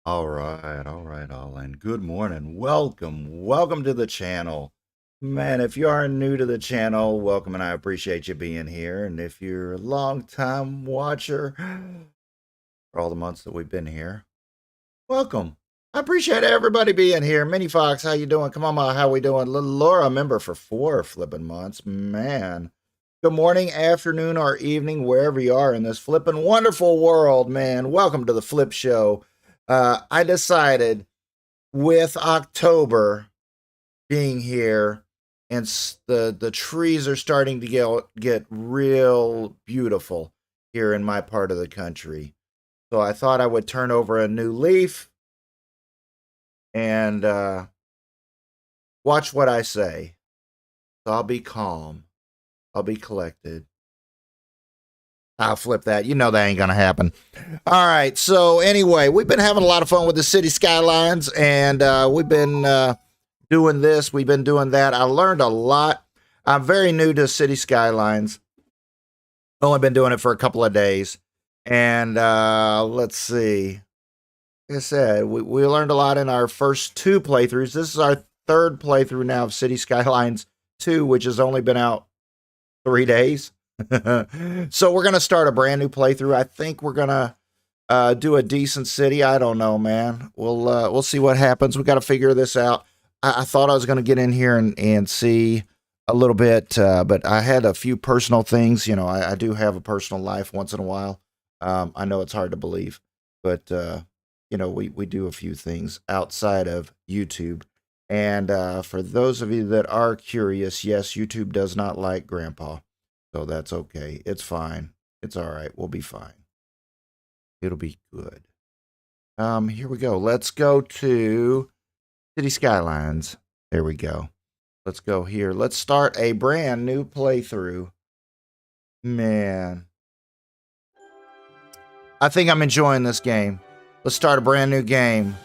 All right, all, and good morning. Welcome to the channel. Man, if you are new to the channel, welcome, and I appreciate you being here. And if you're a long-time watcher, for all the months that we've been here, welcome. I appreciate everybody being here. Mini Fox, how you doing? Come on, how we doing? Little Laura, member for 4 flipping months. Man, good morning, afternoon, or evening, wherever you are in this flipping wonderful world, man. Welcome to the Flip Show. I decided with October being here and the trees are starting to get real beautiful here in my part of the country. So I thought I would turn over a new leaf and watch what I say. So I'll be calm. I'll be collected. I'll flip that. You know that ain't going to happen. All right. So anyway, we've been having a lot of fun with the Cities Skylines, and we've been doing this. We've been doing that. I learned a lot. I'm very new to Cities Skylines. Only been doing it for a couple of days. And let's see. Like I said, we learned a lot in our first 2 playthroughs. This is our 3rd playthrough now of Cities Skylines 2, which has only been out 3 days. So we're going to start a brand new playthrough. I think we're going to do a decent city. I don't know, man. We'll see what happens. We got to figure this out. I thought I was going to get in here and see a little bit, but I had a few personal things. You know, I do have a personal life once in a while. I know it's hard to believe, but, you know, we do a few things outside of YouTube. And for those of you that are curious, yes, YouTube does not like Grandpa. So that's okay. It's fine. It's all right. We'll be fine. It'll be good. Here we go. Let's go to City Skylines. There we go. Let's go here. Let's start a brand new playthrough. Man. I think I'm enjoying this game. Let's start a brand new game.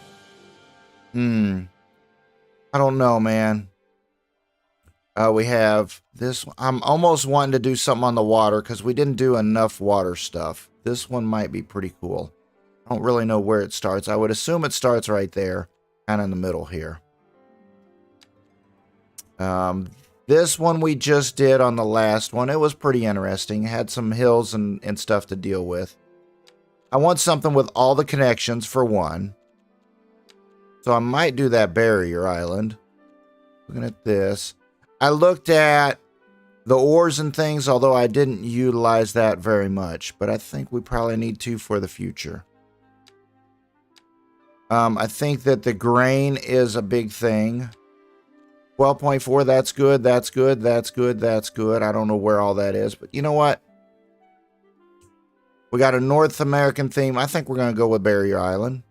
I don't know, man. We have this. I'm almost wanting to do something on the water because we didn't do enough water stuff. This one might be pretty cool. I don't really know where it starts. I would assume it starts right there, kind of in the middle here. This one we just did on the last one. It was pretty interesting. Had some hills and stuff to deal with. I want something with all the connections for one. So I might do that barrier island. Looking at this. I looked at the ores and things, although I didn't utilize that very much. But I think we probably need to for the future. I think that the grain is a big thing. 12.4, that's good, that's good, that's good, that's good. I don't know where all that is, but you know what? We got a North American theme. I think we're going to go with Barrier Island.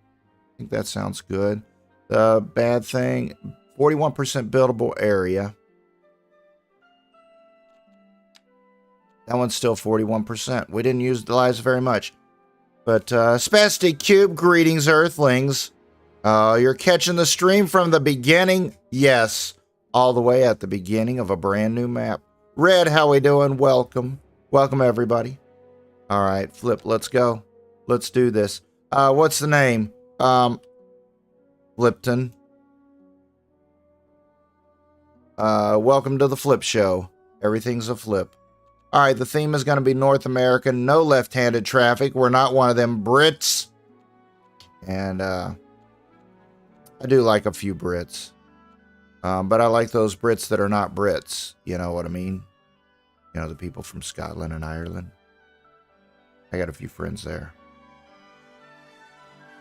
I think that sounds good. The bad thing, 41% buildable area. That one's still 41%. We didn't utilize very much. But Spastic Cube, greetings, Earthlings. You're catching the stream from the beginning. Yes, all the way at the beginning of a brand new map. Red, how we doing? Welcome. Welcome, everybody. All right, Flip, let's go. Let's do this. What's the name? Flipton. Welcome to the Flip Show. Everything's a flip. All right, the theme is going to be North American. No left-handed traffic. We're not one of them Brits. And I do like a few Brits. But I like those Brits that are not Brits. You know what I mean? You know, the people from Scotland and Ireland. I got a few friends there.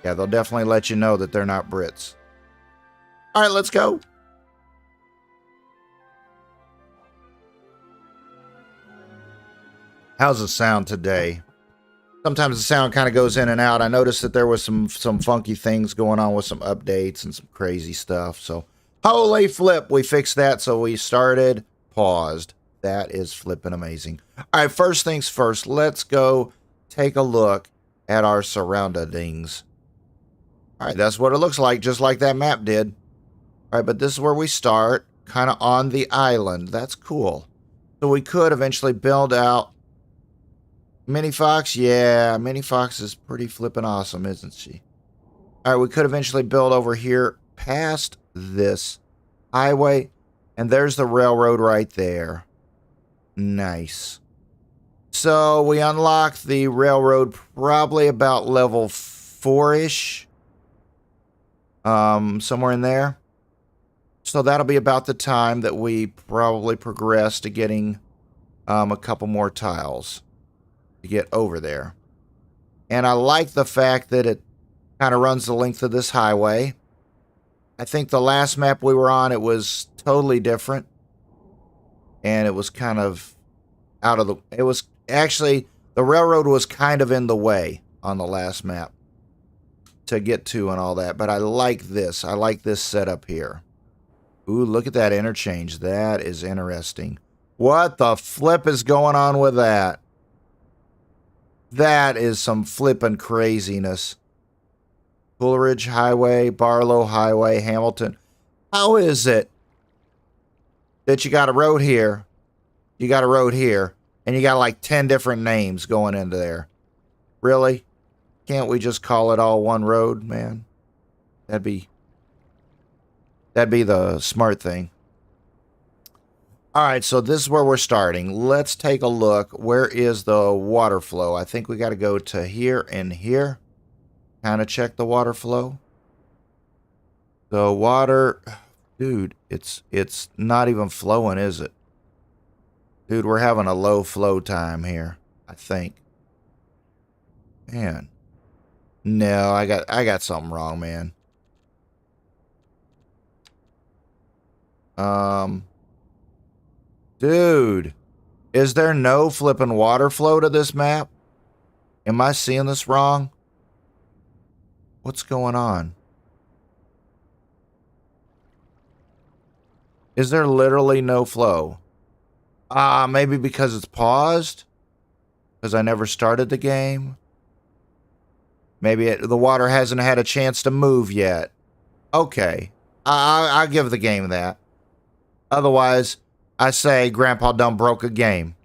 Yeah, they'll definitely let you know that they're not Brits. All right, let's go. How's the sound today? Sometimes the sound kind of goes in and out. I noticed that there was some funky things going on with some updates and some crazy stuff. So, holy flip, we fixed that. So we started, paused. That is flipping amazing. All right, first things first, let's go take a look at our surroundings. All right, that's what it looks like, just like that map did. All right, but this is where we start, kind of on the island. That's cool. So we could eventually build out Mini Fox. Yeah, Mini Fox is pretty flipping awesome, isn't she? All right, we could eventually build over here past this highway, and there's the railroad right there. Nice. So we unlocked the railroad probably about level 4-ish. Somewhere in there. So that'll be about the time that we probably progress to getting a couple more tiles to get over there. And I like the fact that it kind of runs the length of this highway. I think the last map we were on, it was totally different. And it was kind of out of the... It was actually... The railroad was kind of in the way on the last map to get to and all that. But I like this. I like this setup here. Ooh, look at that interchange. That is interesting. What the flip is going on with that? That is some flippin' craziness. Coleridge Highway, Barlow Highway, Hamilton. How is it that you got a road here, you got a road here, and you got like 10 different names going into there? Really? Can't we just call it all one road, man? That'd be the smart thing. All right, so this is where we're starting. Let's take a look. Where is the water flow? I think we got to go to here and here. Kind of check the water flow. The water, dude, it's not even flowing, is it? Dude, we're having a low flow time here, I think. Man. No, I got something wrong, man. Dude, is there no flipping water flow to this map? Am I seeing this wrong? What's going on? Is there literally no flow? Maybe because it's paused? Because I never started the game? Maybe the water hasn't had a chance to move yet. Okay. I'll give the game that. Otherwise, I say Grandpa done broke a game.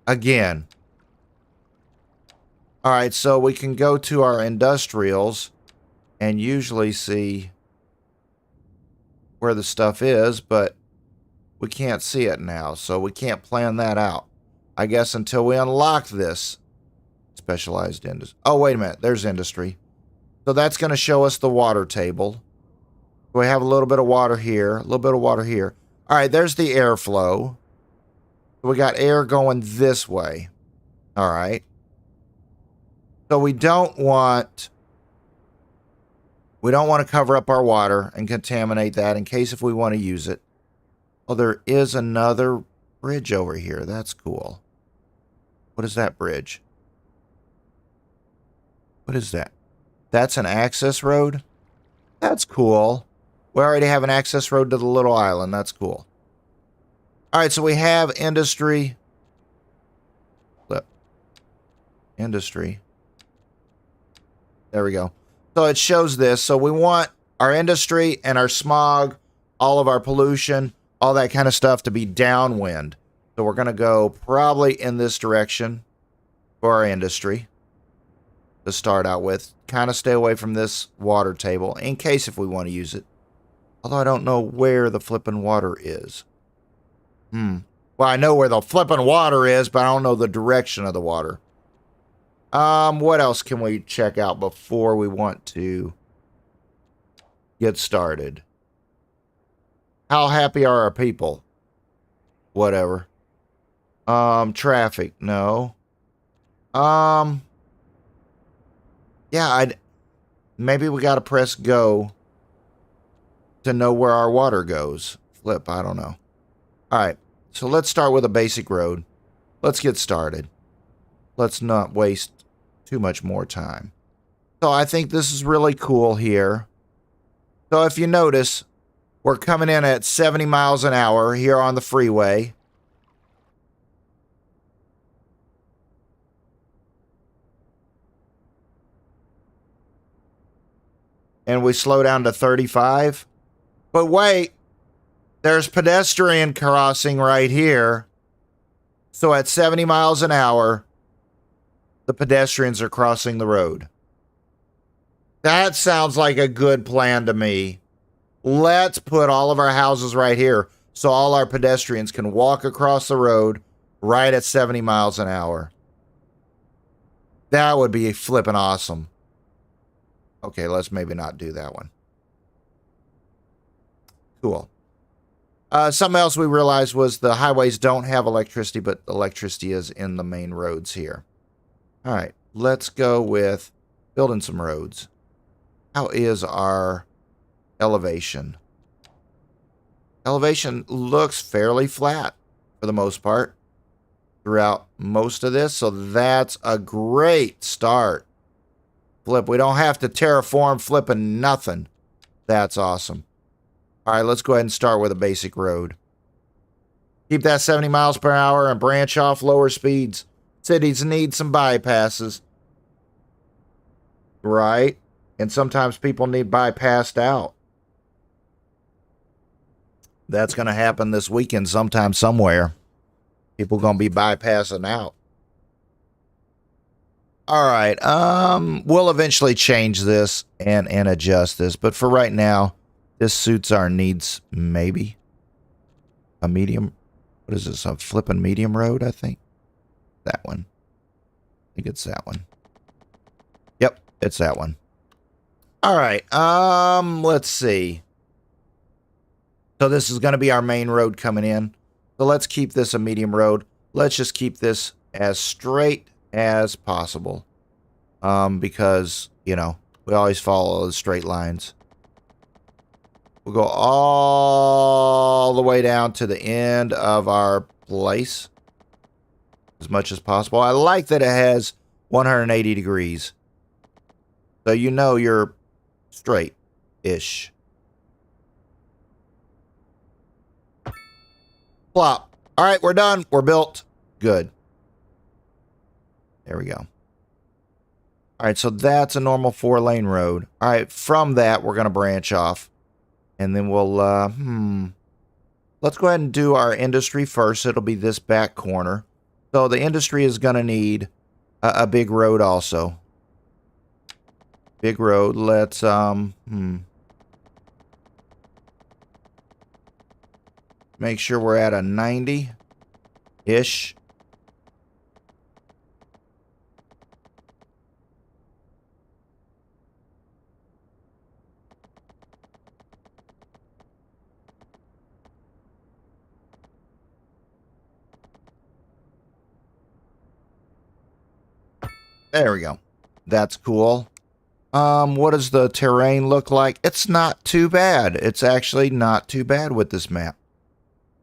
Again. Alright, so we can go to our industrials and usually see where the stuff is, but we can't see it now, so we can't plan that out. I guess until we unlock this specialized industry. Oh, wait a minute. There's industry. So that's going to show us the water table. We have a little bit of water here, a little bit of water here. All right, there's the airflow. We got air going this way. All right. So we don't want to cover up our water and contaminate that in case if we want to use it. Oh, there is another bridge over here. That's cool. What is that bridge? What is that? That's an access road? That's cool. We already have an access road to the little island. That's cool. All right, so we have industry. Flip. Industry. There we go. So it shows this. So we want our industry and our smog, all of our pollution, all that kind of stuff to be downwind. So we're going to go probably in this direction for our industry to start out with. Kind of stay away from this water table in case if we want to use it. Although I don't know where the flippin' water is. Well, I know where the flippin' water is, but I don't know the direction of the water. What else can we check out before we want to get started? How happy are our people? Whatever. Traffic, no. Yeah, maybe we got to press go to know where our water goes. Flip, I don't know. All right, so let's start with a basic road. Let's get started. Let's not waste too much more time. So I think this is really cool here. So if you notice, we're coming in at 70 miles an hour here on the freeway. And we slow down to 35. But wait, there's pedestrian crossing right here. So at 70 miles an hour, the pedestrians are crossing the road. That sounds like a good plan to me. Let's put all of our houses right here so all our pedestrians can walk across the road right at 70 miles an hour. That would be flipping awesome. Okay, let's maybe not do that one. Cool. Something else we realized was the highways don't have electricity, but electricity is in the main roads here. All right, let's go with building some roads. How is our elevation? Elevation looks fairly flat for the most part throughout most of this, so that's a great start. Flip, we don't have to terraform flipping nothing. That's awesome. All right, let's go ahead and start with a basic road. Keep that 70 miles per hour and branch off lower speeds. Cities need some bypasses. Right? And sometimes people need bypassed out. That's going to happen this weekend sometime somewhere. People going to be bypassing out. All right. We'll eventually change this and adjust this. But for right now, this suits our needs, maybe. A medium. What is this? A flipping medium road, I think. That one. I think it's that one. Yep, it's that one. All right. Let's see. So this is going to be our main road coming in. So let's keep this a medium road. Let's just keep this as straight as possible. Because, you know, we always follow the straight lines. We'll go all the way down to the end of our place as much as possible. I like that it has 180 degrees. So you know you're straight-ish. Plop. All right, we're done. We're built. Good. There we go. All right, so that's a normal 4-lane road. All right, from that, we're going to branch off. And then we'll, let's go ahead and do our industry first. It'll be this back corner. So the industry is going to need a big road also. Big road. Let's, make sure we're at a 90-ish. There we go. That's cool. What does the terrain look like? It's not too bad. It's actually not too bad with this map.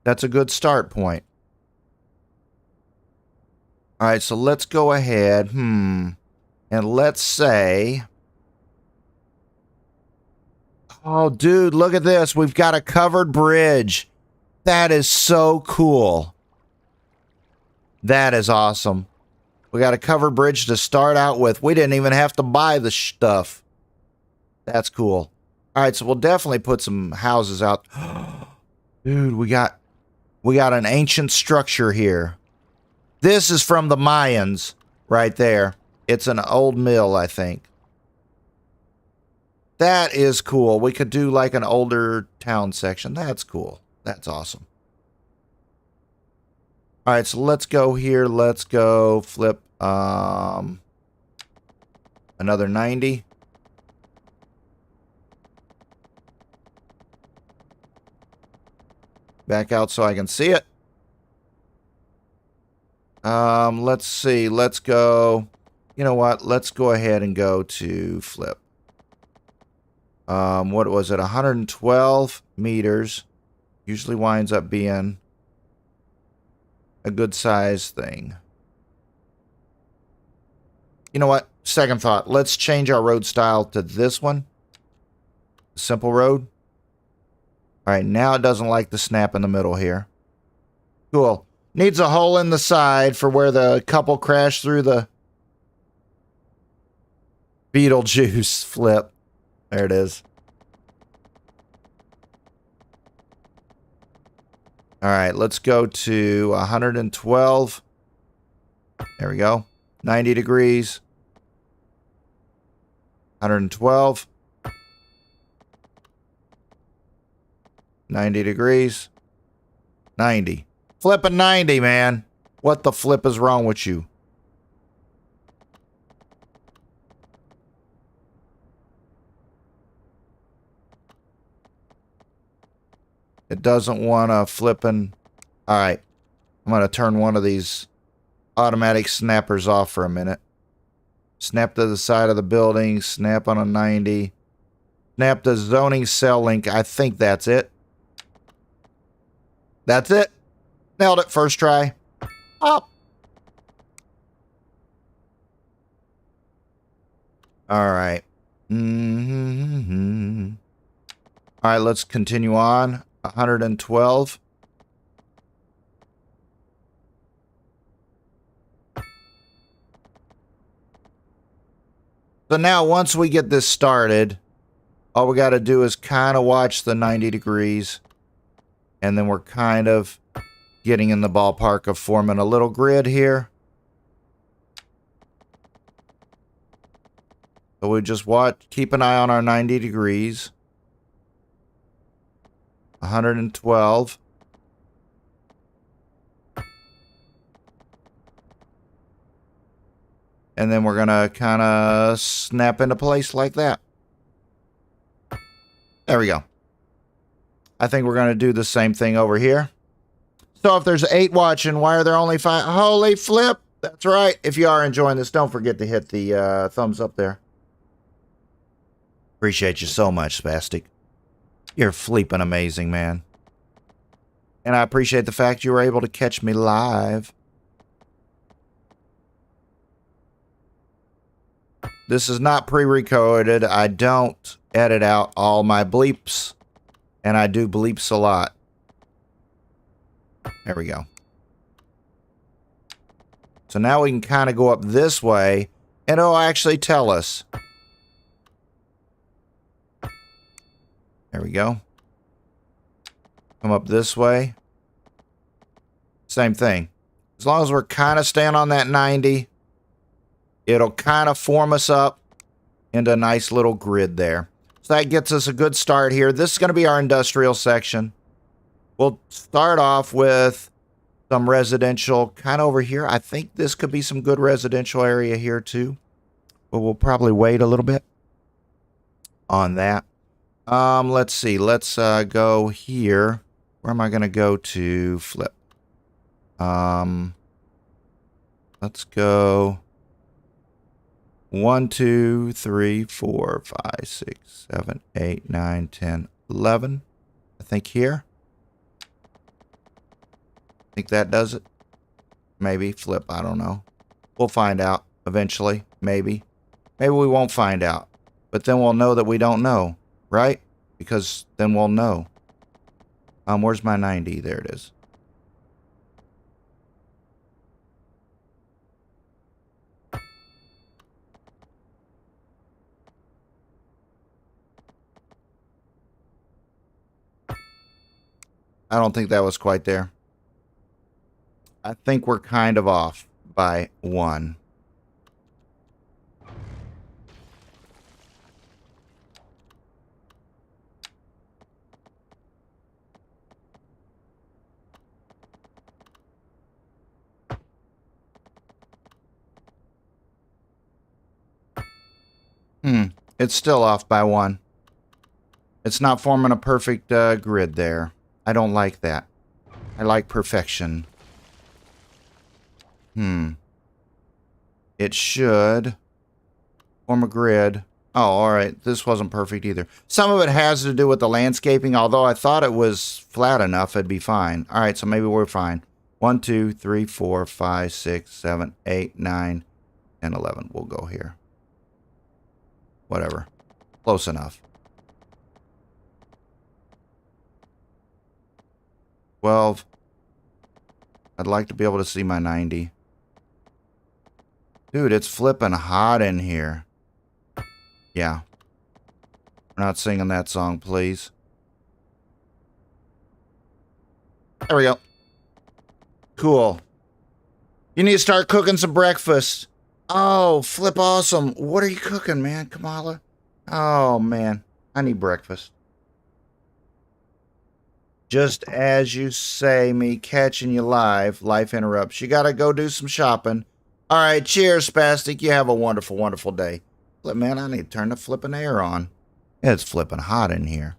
That's a good start point. All right, so let's go ahead. And let's say... Oh, dude, look at this. We've got a covered bridge. That is so cool. That is awesome. We got a covered bridge to start out with. We didn't even have to buy the stuff. That's cool. All right, so we'll definitely put some houses out. Dude, we got an ancient structure here. This is from the Mayans right there. It's an old mill, I think. That is cool. We could do like an older town section. That's cool. That's awesome. All right, so let's go here. Let's go flip another 90. Back out so I can see it. Let's see. Let's go. You know what? Let's go ahead and go to flip. What was it? 112 meters. Usually winds up being a good size thing. You know what? Second thought. Let's change our road style to this one. Simple road. All right, now it doesn't like the snap in the middle here. Cool. Needs a hole in the side for where the couple crashed through the Beetlejuice flip. There it is. All right, let's go to 112. There we go. 90 degrees. 112. 90 degrees. 90. Flipping 90, man. What the flip is wrong with you? It doesn't want to flipping. All right. I'm going to turn one of these automatic snappers off for a minute. Snap to the side of the building. Snap on a 90. Snap the zoning cell link. I think that's it. That's it. Nailed it. First try. Up. All right. Mm-hmm. All right, let's continue on. 112. So now once we get this started, all we got to do is kind of watch the 90 degrees. And then we're kind of getting in the ballpark of forming a little grid here. So we just watch, keep an eye on our 90 degrees. 112. And then we're going to kind of snap into place like that. There we go. I think we're going to do the same thing over here. So if there's 8 watching, why are there only 5? Holy flip. That's right. If you are enjoying this, don't forget to hit the thumbs up there. Appreciate you so much, Spastic. You're flipping amazing, man. And I appreciate the fact you were able to catch me live. This is not pre-recorded. I don't edit out all my bleeps. And I do bleeps a lot. There we go. So now we can kind of go up this way. And it'll actually tell us. There we go. Come up this way. Same thing. As long as we're kind of staying on that 90, it'll kind of form us up into a nice little grid there. So that gets us a good start here. This is going to be our industrial section. We'll start off with some residential kind of over here. I think this could be some good residential area here too. But we'll probably wait a little bit on that. Let's see. Let's go here. Where am I going to go to flip? Let's go 1, 2, 3, 4, 5, 6, 7, 8, 9, 10, 11. I think here. I think that does it. Maybe flip. I don't know. We'll find out eventually. Maybe. Maybe we won't find out. But then we'll know that we don't know. Right? Because then we'll know. Where's my 90? There it is. I don't think that was quite there. I think we're kind of off by 1. It's still off by 1. It's not forming a perfect grid there. I don't like that. I like perfection. It should form a grid. Oh, all right. This wasn't perfect either. Some of it has to do with the landscaping, although I thought it was flat enough, it'd be fine. All right, so maybe we're fine. 1, 2, 3, 4, 5, 6, 7, 8, 9, and 11. We'll go here. Whatever. Close enough. 12. I'd like to be able to see my 90. Dude, it's flipping hot in here. Yeah. We're not singing that song, please. There we go. Cool. You need to start cooking some breakfast. Oh, flip awesome. What are you cooking, man, Kamala? Oh, man. I need breakfast. Just as you say, me catching you live. Life interrupts. You got to go do some shopping. All right. Cheers, Spastic. You have a wonderful, wonderful day. But, man, I need to turn the flipping air on. It's flipping hot in here.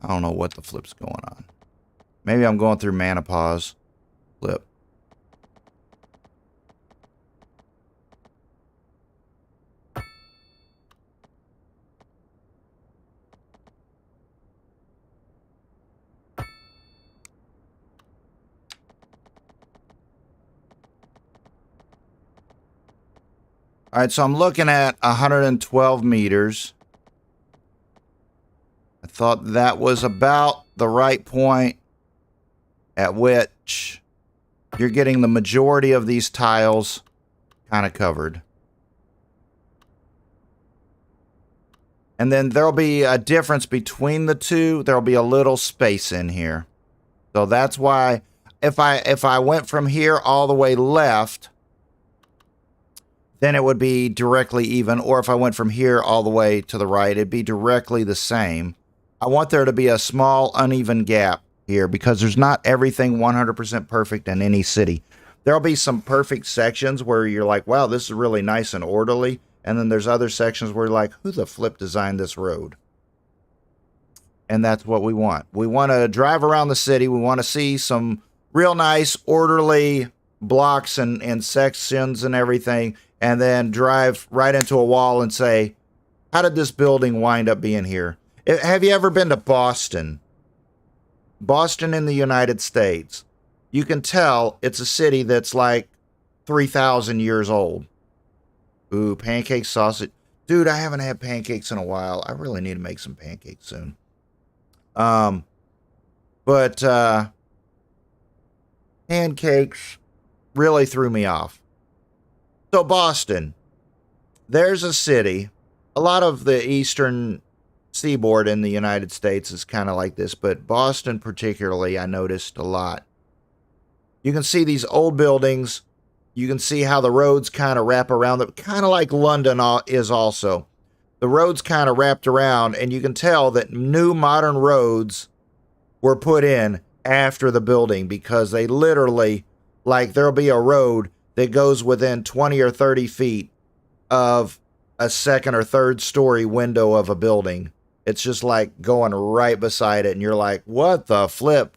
I don't know what the flip's going on. Maybe I'm going through menopause. Flip. All right, so I'm looking at 112 meters. I thought that was about the right point at which you're getting the majority of these tiles kind of covered. And then there'll be a difference between the two. There'll be a little space in here. So that's why if I went from here all the way left, then it would be directly even. Or if I went from here all the way to the right, it'd be directly the same. I want there to be a small uneven gap here because there's not everything 100% perfect in any city. There'll be some perfect sections where you're like, wow, this is really nice and orderly. And then there's other sections where you're like, who the flip designed this road? And that's what we want. We want to drive around the city. We want to see some real nice, orderly blocks and sections and everything. And then drive right into a wall and say, how did this building wind up being here? Have you ever been to Boston? Boston in the United States. You can tell it's a city that's like 3,000 years old. Ooh, pancake sausage. Dude, I haven't had pancakes in a while. I really need to make some pancakes soon. But pancakes really threw me off. So Boston, there's a city. A lot of the eastern seaboard in the United States is kind of like this, but Boston particularly, I noticed a lot. You can see these old buildings. You can see how the roads kind of wrap around them, kind of like London is also. The roads kind of wrapped around, and you can tell that new modern roads were put in after the building because they literally, like there'll be a road that goes within 20 or 30 feet of a second or third story window of a building. It's just like going right beside it, and you're like, what the flip?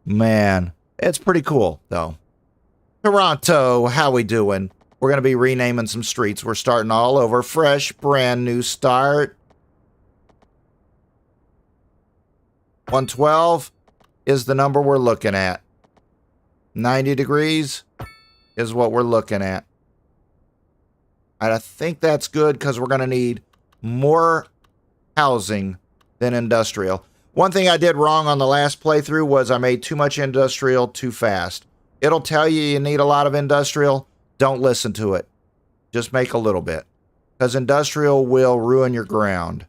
Man, it's pretty cool, though. Toronto, how we doing? We're going to be renaming some streets. We're starting all over. Fresh, brand new start. 112 is the number we're looking at. 90 degrees is what we're looking at. And I think that's good because we're going to need more housing than industrial. One thing I did wrong on the last playthrough was I made too much industrial too fast. It'll tell you need a lot of industrial. Don't listen to it. Just make a little bit. Because industrial will ruin your ground.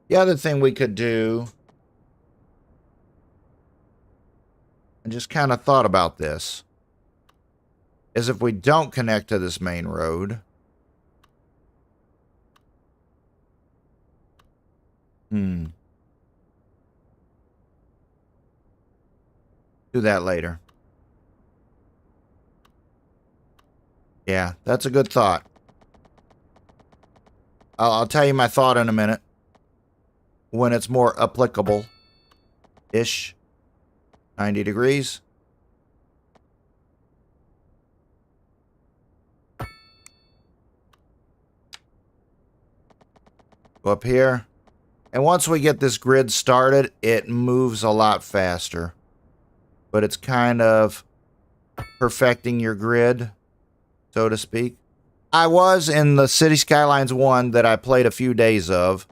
The other thing we could do, and just kind of thought about this, is if we don't connect to this main road. Do that later. Yeah, that's a good thought. I'll tell you my thought in a minute. When it's more applicable-ish. 90 degrees. Go up here. And once we get this grid started, it moves a lot faster. But it's kind of perfecting your grid, so to speak. I was in the Cities Skylines 1 that I played a few days of.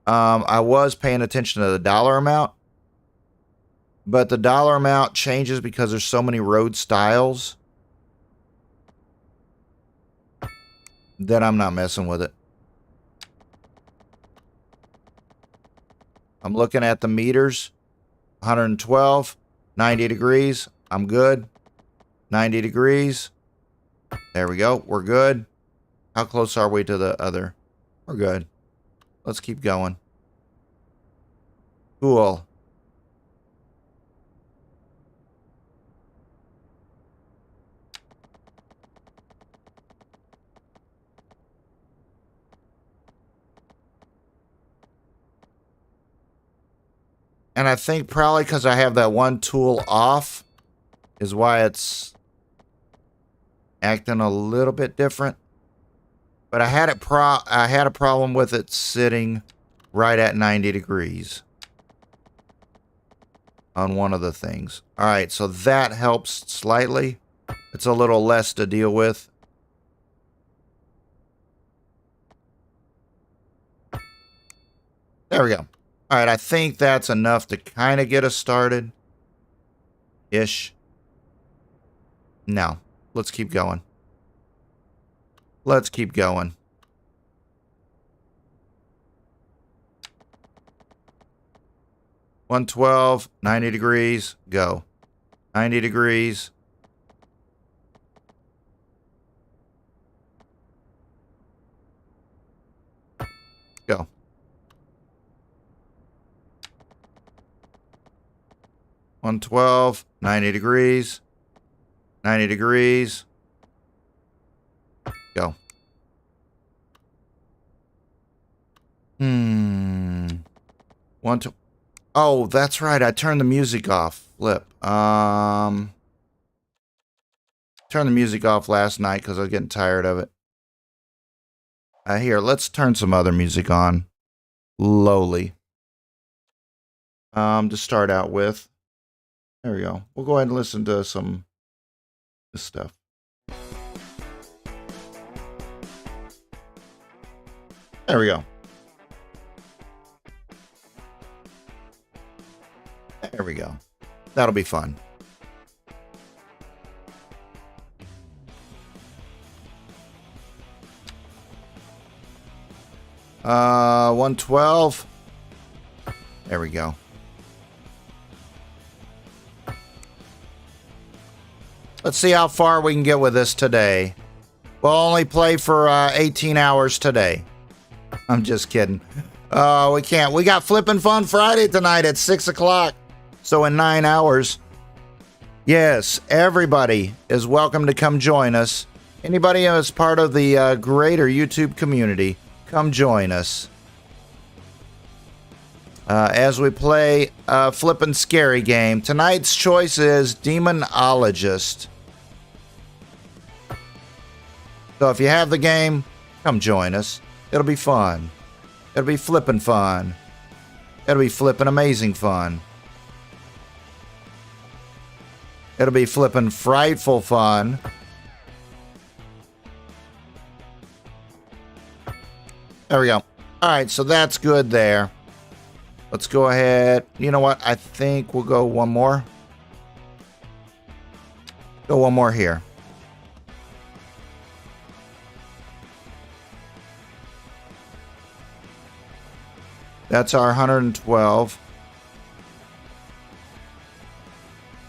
I was paying attention to the dollar amount. But the dollar amount changes because there's so many road styles that I'm not messing with it. I'm looking at the meters. 112, 90 degrees. I'm good. 90 degrees. There we go. We're good. How close are we to the other? We're good. Let's keep going. Cool. And I think probably because I have that one tool off is why it's acting a little bit different. But I had a problem with it sitting right at 90 degrees on one of the things. All right, so that helps slightly. It's a little less to deal with. There we go. All right, I think that's enough to kind of get us started. Ish. No, let's keep going. Let's keep going. $112, 90 degrees, go. 90 degrees. Go. $112, 90 degrees. 90 degrees. Go. Oh, that's right. I turned the music off. Flip. Turned the music off last night because I was getting tired of it. Here, let's turn some other music on. Lowly. To start out with. There we go. We'll go ahead and listen to some this stuff. There we go. There we go. That'll be fun. Uh, 112. There we go. Let's see how far we can get with this today. We'll only play for 18 hours today. I'm just kidding. We can't. We got Flippin Fun Friday tonight at 6 o'clock. So in 9 hours. Yes, everybody is welcome to come join us. Anybody who is part of the greater YouTube community, come join us. As we play a Flippin' Scary game. Tonight's choice is Demonologist. So if you have the game, come join us. It'll be fun. It'll be flippin' fun. It'll be flippin' amazing fun. It'll be flippin' frightful fun. There we go. All right, so that's good there. Let's go ahead. You know what? I think we'll go one more. Go one more here. That's our 112.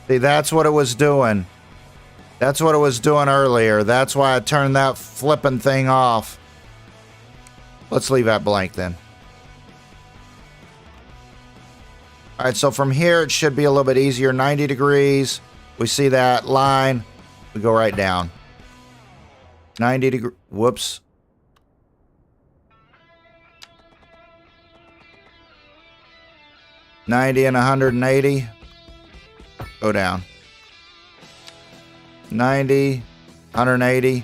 See, that's what it was doing. That's what it was doing earlier. That's why I turned that flipping thing off. Let's leave that blank then. All right, so from here, it should be a little bit easier. 90 degrees. We see that line. We go right down. 90 degrees. Whoops. $90 and $180. Go down. 90, 180.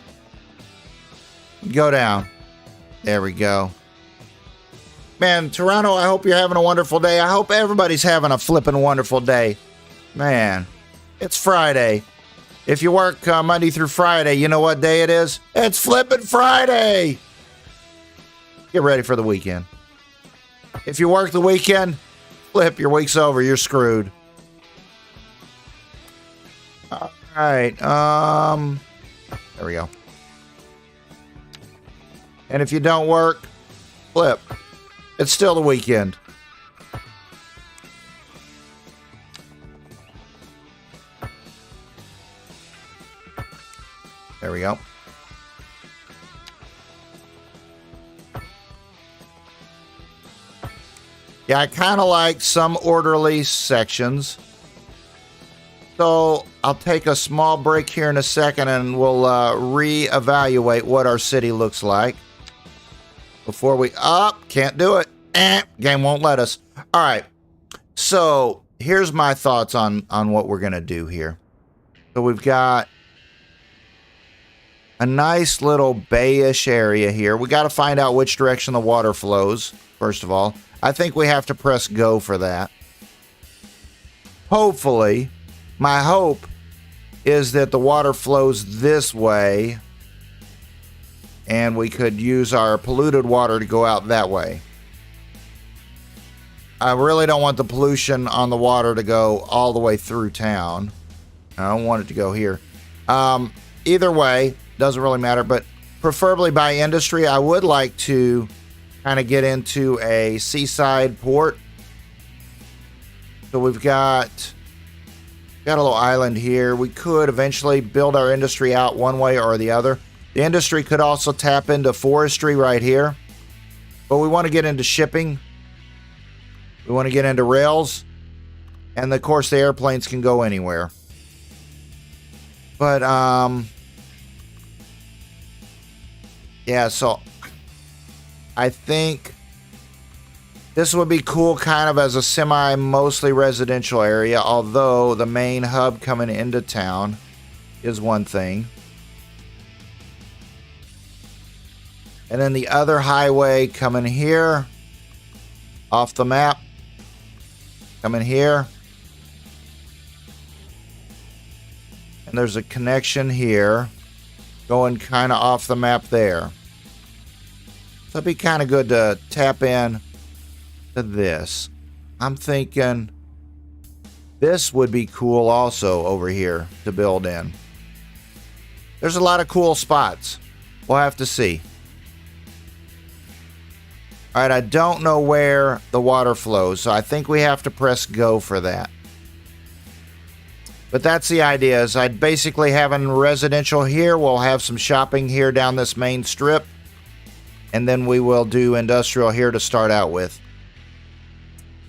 Go down. There we go. Man, Toronto, I hope you're having a wonderful day. I hope everybody's having a flippin' wonderful day. Man, it's Friday. If you work Monday through Friday, you know what day it is? It's Flippin' Friday. Get ready for the weekend. If you work the weekend, flip, your week's over. You're screwed. All right. There we go. And if you don't work, flip. It's still the weekend. There we go. Yeah, I kind of like some orderly sections. So I'll take a small break here in a second and we'll reevaluate what our city looks like. Before we... can't do it. Game won't let us. All right. So here's my thoughts on what we're going to do here. So we've got a nice little bayish area here. We got to find out which direction the water flows, first of all. I think we have to press go for that. Hopefully, my hope is that the water flows this way and we could use our polluted water to go out that way. I really don't want the pollution on the water to go all the way through town. I don't want it to go here. Either way, doesn't really matter, but preferably by industry, I would like to kind of get into a seaside port. So we've got a little island here. We could eventually build our industry out one way or the other. The industry could also tap into forestry right here. But we want to get into shipping. We want to get into rails. And of course the airplanes can go anywhere. But yeah, so I think this would be cool kind of as a semi-mostly residential area, although the main hub coming into town is one thing. And then the other highway coming here, off the map, coming here. And there's a connection here, going kind of off the map there. So it'd be kind of good to tap in to this. I'm thinking this would be cool also over here to build in. There's a lot of cool spots. We'll have to see. All right, I don't know where the water flows, so I think we have to press go for that. But that's the idea, is I'd basically having residential here. We'll have some shopping here down this main strip. And then we will do industrial here to start out with.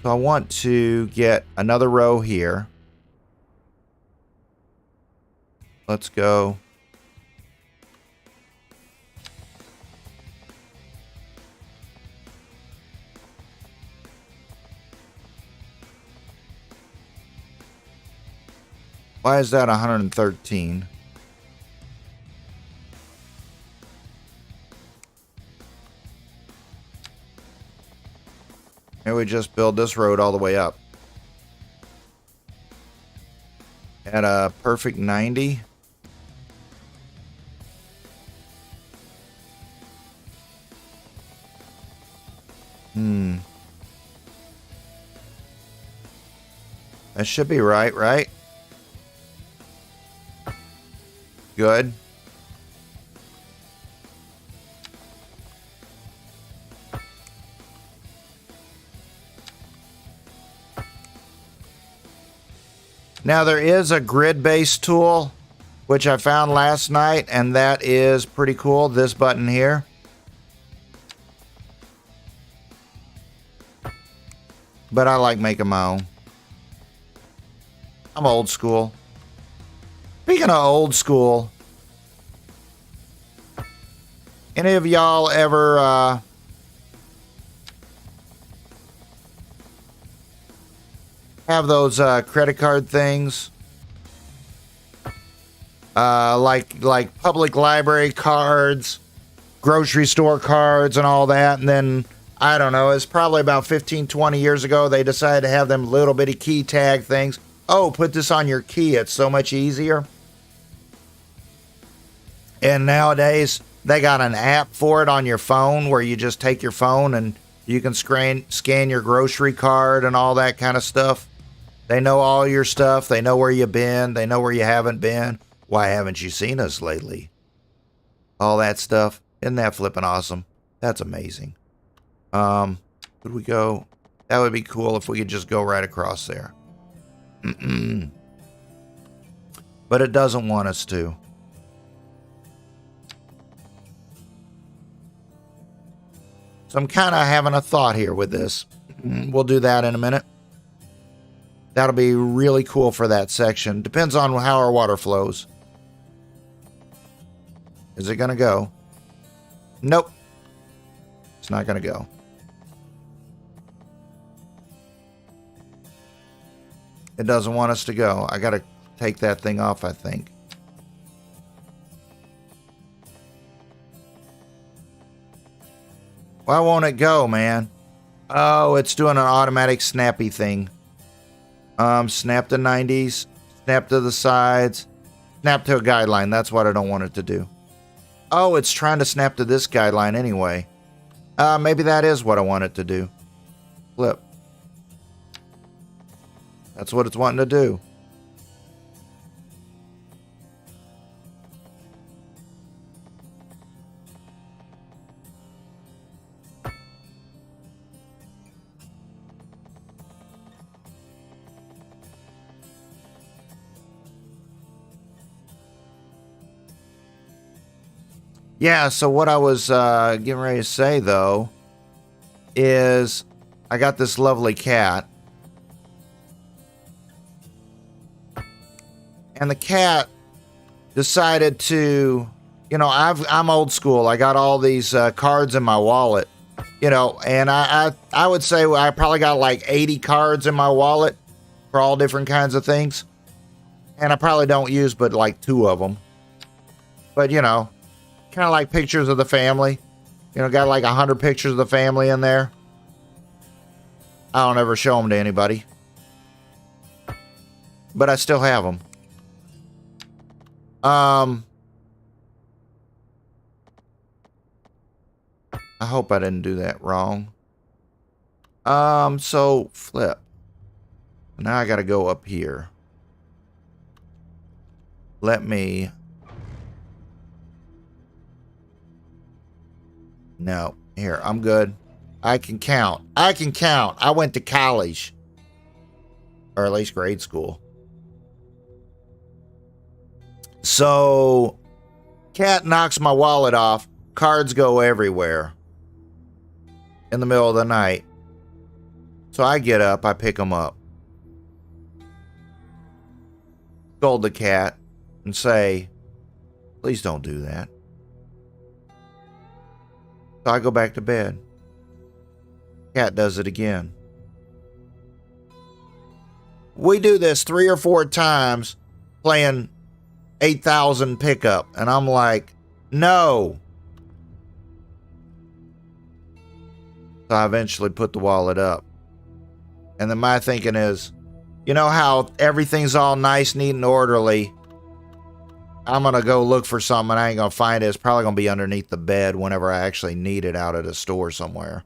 So I want to get another row here. Let's go. Why is that 113? Maybe we just build this road all the way up. At a perfect 90. That should be right? Good. Now there is a grid-based tool, which I found last night, and that is pretty cool. This button here. But I like making my own. I'm old school. Speaking of old school, any of y'all ever have those credit card things? Like public library cards, grocery store cards and all that. And then, I don't know, it's probably about 15, 20 years ago, they decided to have them little bitty key tag things. Oh, put this on your key. It's so much easier. And nowadays, they got an app for it on your phone where you just take your phone and you can scan your grocery card and all that kind of stuff. They know all your stuff. They know where you've been. They know where you haven't been. Why haven't you seen us lately? All that stuff. Isn't that flippin' awesome? That's amazing. Could we go? That would be cool if we could just go right across there. But it doesn't want us to. So I'm kind of having a thought here with this. We'll do that in a minute. That'll be really cool for that section. Depends on how our water flows. Is it going to go? Nope. It's not going to go. It doesn't want us to go. I got to take that thing off, I think. Why won't it go, man? Oh, it's doing an automatic snappy thing. Snap to 90s. Snap to the sides. Snap to a guideline. That's what I don't want it to do. Oh, it's trying to snap to this guideline anyway. Maybe that is what I want it to do. Flip. That's what it's wanting to do. Yeah, so what I was getting ready to say, though, is I got this lovely cat. And the cat decided to, you know, I'm old school. I got all these cards in my wallet, you know, and I would say I probably got like 80 cards in my wallet for all different kinds of things. And I probably don't use but like 2 of them. But, you know, kind of like pictures of the family. You know, got like 100 pictures of the family in there. I don't ever show them to anybody. But I still have them. I hope I didn't do that wrong. So flip. Now I got to go up here. Let me. No, here, I'm good. I can count. I can count. I went to college. Or at least grade school. So, cat knocks my wallet off. Cards go everywhere. In the middle of the night. So I get up. I pick them up. Scold the cat. And say, please don't do that. So I go back to bed. Cat does it again. We do this 3 or 4 times playing 8,000 pickup. And I'm like, no. So I eventually put the wallet up. And then my thinking is, you know how everything's all nice, neat, and orderly. I'm going to go look for something. I ain't going to find it. It's probably going to be underneath the bed whenever I actually need it out at a store somewhere.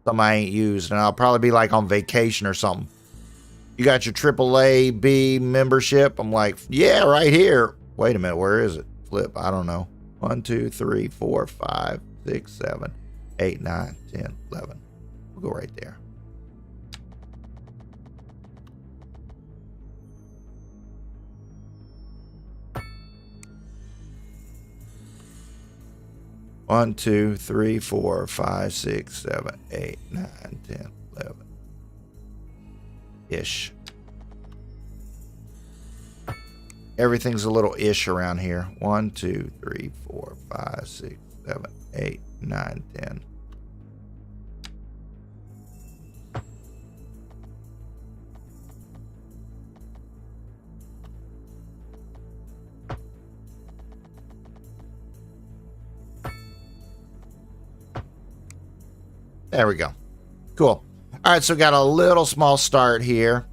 Something I ain't used. And I'll probably be like on vacation or something. You got your AAA B membership? I'm like, yeah, right here. Wait a minute. Where is it? Flip. I don't know. 1, 2, 3, 4, 5, 6, 7, 8, 9, 10, 11. We'll go right there. One, 2, 3, 4, 5, 6, 7, 8, 9, 10, 11. Ish. Everything's a little ish around here. 1, 2, 3, 4, 5, 6, 7, 8, 9, 10. There we go. Cool. All right, so we got a little small start here.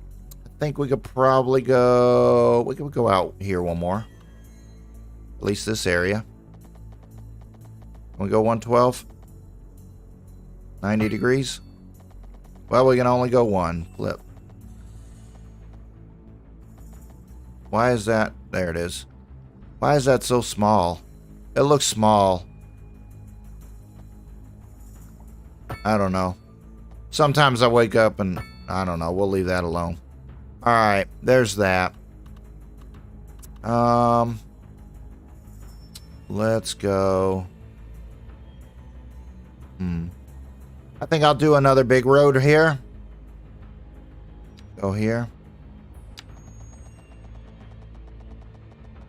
I think we could probably go... We could go out here one more. At least this area. Can we go 112? 90 degrees? Well, we can only go 1. Flip. Why is that? There it is. Why is that so small? It looks small. I don't know. Sometimes I wake up and I don't know. We'll leave that alone. All right, there's that. Let's go. I think I'll do another big road here. Go here.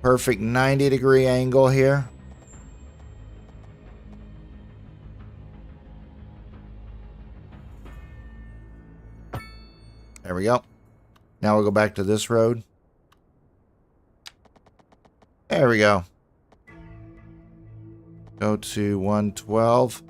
Perfect 90-degree angle here. There we go. Now we'll go back to this road. There we go. Go to 112.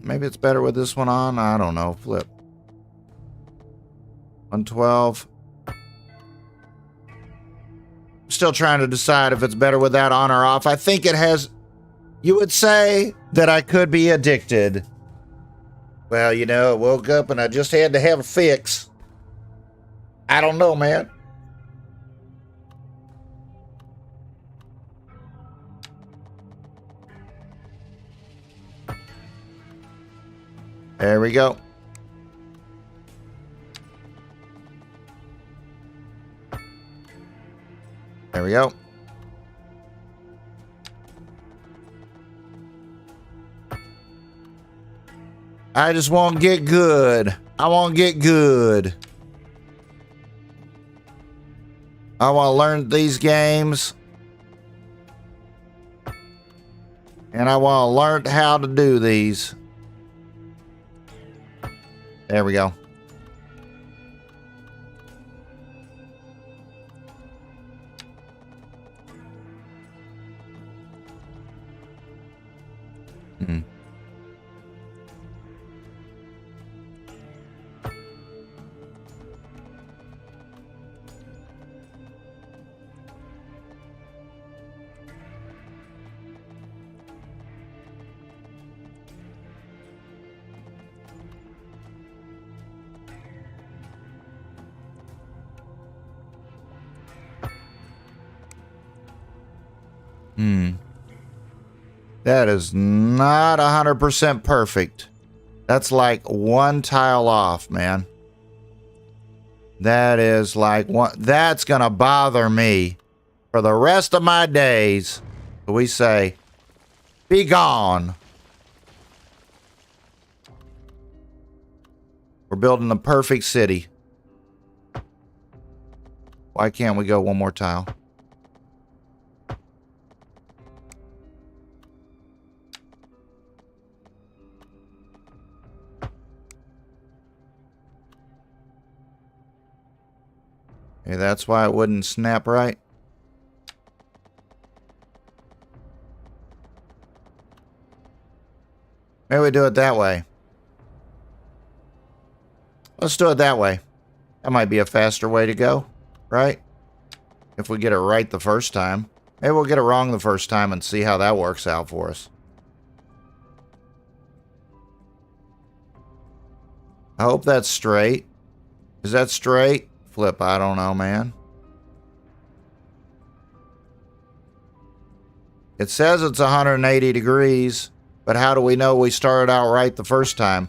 Maybe it's better with this one on. I don't know. Flip. 112. Still trying to decide if it's better with that on or off. I think it has... You would say that I could be addicted. Well, you know, I woke up and I just had to have a fix. I don't know, man. There we go. There we go. I just want to get good. I want to get good. I want to learn these games. And I want to learn how to do these. There we go. That is not 100% perfect. That's like one tile off, man. That is like one. That's going to bother me for the rest of my days. We say, be gone. We're building the perfect city. Why can't we go one more tile? Okay, that's why it wouldn't snap right. Maybe we do it that way. Let's do it that way. That might be a faster way to go, right? If we get it right the first time. Maybe we'll get it wrong the first time and see how that works out for us. I hope that's straight. Is that straight? Flip, I don't know, man. It says it's 180 degrees, but how do we know we started out right the first time?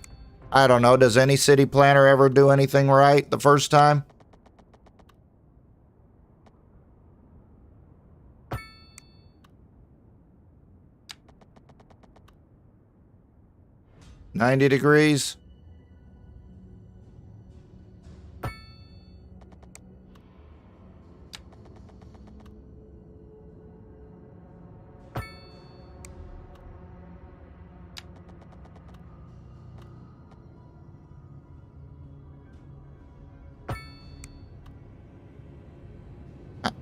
I don't know. Does any city planner ever do anything right the first time? $90 degrees.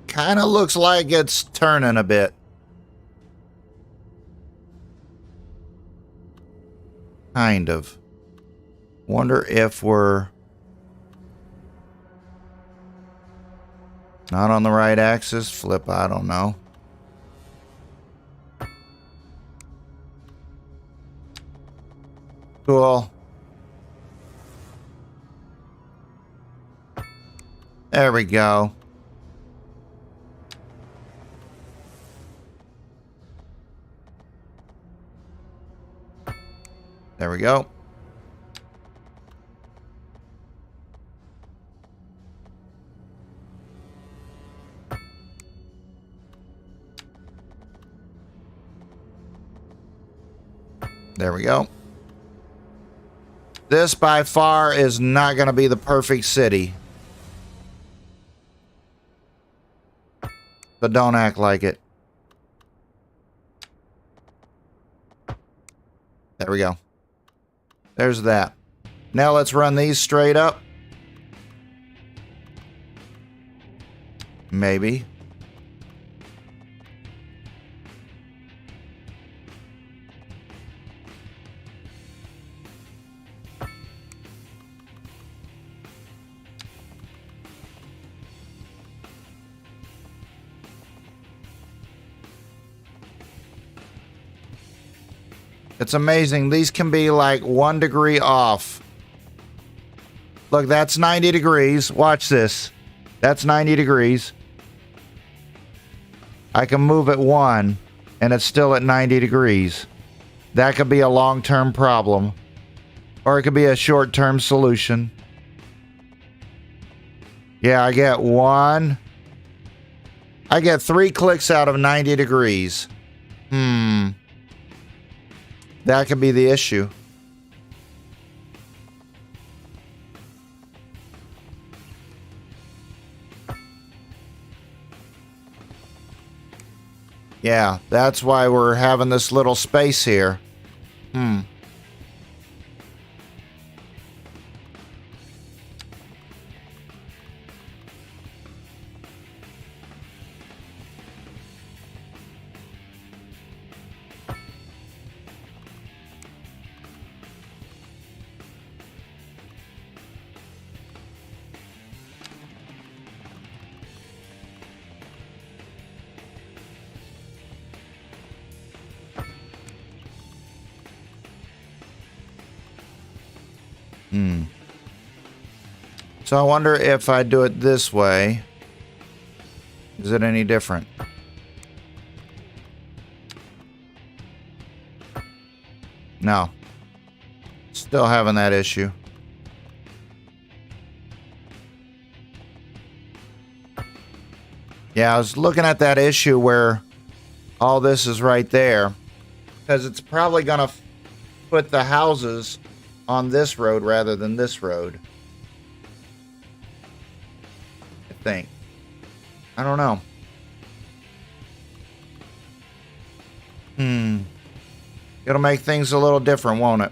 Kind of looks like it's turning a bit. Kind of. Wonder if we're not on the right axis. Flip, I don't know. Cool. There we go. There we go. There we go. This by far is not going to be the perfect city. But don't act like it. There we go. There's that. Now let's run these straight up. Maybe. It's amazing. These can be like 1 degree off. Look, that's 90 degrees. Watch this. That's 90 degrees. I can move it 1 and it's still at 90 degrees. That could be a long-term problem. Or it could be a short-term solution. Yeah, I get 1. I get 3 clicks out of 90 degrees. That could be the issue. Yeah, that's why we're having this little space here. So I wonder if I do it this way, is it any different? No. Still having that issue. Yeah, I was looking at that issue where all this is right there, because it's probably going to put the houses on this road rather than this road. I think. I don't know. It'll make things a little different, won't it?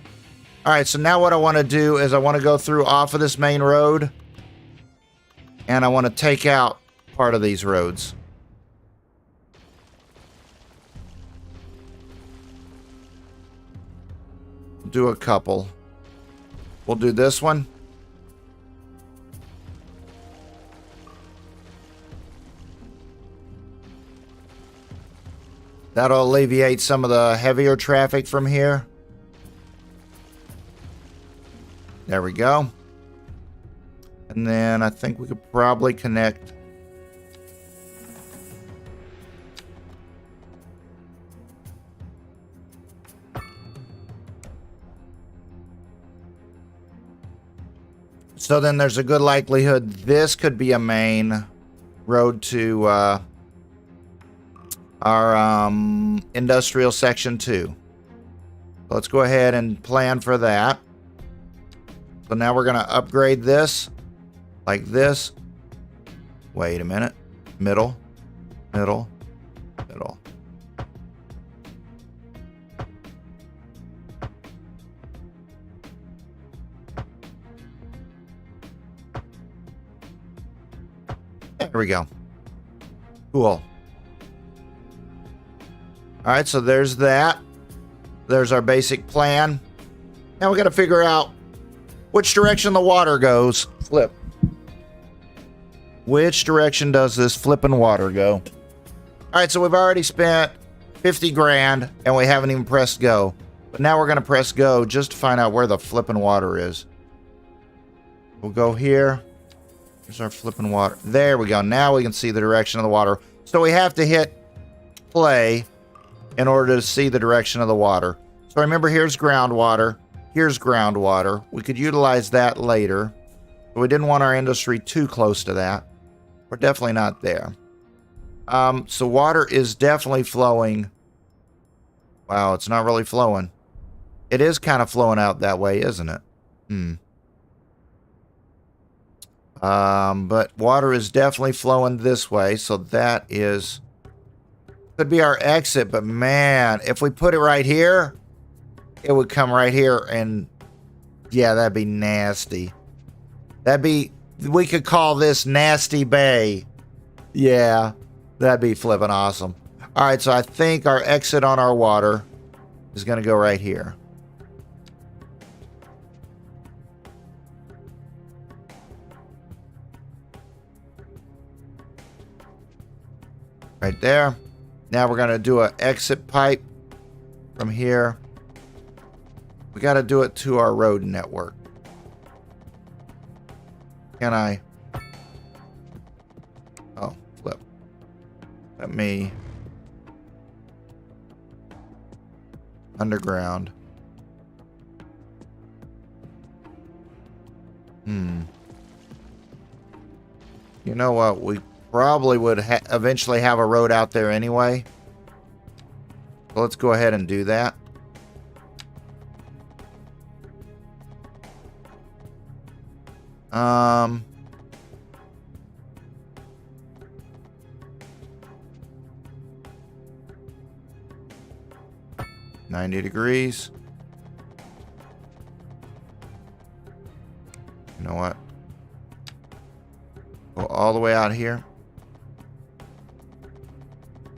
All right, so now what I want to do is I want to go through off of this main road, and I want to take out part of these roads. Do a couple. We'll do this one. That'll alleviate some of the heavier traffic from here. There we go. And then I think we could probably connect. So then there's a good likelihood this could be a main road to our industrial section 2. Let's go ahead and plan for that. So now we're going to upgrade this like this. Wait a minute. Middle, middle, middle. There we go. Cool. All right, so there's that. There's our basic plan. Now we got to figure out which direction the water goes. Flip. Which direction does this flipping water go? All right, so we've already spent 50 grand and we haven't even pressed go. But now we're going to press go just to find out where the flipping water is. We'll go here. There's our flipping water. There we go. Now we can see the direction of the water. So we have to hit play in order to see the direction of the water. So remember, here's groundwater. Here's groundwater. We could utilize that later. But we didn't want our industry too close to that. We're definitely not there. So water is definitely flowing. Wow, it's not really flowing. It is kind of flowing out that way, isn't it? But water is definitely flowing this way, so that is... could be our exit, but man, if we put it right here, it would come right here, and yeah, that'd be nasty. That'd be... we could call this Nasty Bay. Yeah, that'd be flipping awesome. All right, so I think our exit on our water is going to go right here. Right there. Now we're going to do an exit pipe from here. We got to do it to our road network. Can I? Oh, flip. Let me... underground. You know what? We probably would eventually have a road out there anyway. So let's go ahead and do that. Um... 90 degrees. You know what? Go all the way out here.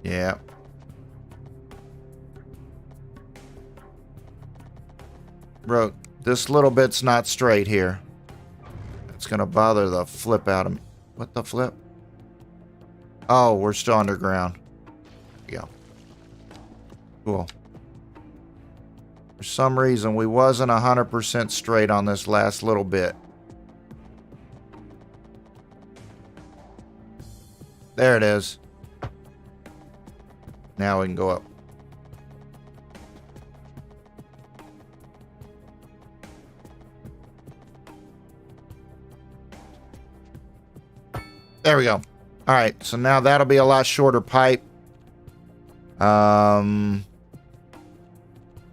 Yeah. Bro, this little bit's not straight here. It's gonna bother the flip out of me. What the flip? Oh, we're still underground. There we go. Cool. For some reason, we wasn't 100% straight on this last little bit. There it is. Now we can go up. There we go. All right, so now that'll be a lot shorter pipe.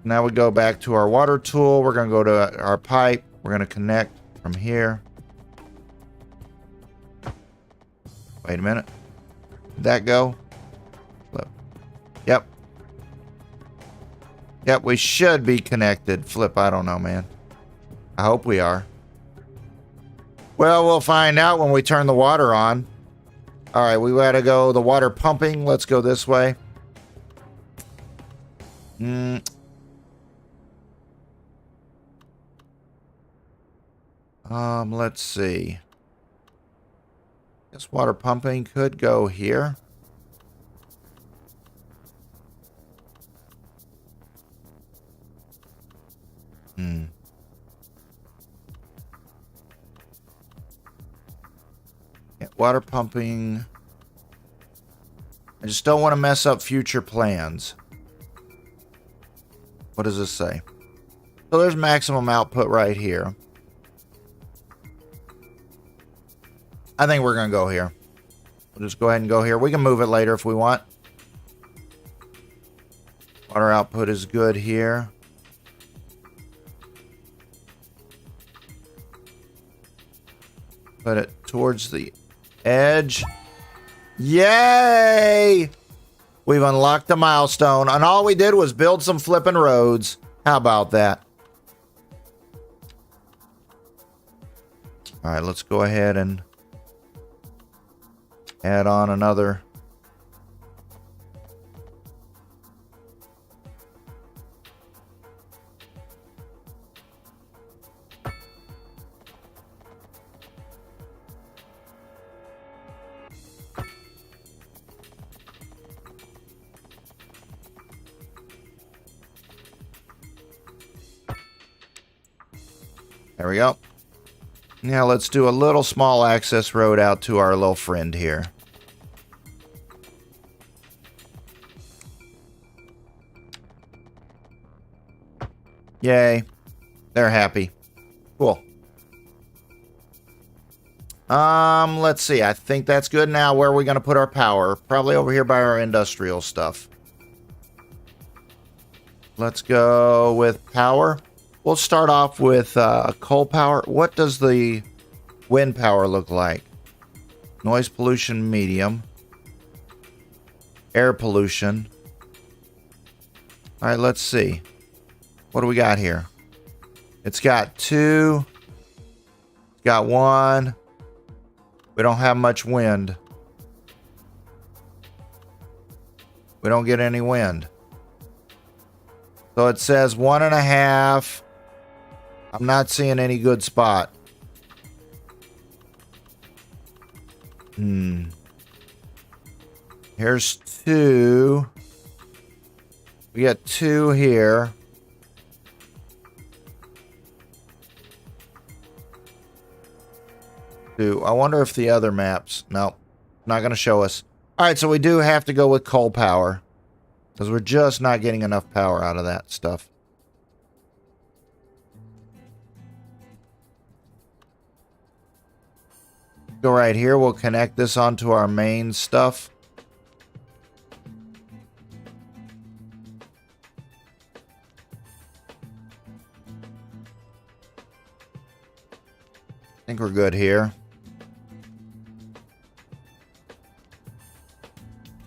Now we go back to our water tool. We're going to go to our pipe. We're going to connect from here. Wait a minute. Did that go? Flip. Yep. Yep, we should be connected. Flip, I don't know, man. I hope we are. Well, we'll find out when we turn the water on. All right, we got to go the water pumping. Let's go this way. Let's see. This water pumping could go here. Yeah, water pumping. I just don't want to mess up future plans. What does this say? So there's maximum output right here. I think we're going to go here. We'll just go ahead and go here. We can move it later if we want. Water output is good here. Put it towards the edge. Yay! We've unlocked a milestone, and all we did was build some flipping roads. How about that? All right, let's go ahead and add on another. There we go. Now let's do a little small access road out to our little friend here. Yay. They're happy. Cool. Let's see. I think that's good. Now, where are we going to put our power? Probably over here by our industrial stuff. Let's go with power. We'll start off with coal power. What does the wind power look like? Noise pollution, medium. Air pollution. All right, let's see. What do we got here? It's got 2. It's got 1. We don't have much wind. We don't get any wind. So it says 1.5. I'm not seeing any good spot. Here's 2. We got 2 here. I wonder if the other maps... Nope. Not going to show us. Alright, so we do have to go with coal power. Because we're just not getting enough power out of that stuff. Go right here. We'll connect this onto our main stuff. I think we're good here.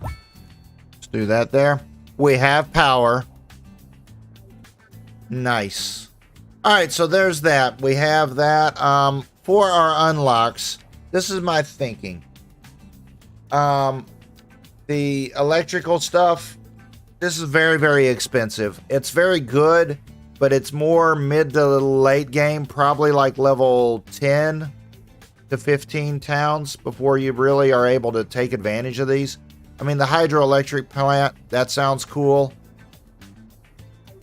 Let's do that there. We have power. Nice. Alright, so there's that. We have that. For our unlocks, this is my thinking. The electrical stuff, this is very, very expensive. It's very good, but it's more mid to late game, probably like level 10 to 15 towns before you really are able to take advantage of these. I mean, the hydroelectric plant, that sounds cool,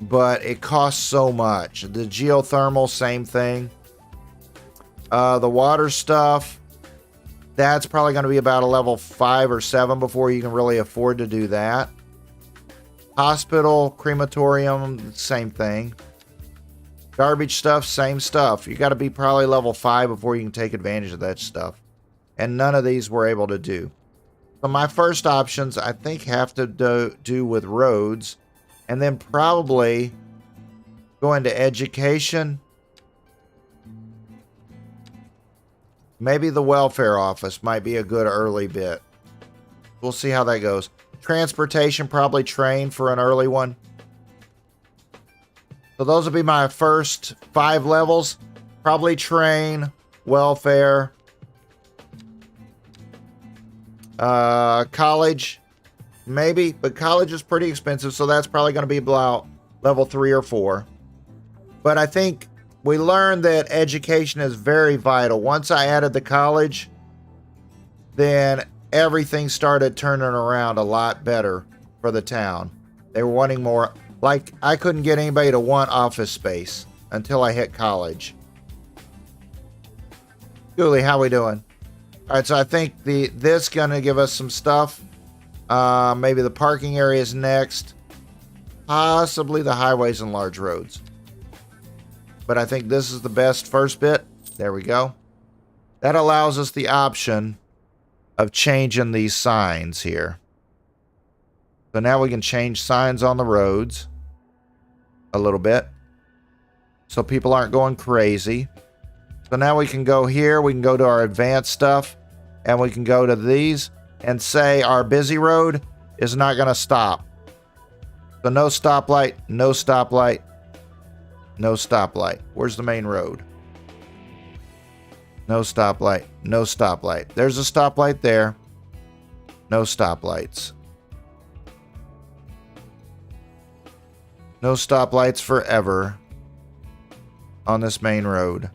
but it costs so much. The geothermal, same thing. The water stuff, that's probably going to be about a level 5 or 7 before you can really afford to do that. Hospital, crematorium, same thing. Garbage stuff, same stuff. You got to be probably level 5 before you can take advantage of that stuff. And none of these we're able to do. So my first options, I think, have to do with roads. And then probably go into education. Maybe the welfare office might be a good early bit. We'll see how that goes. Transportation, probably train for an early one. So those will be my first 5 levels. Probably train, welfare, college, maybe. But college is pretty expensive, so that's probably going to be about level 3 or 4. But I think we learned that education is very vital. Once I added the college, then everything started turning around a lot better for the town. They were wanting more. Like, I couldn't get anybody to want office space until I hit college. Julie, how we doing? All right, so I think this gonna give us some stuff. Maybe the parking area is next. Possibly the highways and large roads. But I think this is the best first bit. There we go. That allows us the option of changing these signs here. So now we can change signs on the roads a little bit, so people aren't going crazy. So now we can go here, we can go to our advanced stuff, and we can go to these and say our busy road is not going to stop. So no stoplight, no stoplight, no stoplight. Where's the main road? No stoplight, no stoplight. There's a stoplight there. No stoplights. No stoplights forever on this main road.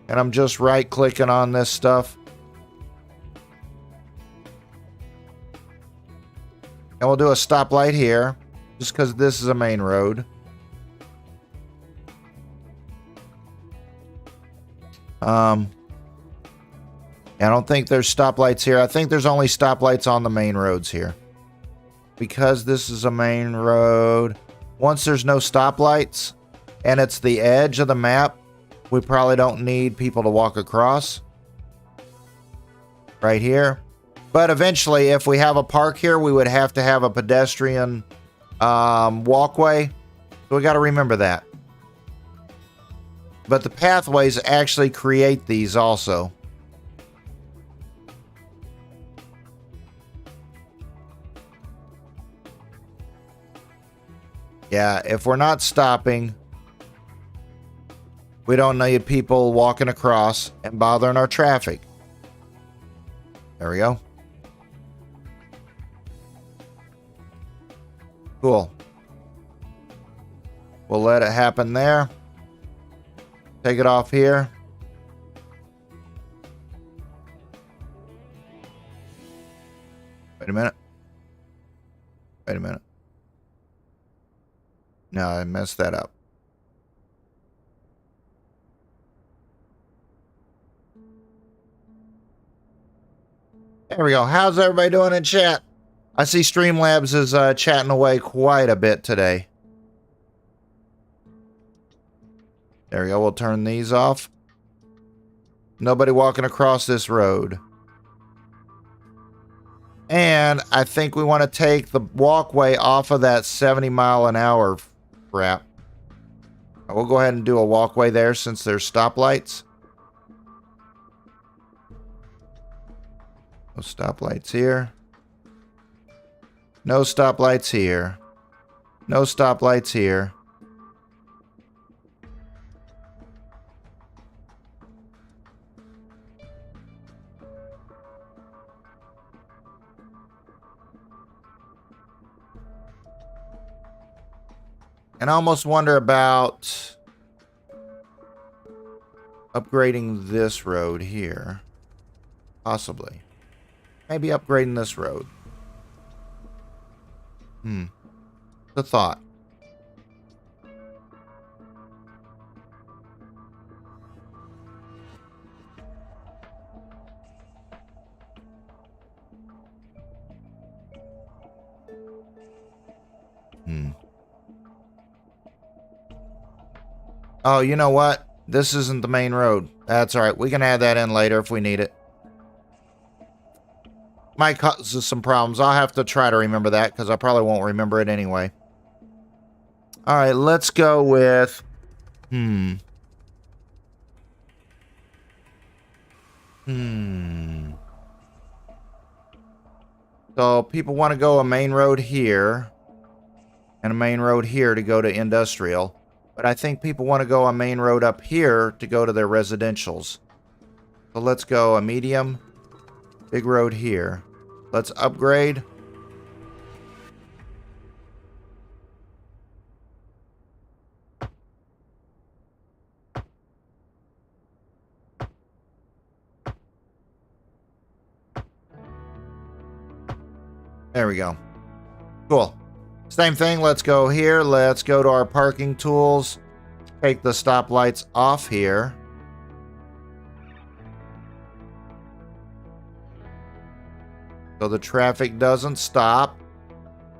And I'm just right clicking on this stuff. And we'll do a stoplight here, just because this is a main road. I don't think there's stoplights here. I think there's only stoplights on the main roads here. Because this is a main road, once there's no stoplights and it's the edge of the map, we probably don't need people to walk across. Right here. But eventually, if we have a park here, we would have to have a pedestrian walkway. So we got to remember that. But the pathways actually create these also. Yeah, if we're not stopping, we don't need people walking across and bothering our traffic. There we go. Cool. We'll let it happen there. Take it off here. Wait a minute. Wait a minute. No, I messed that up. There we go. How's everybody doing in chat? I see Streamlabs is chatting away quite a bit today. There we go. We'll turn these off. Nobody walking across this road. And I think we want to take the walkway off of that 70-mile-an-hour crap. We'll go ahead and do a walkway there since there's stoplights. No stoplights here. No stoplights here. No stoplights here. And I almost wonder about upgrading this road here. Possibly. Maybe upgrading this road. The thought. Oh, you know what? This isn't the main road. That's all right. We can add that in later if we need it. Might cause us some problems. I'll have to try to remember that because I probably won't remember it anyway. All right, let's go with... So people want to go a main road here and a main road here to go to industrial. But I think people want to go a main road up here to go to their residentials. So let's go a medium, big road here. Let's upgrade. There we go. Cool. Same thing. Let's go here. Let's go to our parking tools. Take the stoplights off here. So the traffic doesn't stop.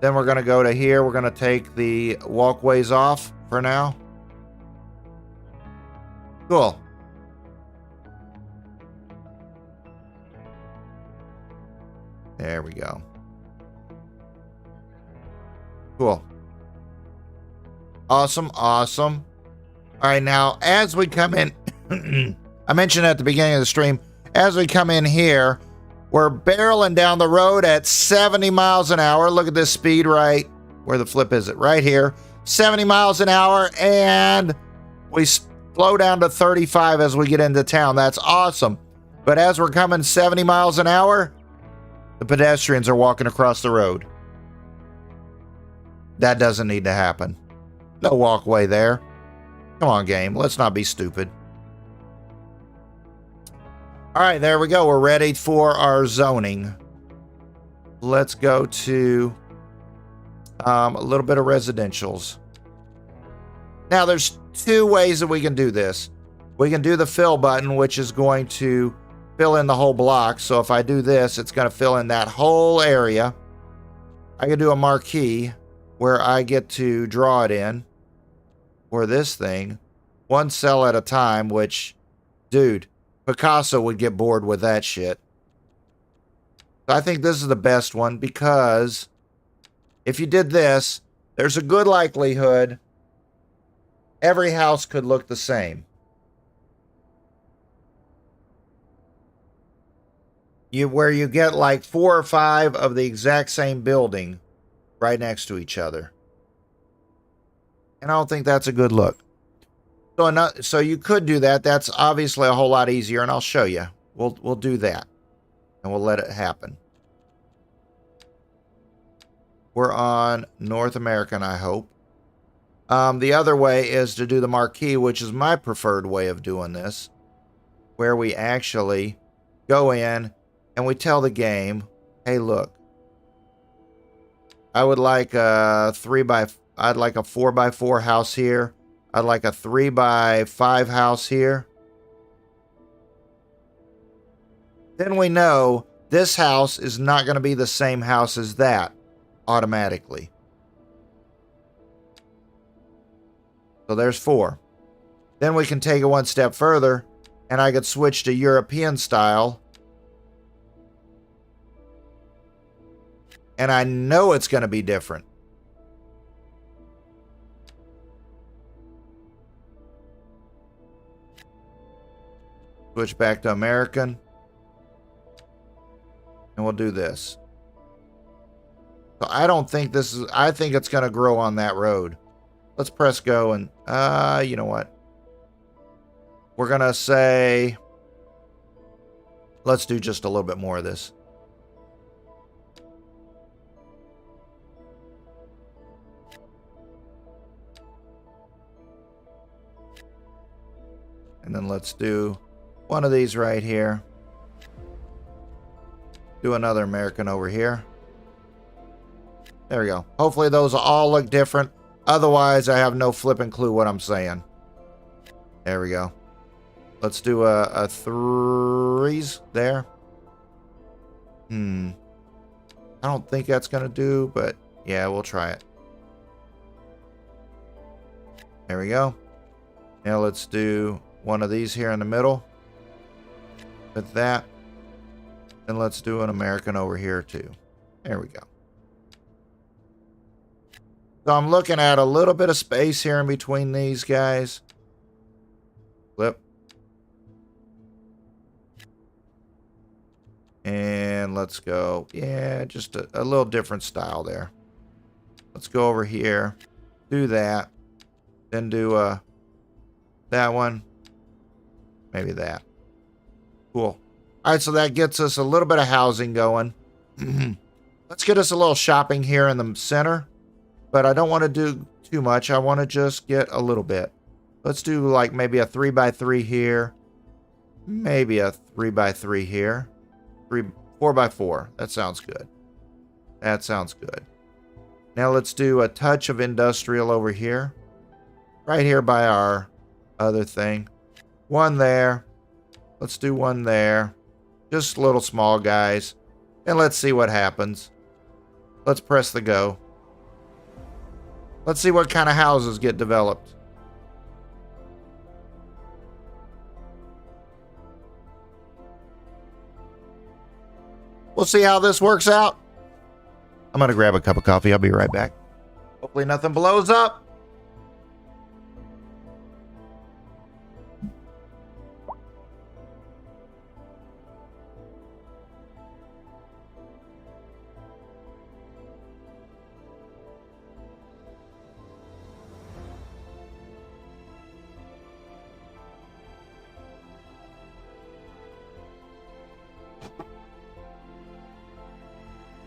Then we're going to go to here. We're going to take the walkways off for now. Cool. There we go. Cool. Awesome, awesome. All right, now, as we come in, I mentioned at the beginning of the stream, as we come in here, we're barreling down the road at 70 miles an hour. Look at this speed right where the flip is it right here. 70 miles an hour, and we slow down to 35 as we get into town. That's awesome. But as we're coming 70 miles an hour, the pedestrians are walking across the road. That doesn't need to happen. No walkway there. Come on, game. Let's not be stupid. All right, there we go. We're ready for our zoning. Let's go to a little bit of residentials. Now, there's two ways that we can do this. We can do the fill button, which is going to fill in the whole block. So if I do this, it's going to fill in that whole area. I can do a marquee. where I get to draw it in for this thing, one cell at a time, which, dude, Picasso would get bored with that shit. So I think this is the best one because if you did this, there's a good likelihood every house could look the same. Where you get like 4 or 5 of the exact same building right next to each other. And I don't think that's a good look. So you could do that. That's obviously a whole lot easier, and I'll show you. We'll do that, and we'll let it happen. We're on North American, I hope. The other way is to do the marquee, which is my preferred way of doing this, where we actually go in and we tell the game, hey, look, I would like a 4x4 house here. I'd like a 3x5 house here. Then we know this house is not going to be the same house as that automatically. So there's 4. Then we can take it one step further, and I could switch to European style. And I know it's going to be different. Switch back to American. And we'll do this. So I don't think this is... I think it's going to grow on that road. Let's press go and... you know what? We're going to say... Let's do just a little bit more of this. And then let's do one of these right here. Do another American over here. There we go. Hopefully those all look different. Otherwise, I have no flipping clue what I'm saying. There we go. Let's do a 3s there. I don't think that's going to do, but yeah, we'll try it. There we go. Now let's do one of these here in the middle. With that. And let's do an American over here too. There we go. So I'm looking at a little bit of space here in between these guys. Flip. And let's go. Yeah, just a little different style there. Let's go over here. Do that. Then do that one. Maybe that. Cool. All right, so that gets us a little bit of housing going. Let's get us a little shopping here in the center. But I don't want to do too much. I want to just get a little bit. Let's do like maybe a 3x3 here. Maybe a 3x3 here. 4x4. That sounds good. That sounds good. Now let's do a touch of industrial over here. Right here by our other thing. One there. Let's do one there. Just little small guys. And let's see what happens. Let's press the go. Let's see what kind of houses get developed. We'll see how this works out. I'm going to grab a cup of coffee. I'll be right back. Hopefully nothing blows up.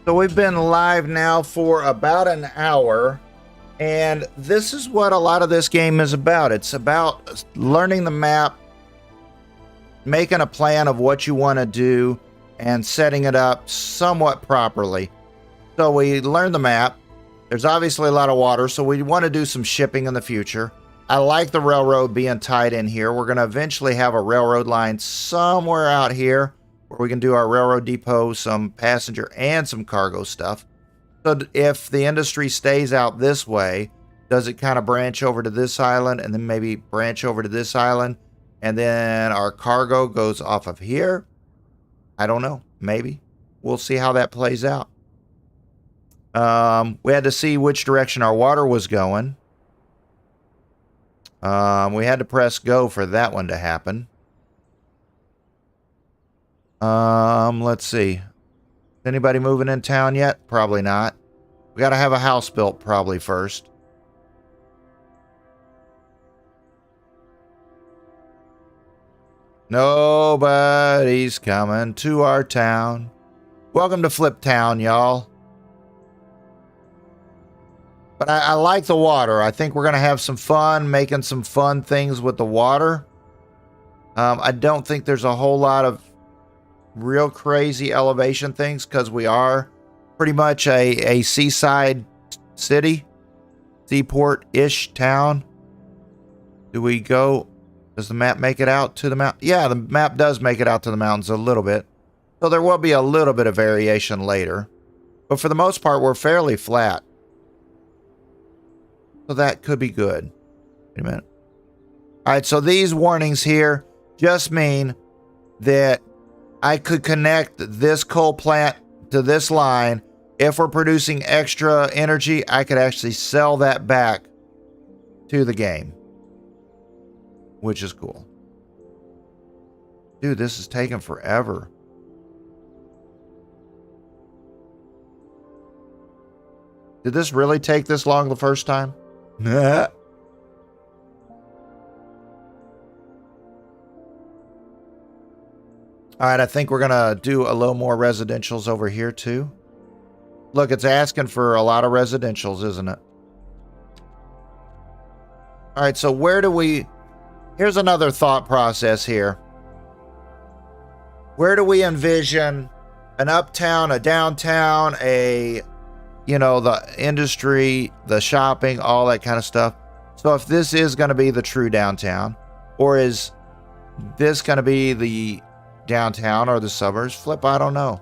So we've been live now for about an hour, and this is what a lot of this game is about. It's about learning the map, making a plan of what you want to do, and setting it up somewhat properly. So we learn the map. There's obviously a lot of water, so we want to do some shipping in the future. I like the railroad being tied in here. We're going to eventually have a railroad line somewhere out here, where we can do our railroad depot, some passenger and some cargo stuff. So if the industry stays out this way, does it kind of branch over to this island and then maybe branch over to this island? And then our cargo goes off of here? I don't know. Maybe. We'll see how that plays out. We had to see which direction our water was going. We had to press go for that one to happen. Let's see. Is anybody moving in town yet? Probably not. We got to have a house built probably first. Nobody's coming to our town. Welcome to Flip Town, y'all. But I like the water. I think we're going to have some fun making some fun things with the water. I don't think there's a whole lot of real crazy elevation things because we are pretty much a seaside city, seaport-ish town. Do we go? Does the map make it out to the mountain? Yeah, the map does make it out to the mountains a little bit. So there will be a little bit of variation later. But for the most part, we're fairly flat. So that could be good. Wait a minute. All right, so these warnings here just mean that I could connect this coal plant to this line. If we're producing extra energy, I could actually sell that back to the game, which is cool. Dude, this is taking forever. Did this really take this long the first time? All right, I think we're going to do a little more residentials over here too. Look, it's asking for a lot of residentials, isn't it? All right, so where do we... Here's another thought process here. Where do we envision an uptown, a downtown, the industry, the shopping, all that kind of stuff? So if this is going to be the true downtown, or is this going to be the downtown or the suburbs? Flip, I don't know.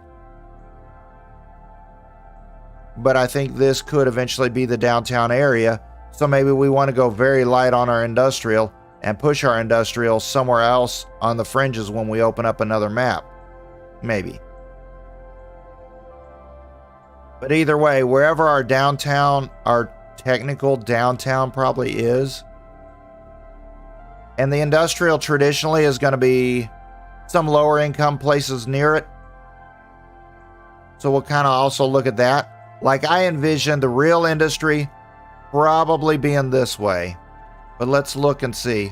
But I think this could eventually be the downtown area. So maybe we want to go very light on our industrial and push our industrial somewhere else on the fringes when we open up another map. Maybe. But either way, wherever our downtown, our technical downtown probably is, and the industrial traditionally is going to be some lower income places near it. So we'll kind of also look at that. Like I envision the real industry probably being this way. But let's look and see.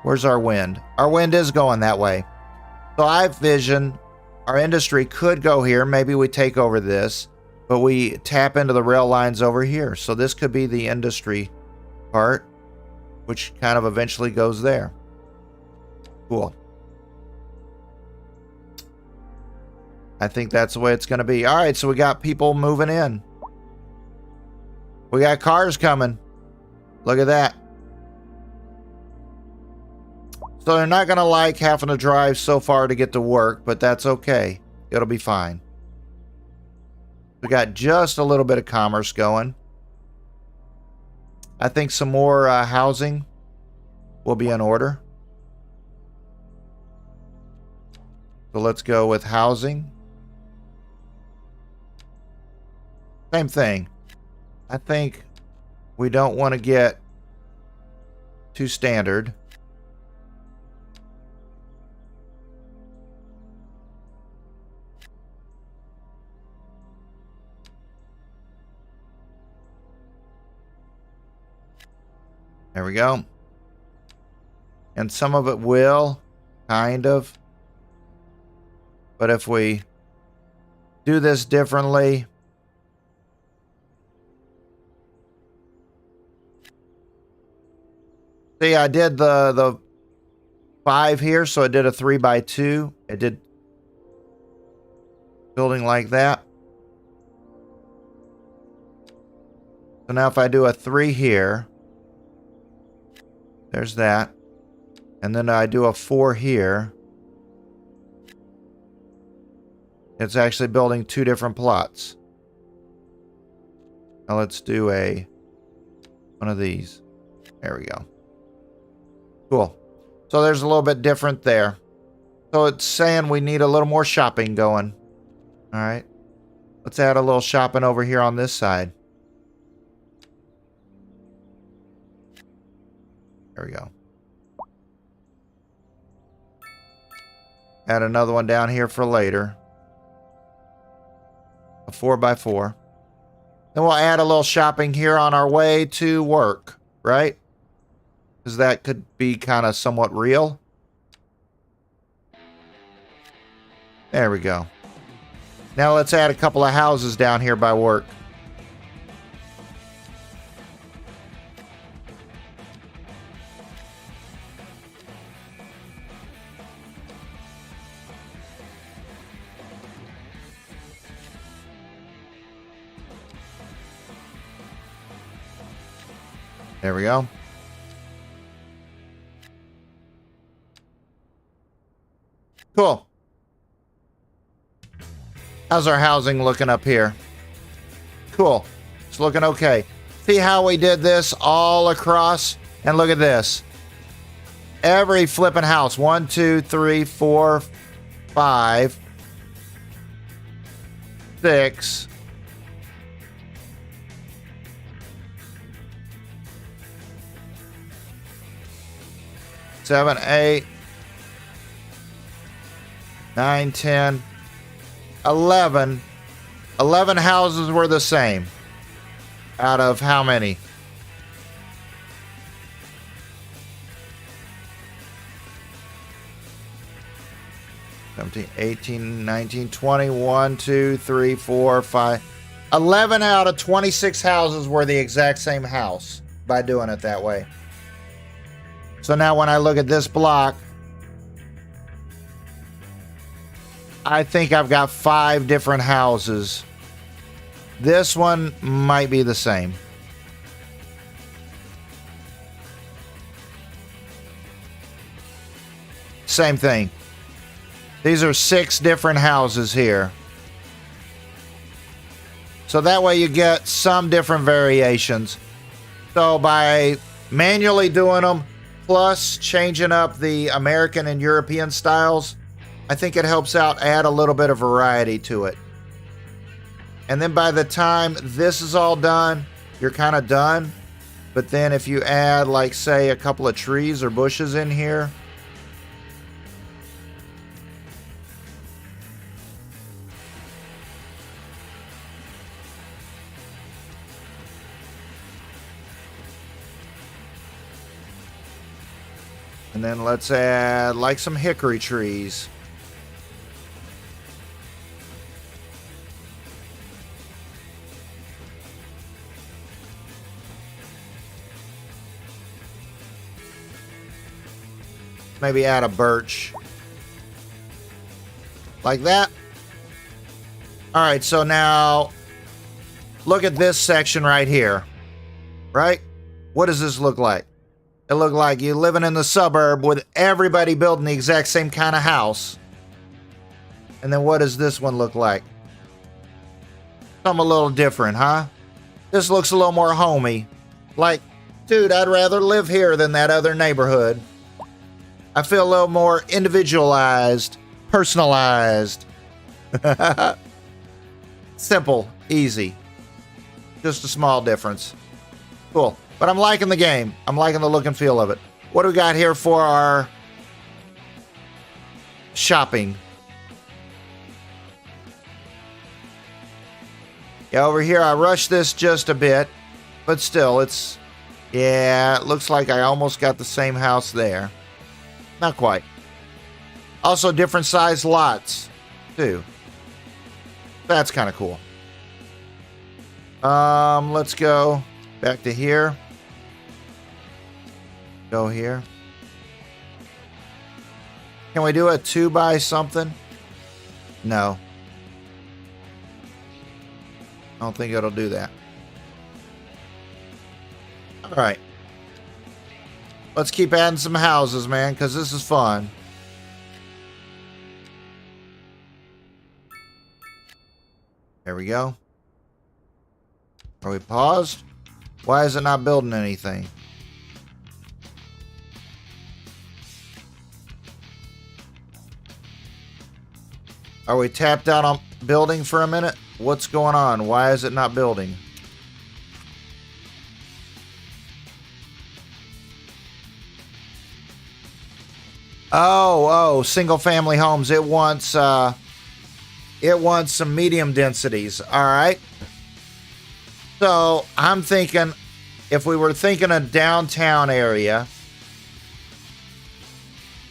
Where's our wind? Our wind is going that way. So I envision our industry could go here. Maybe we take over this, but we tap into the rail lines over here. So this could be the industry part, which kind of eventually goes there. Cool. I think that's the way it's going to be. All right, so we got people moving in. We got cars coming. Look at that. So they're not going to like having to drive so far to get to work, but that's okay. It'll be fine. We got just a little bit of commerce going. I think some more housing will be in order. So let's go with housing. Same thing. I think we don't want to get too standard. There we go. And some of it will, kind of. But if we do this differently, see, I did the 5 here, so I did a 3x2. I did building like that. So now if I do a 3 here, there's that. And then I do a 4 here. It's actually building 2 different plots. Now let's do one of these. There we go. Cool. So there's a little bit different there. So it's saying we need a little more shopping going. All right. Let's add a little shopping over here on this side. There we go. Add another one down here for later. A 4x4. Then we'll add a little shopping here on our way to work, right? Because that could be kind of somewhat real. There we go. Now let's add a couple of houses down here by work. There we go. Cool. How's our housing looking up here? Cool. It's looking okay. See how we did this all across? And look at this. Every flipping house. 1, 2, 3, 4, 5, 6. 7, 8, 9, 10, 11. 11 houses were the same. Out of how many? Seventeen, 18, 19, 20, 1, 2, 3, 4, 5. 11 out of 26 houses were the exact same house by doing it that way. So now when I look at this block, I think I've got 5 different houses. This one might be the same. Same thing. These are 6 different houses here. So that way you get some different variations. So by manually doing them, plus changing up the American and European styles, I think it helps out add a little bit of variety to it. And then by the time this is all done, you're kind of done. But then if you add, like, say, a couple of trees or bushes in here, and then let's add, like, some hickory trees. Maybe add a birch. Like that. All right, so now look at this section right here. Right? What does this look like? It look like you living in the suburb with everybody building the exact same kind of house. And then what does this one look like? Something a little different, huh? This looks a little more homey. Like, dude, I'd rather live here than that other neighborhood. I feel a little more individualized, personalized. Simple, easy. Just a small difference. Cool. But I'm liking the game. I'm liking the look and feel of it. What do we got here for our shopping? Yeah, over here I rushed this just a bit. But still, it's... Yeah, it looks like I almost got the same house there. Not quite. Also different size lots, too. That's kind of cool. Let's go back to here. Go here. Can we do a 2 by something? No. I don't think it'll do that. All right. Let's keep adding some houses, man, because this is fun. There we go. Are we paused? Why is it not building anything? Are we tapped out on building for a minute? What's going on? Why is it not building? Oh, single family homes. It wants some medium densities. All right. So I'm thinking, if we were thinking a downtown area,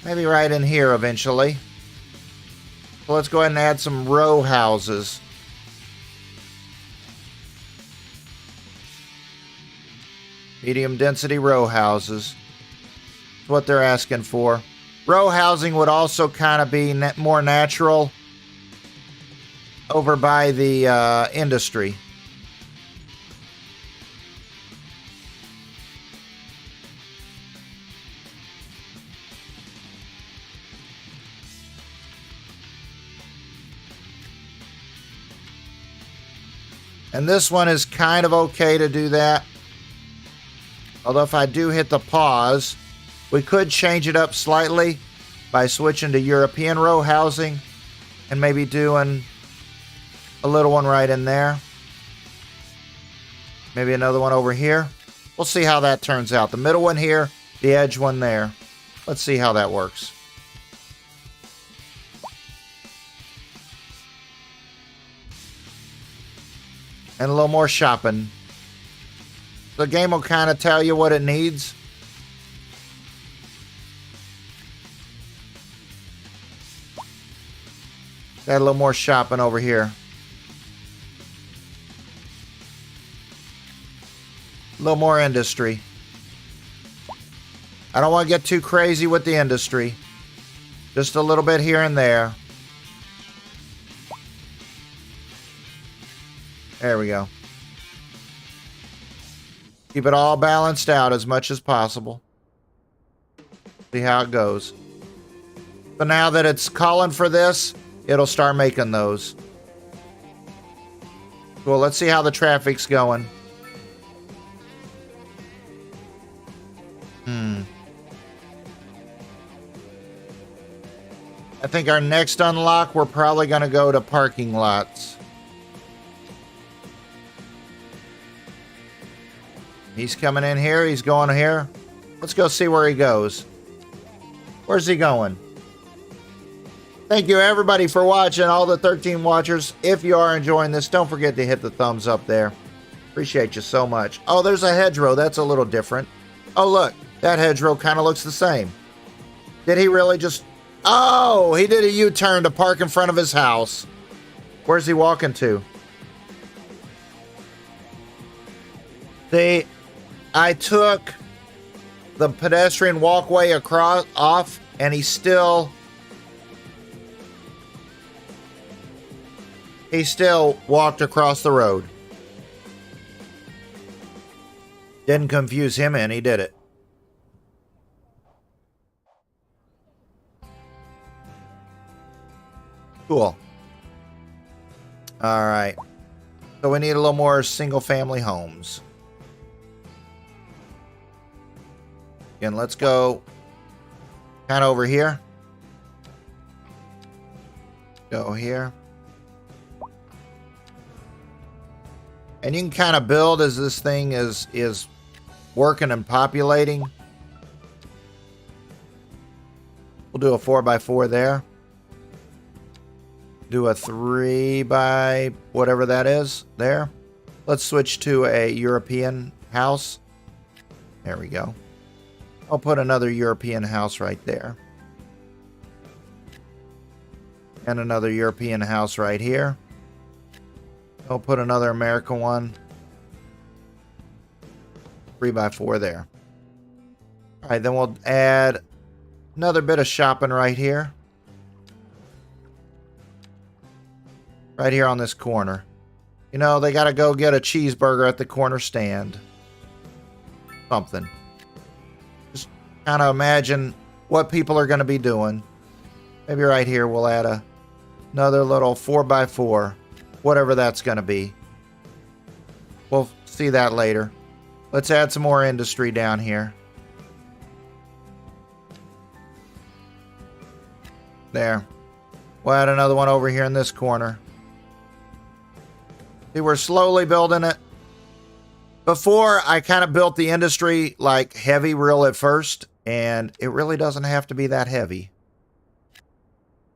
maybe right in here eventually. So let's go ahead and add some row houses. Medium density row houses. That's what they're asking for. Row housing would also kind of be more natural over by the industry. And this one is kind of okay to do that. Although if I do hit the pause, we could change it up slightly by switching to European row housing and maybe doing a little one right in there. Maybe another one over here. We'll see how that turns out. The middle one here, the edge one there. Let's see how that works. And a little more shopping. The game will kind of tell you what it needs. Got a little more shopping over here. A little more industry. I don't want to get too crazy with the industry. Just a little bit here and there. There we go. Keep it all balanced out as much as possible. See how it goes. But now that it's calling for this, it'll start making those. Cool, let's see how the traffic's going. I think our next unlock, we're probably going to go to parking lots. He's coming in here. He's going here. Let's go see where he goes. Where's he going? Thank you, everybody, for watching. All the 13 watchers. If you are enjoying this, don't forget to hit the thumbs up there. Appreciate you so much. Oh, there's a hedgerow. That's a little different. Oh, look. That hedgerow kind of looks the same. Did he really just... Oh, he did a U-turn to park in front of his house. Where's he walking to? I took the pedestrian walkway off, and he still walked across the road. Didn't confuse him any, did it? Cool. All right. So we need a little more single-family homes. Again, let's go kind of over here. Go here. And you can kind of build as this thing is working and populating. We'll do a 4x4 there. Do a 3 by whatever that is there. Let's switch to a European house. There we go. I'll put another European house right there. And another European house right here. I'll put another American one. 3x4 there. All right, then we'll add another bit of shopping right here. Right here on this corner. You know, they got to go get a cheeseburger at the corner stand. Something. Just kind of imagine what people are going to be doing. Maybe right here we'll add another little 4x4. Whatever that's going to be. We'll see that later. Let's add some more industry down here. There. We'll add another one over here in this corner. See, we're slowly building it. Before, I kind of built the industry like heavy real at first, and it really doesn't have to be that heavy.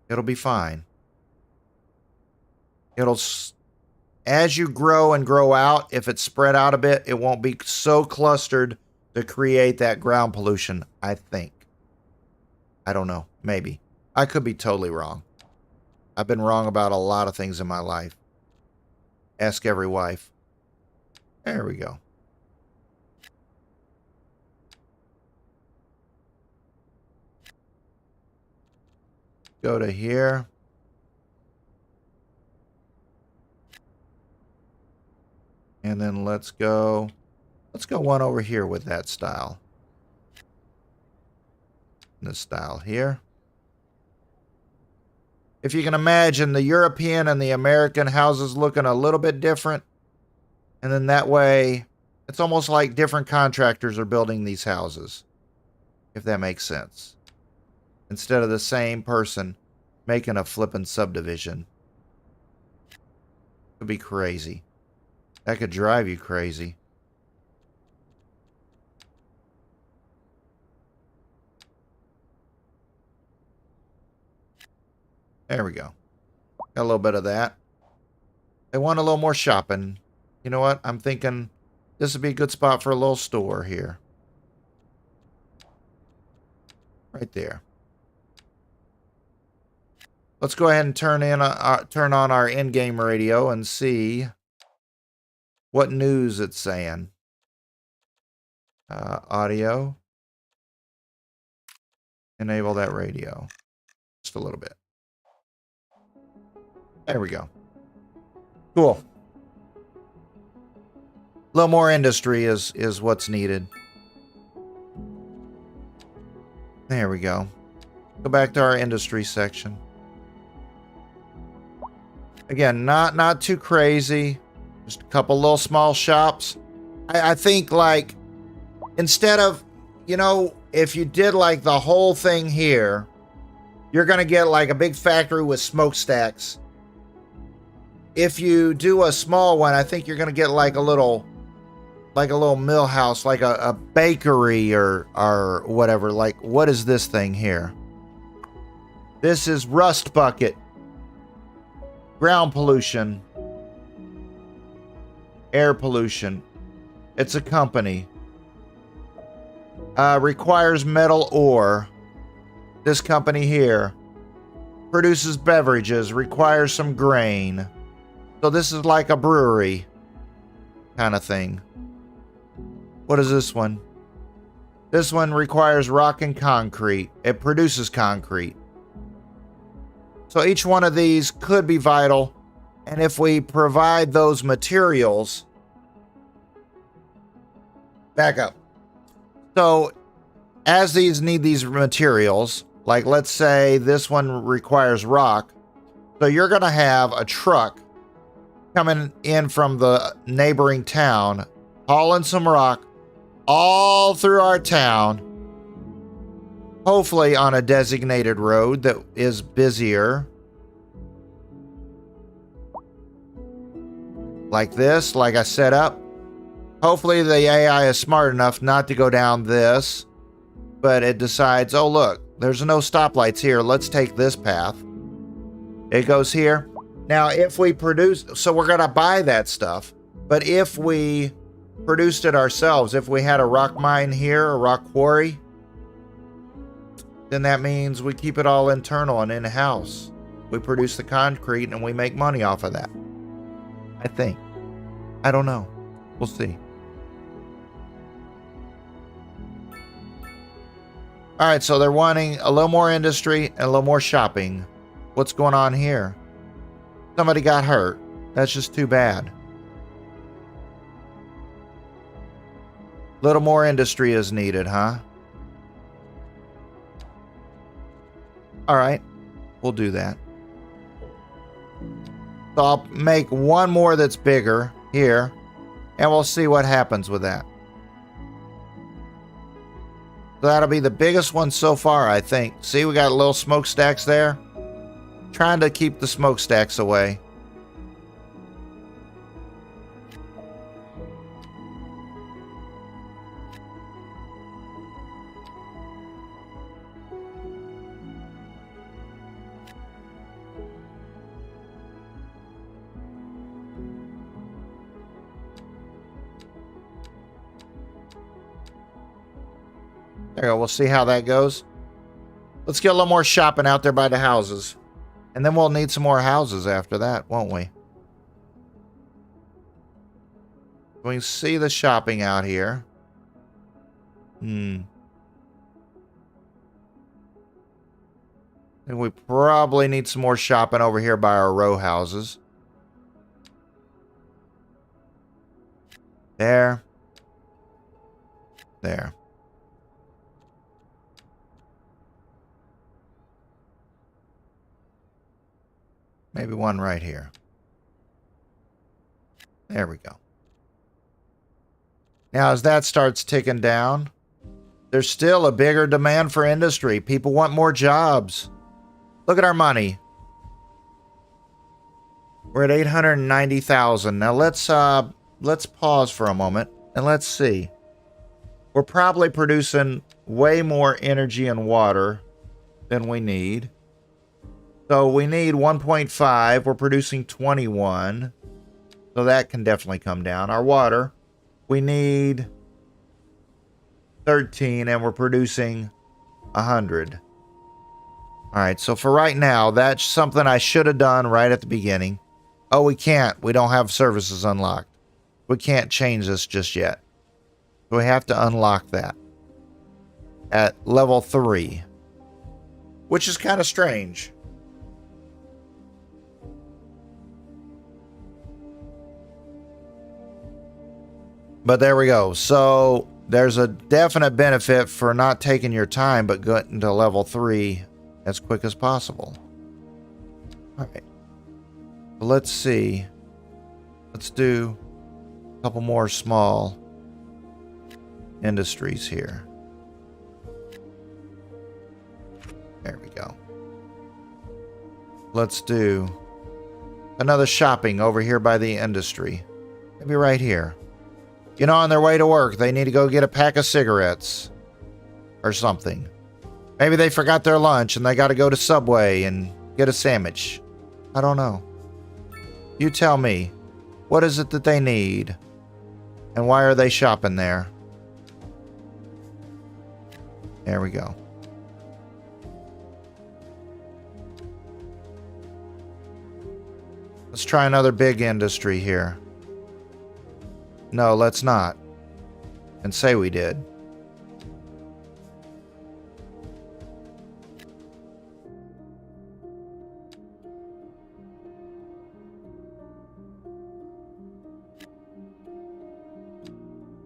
It'll be fine. As you grow and grow out, if it's spread out a bit, it won't be so clustered to create that ground pollution, I think. I don't know. Maybe. I could be totally wrong. I've been wrong about a lot of things in my life. Ask every wife. There we go. Go to here. And then let's go one over here with that style. This style here. If you can imagine the European and the American houses looking a little bit different. And then that way, it's almost like different contractors are building these houses. If that makes sense. Instead of the same person making a flippin' subdivision. It would be crazy. That could drive you crazy. There we go. Got a little bit of that. They want a little more shopping. You know what? I'm thinking this would be a good spot for a little store here. Right there. Let's go ahead and turn on our in-game radio and see what news it's saying. Audio. Enable that radio. Just a little bit. There we go. Cool. A little more industry is what's needed. There we go. Go back to our industry section. Again, not too crazy. Just a couple little small shops. I think, like, instead of, you know, if you did like the whole thing here, you're going to get like a big factory with smokestacks. If you do a small one, I think you're going to get like a little mill house, like a bakery or whatever. Like, what is this thing here? This is Rust Bucket. Ground pollution. Air pollution. It's a company. Requires metal ore. This company here produces beverages, requires some grain. So this is like a brewery kind of thing. What is this one? This one requires rock and concrete. It produces concrete. So each one of these could be vital. And if we provide those materials... Back up. So as these need these materials, like let's say this one requires rock. So you're going to have a truck coming in from the neighboring town, hauling some rock all through our town, hopefully on a designated road that is busier. Like this, like I set up. Hopefully the AI is smart enough not to go down this, but it decides, oh look, there's no stoplights here, let's take this path. It goes here. Now if we produce, so we're going to buy that stuff, but if we produced it ourselves, if we had a rock mine here, a rock quarry, then that means we keep it all internal and in-house. We produce the concrete and we make money off of that. I think. I don't know. We'll see. All right, so they're wanting a little more industry and a little more shopping. What's going on here? Somebody got hurt. That's just too bad. Little more industry is needed, huh? All right, we'll do that. So I'll make one more that's bigger here. And we'll see what happens with that. So that'll be the biggest one so far, I think. See, we got little smokestacks there. Trying to keep the smokestacks away. There you go. We'll see how that goes. Let's get a little more shopping out there by the houses. And then we'll need some more houses after that, won't we? We can see the shopping out here. I think we probably need some more shopping over here by our row houses. There. There. Maybe one right here. There we go. Now, as that starts ticking down, there's still a bigger demand for industry. People want more jobs. Look at our money. We're at 890,000. Now let's pause for a moment and let's see. We're probably producing way more energy and water than we need. So we need 1.5. We're producing 21. So that can definitely come down. Our water, we need 13 and we're producing 100. All right, so for right now, that's something I should have done right at the beginning. Oh, we can't. We don't have services unlocked. We can't change this just yet. So we have to unlock that at level 3, which is kind of strange. But there we go. So there's a definite benefit for not taking your time, but getting to level 3 as quick as possible. All right. Let's see. Let's do a couple more small industries here. There we go. Let's do another shopping over here by the industry. Maybe right here. You know, on their way to work, they need to go get a pack of cigarettes or something. Maybe they forgot their lunch and they got to go to Subway and get a sandwich. I don't know. You tell me. What is it that they need? And why are they shopping there? There we go. Let's try another big industry here. No, let's not. And say we did.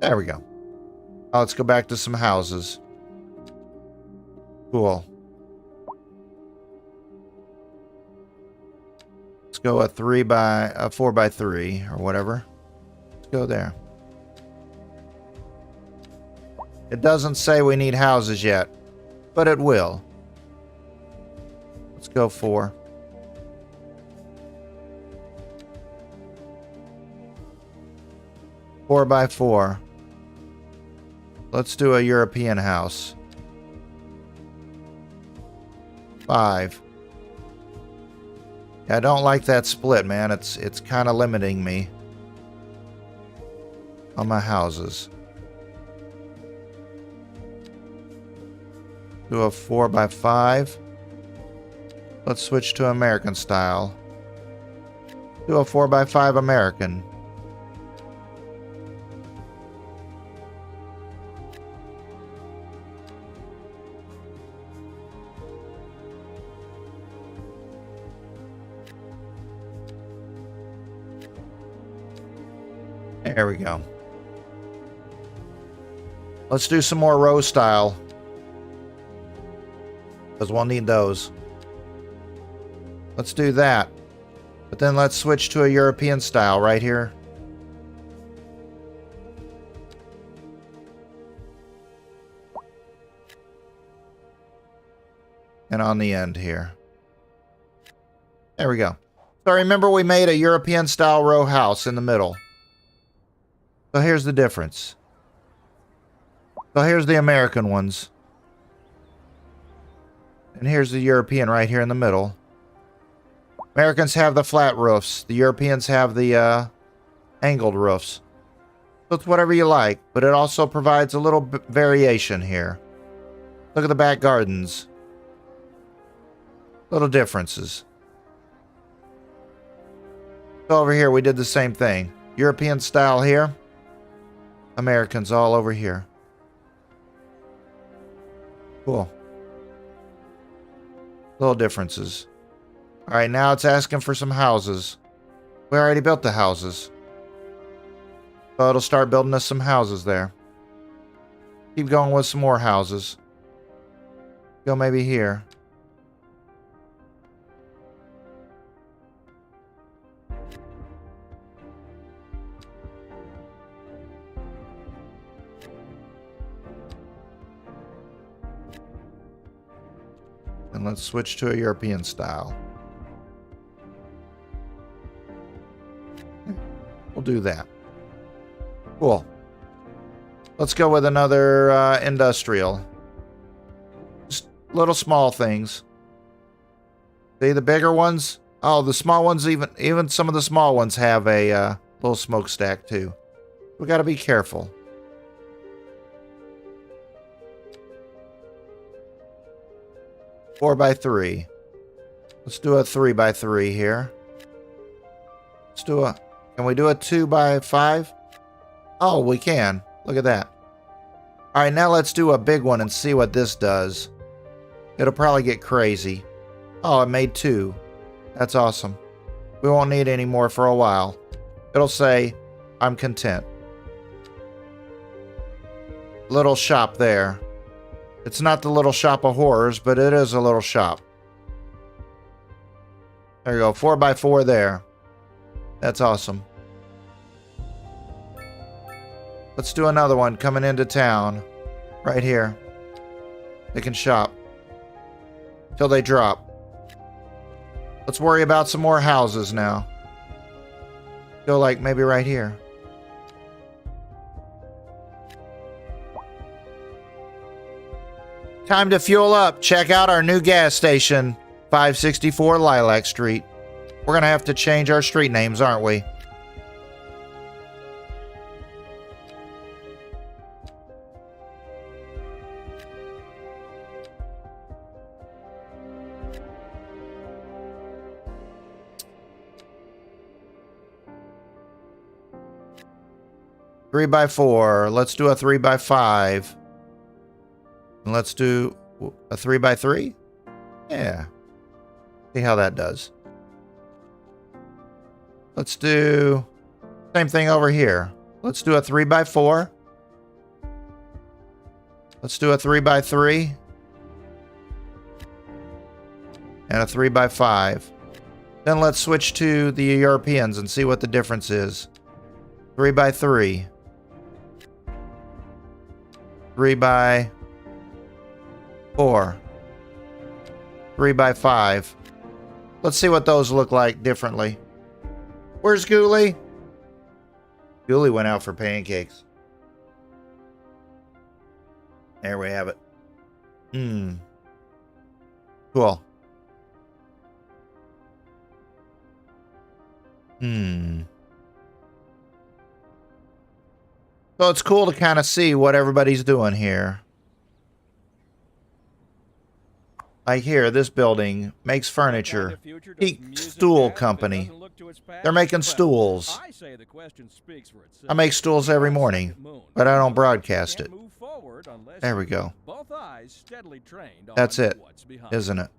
There we go. Oh, let's go back to some houses. Cool. Let's go a 4x3 or whatever. Go there. It doesn't say we need houses yet, but it will. Let's go 4. Four by 4. Let's do a European house. 5. I don't like that split, man. It's kind of limiting me on my houses. Do a 4x5. Let's switch to American style. Do a 4x5 American. There we go. Let's do some more row style, because we'll need those. Let's do that. But then let's switch to a European style right here. and on the end here. There we go. So remember we made a European-style row house in the middle. So here's the difference. So here's the American ones. And here's the European right here in the middle. Americans have the flat roofs. The Europeans have the angled roofs. So it's whatever you like, but it also provides a little variation here. Look at the back gardens. Little differences. So over here we did the same thing. European style here. Americans all over here. Cool. Little differences. Alright, now it's asking for some houses. We already built the houses. So it'll start building us some houses there. Keep going with some more houses. Go maybe here. And let's switch to a European style. We'll do that. Cool. Let's go with another industrial. Just little small things. See the bigger ones? Oh, the small ones, even some of the small ones have a little smokestack too. We got to be careful. Four by 3. Let's do a 3 by 3 here. Let's do a... Can we do a 2 by 5? Oh, we can. Look at that. Alright, now let's do a big one and see what this does. It'll probably get crazy. Oh, it made 2. That's awesome. We won't need any more for a while. It'll say, I'm content. Little shop there. It's not the little shop of horrors, but it is a little shop. There you go. 4 by 4 there. That's awesome. Let's do another one coming into town. Right here. They can shop. Till they drop. Let's worry about some more houses now. Go like maybe right here. Time to fuel up. Check out our new gas station. 564 Lilac Street. We're going to have to change our street names, aren't we? Three by 4. Let's do a 3 by 5. And let's do a 3 by 3. Yeah. See how that does. Let's do same thing over here. Let's do a 3 by 4. Let's do a 3 by 3. And a 3 by 5. Then let's switch to the Europeans and see what the difference is. 3 by 3. 3 by 4. 3 by 5. Let's see what those look like differently. Where's Ghoulie? Ghoulie went out for pancakes. There we have it. Cool. So it's cool to kind of see what everybody's doing here. Like here, this building makes furniture. Peak Stool Company. They're making stools. I make stools every morning, but I don't broadcast it. There we go. That's it, isn't it?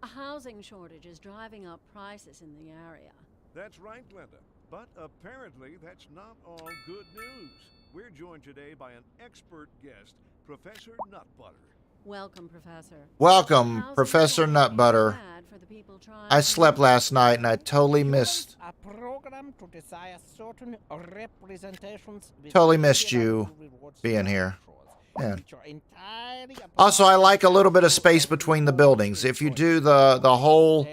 A housing shortage is driving up prices in the area. That's right, Glenda. But apparently that's not all good news. We're joined today by an expert guest, Professor Nutbutter. Welcome, Professor. Welcome, Professor Nutbutter. I slept last night and I totally missed you being here. Yeah. which are entirely Also, I like a little bit of space between the buildings. If you do the whole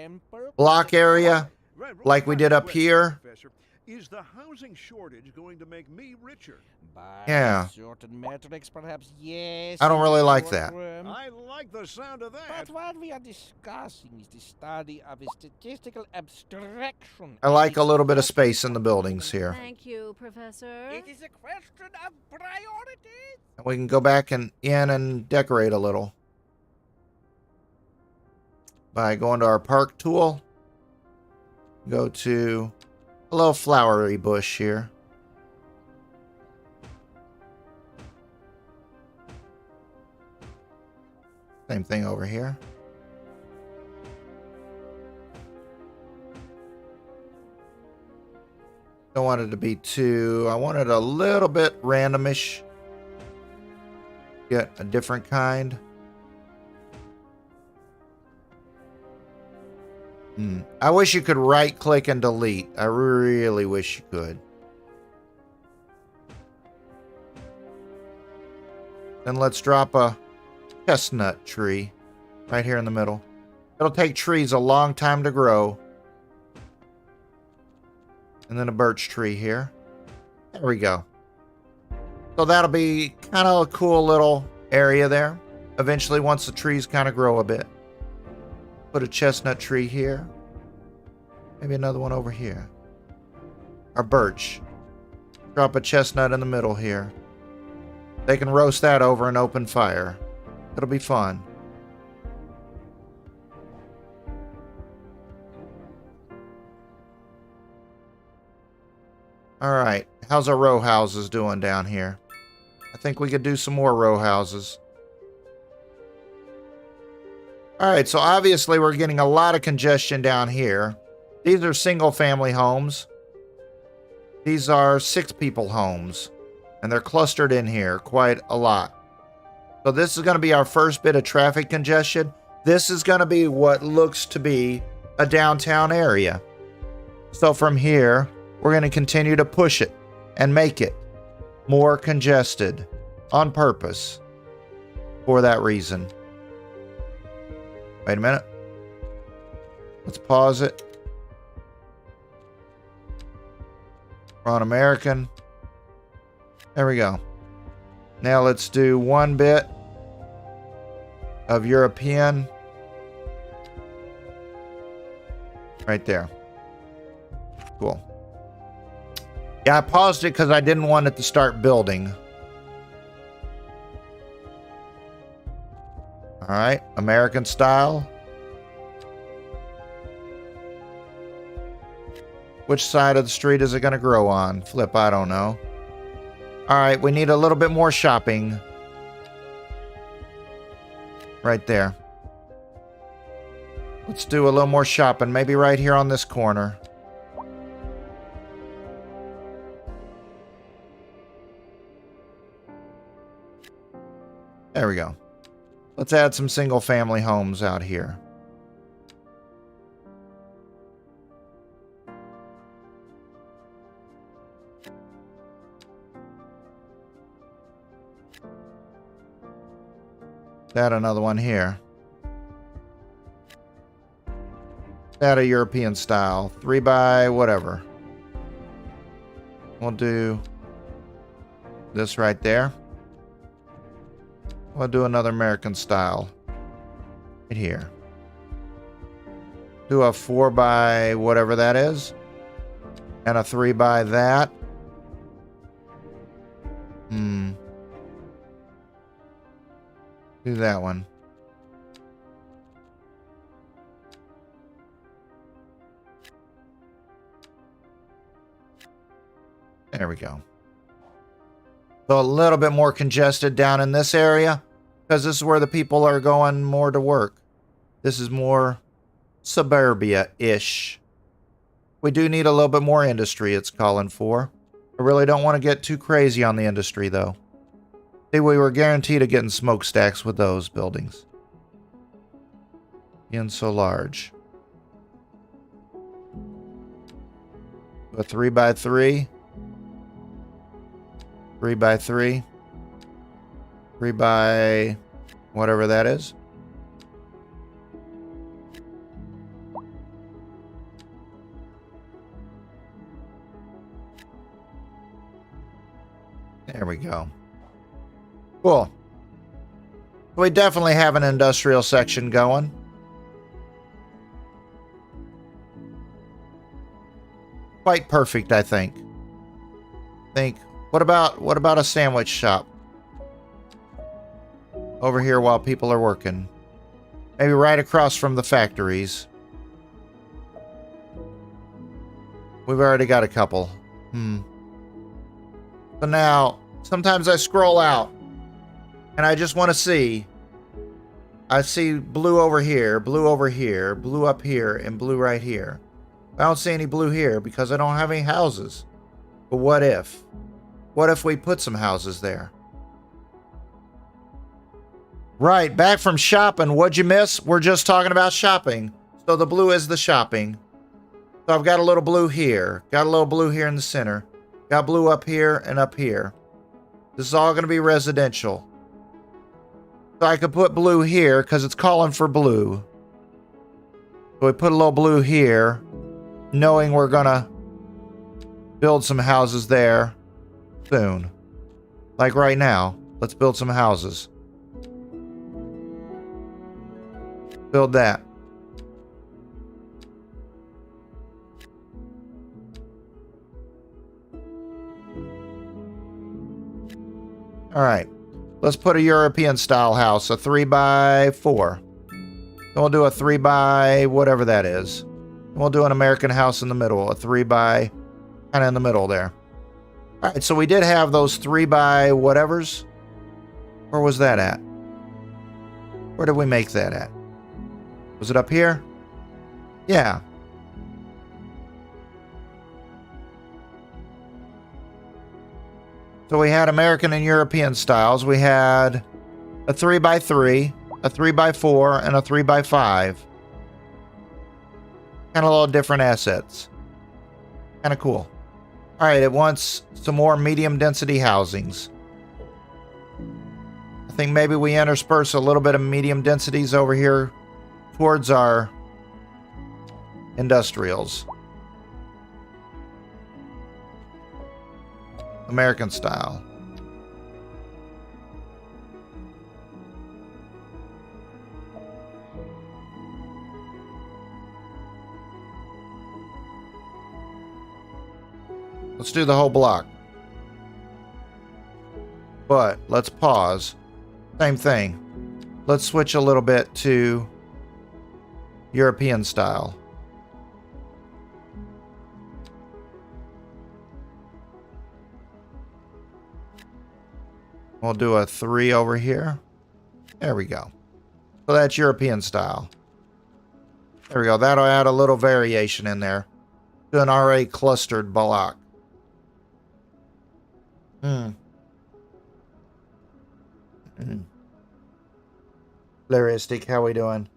block area, Right, like we right. did up Question, here. Professor. Is the housing shortage going to make me richer? By Yeah. certain metrics, perhaps yes. I don't in the really like short that. term. I like the sound of that. But what we are discussing is the study of a statistical abstraction. I like a little bit of space in the buildings here. Thank you, Professor. It is a question of priorities. And we can go back and in and decorate a little by going to our park tool. Go to a little flowery bush here. Same thing over here. Don't want it to be too... I want it a little bit randomish. Get a different kind. I wish you could right click and delete. I really wish you could. Then let's drop a chestnut tree right here in the middle. It'll take trees a long time to grow. And then a birch tree here. There we go. So that'll be kind of a cool little area there. Eventually, once the trees kind of grow a bit. Put a chestnut tree here. Maybe another one over here. Or birch. Drop a chestnut in the middle here. They can roast that over an open fire. It'll be fun. Alright, how's our row houses doing down here? I think we could do some more row houses. Alright, so obviously we're getting a lot of congestion down here. These are single family homes. These are 6-people homes. And they're clustered in here quite a lot. So this is going to be our first bit of traffic congestion. This is going to be what looks to be a downtown area. So from here, we're going to continue to push it and make it more congested on purpose for that reason. Wait a minute. Let's pause it. We're on American. There we go. Now let's do one bit of European. Right there. Cool. Yeah, I paused it because I didn't want it to start building. Alright, American style. Which side of the street is it going to grow on? Flip, I don't know. Alright, we need a little bit more shopping. Right there. Let's do a little more shopping, maybe right here on this corner. There we go. Let's add some single family homes out here. Add another one here. Add a European style. 3 by whatever. We'll do this right there. We'll do another American style. Right here. Do a 4 by whatever that is. And a 3 by that. Do that one. There we go. So a little bit more congested down in this area because this is where the people are going more to work. This is more suburbia-ish. We do need a little bit more industry, it's calling for. I really don't want to get too crazy on the industry, though. See, we were guaranteed of getting smokestacks with those buildings. Being so large. A 3 by 3. 3 by 3. 3 by whatever that is. There we go. Cool. We definitely have an industrial section going. Quite perfect, I think. What about a sandwich shop? Over here while people are working. Maybe right across from the factories. We've already got a couple. So now, sometimes I scroll out and I just want to see. I see blue over here, blue up here, and blue right here. I don't see any blue here because I don't have any houses. But what if? What if we put some houses there? Right, back from shopping. What'd you miss? We're just talking about shopping. So the blue is the shopping. So I've got a little blue here. Got a little blue here in the center. Got blue up here and up here. This is all going to be residential. So I could put blue here because it's calling for blue. So we put a little blue here, knowing we're going to build some houses there soon. Like right now. Let's build some houses. Build that. All right. Let's put a European style house, a 3 by 4. Then we'll do a 3 by whatever that is. And we'll do an American house in the middle, a 3 by kind of in the middle there. All right, so we did have those 3 by whatevers. Where was that at? Where did we make that at? Was it up here? Yeah. So we had American and European styles. We had a 3 by 3, a 3 by 4, and a 3 by 5. Kind of a little different assets. Kind of cool. All right, it wants some more medium density housings. I think maybe we intersperse a little bit of medium densities over here towards our industrials. American style. Let's do the whole block. But let's pause. Same thing. Let's switch a little bit to European style. We'll do a 3 over here. There we go. So that's European style. There we go. That'll add a little variation in there to an already clustered block. Floristic, how we doing?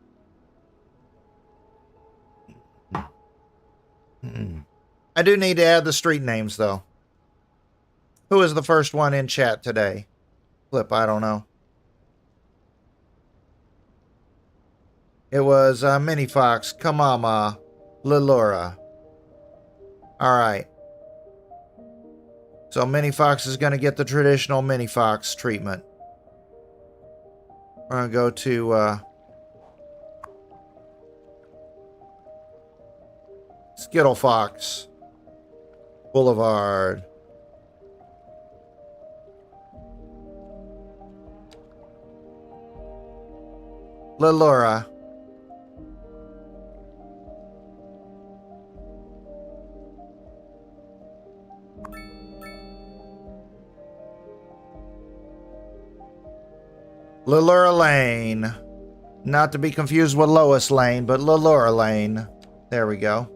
I do need to add the street names, though. Who is the first one in chat today? Flip, I don't know. It was Mini Fox, Kamama, Lilora. Alright. So Mini Fox is going to get the traditional Mini Fox treatment. We're going to go to Skittle Fox Boulevard. Lilora. Lilora Lane. Not to be confused with Lois Lane, but Lilora Lane. There we go.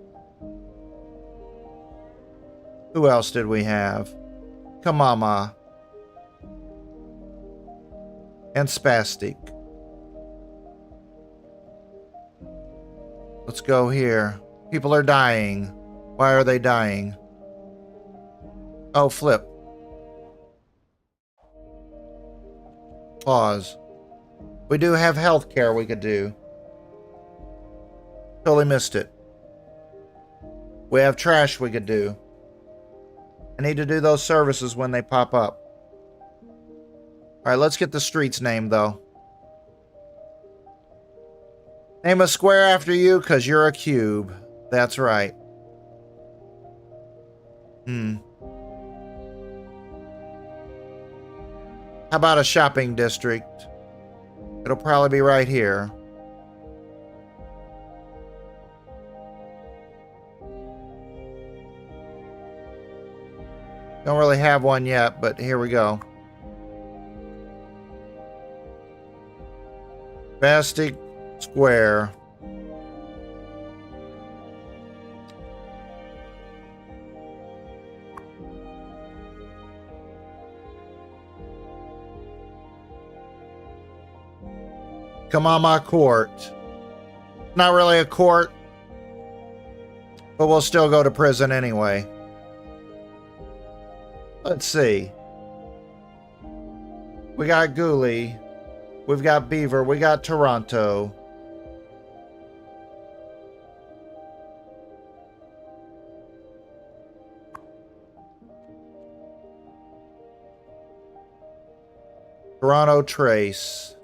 Who else did we have? Kamama. And Spastic. Let's go here. People are dying. Why are they dying? Oh, flip. Pause. We do have healthcare we could do. Totally missed it. We have trash we could do. I need to do those services when they pop up. Alright, let's get the streets named, though. Name a square after you, because you're a cube. That's right. How about a shopping district? It'll probably be right here. Don't really have one yet, but here we go. Bastic Square. Come on, my court. Not really a court, but we'll still go to prison anyway. Let's see. We got Ghoulie. We've got Beaver. We got Toronto. Toronto Trace.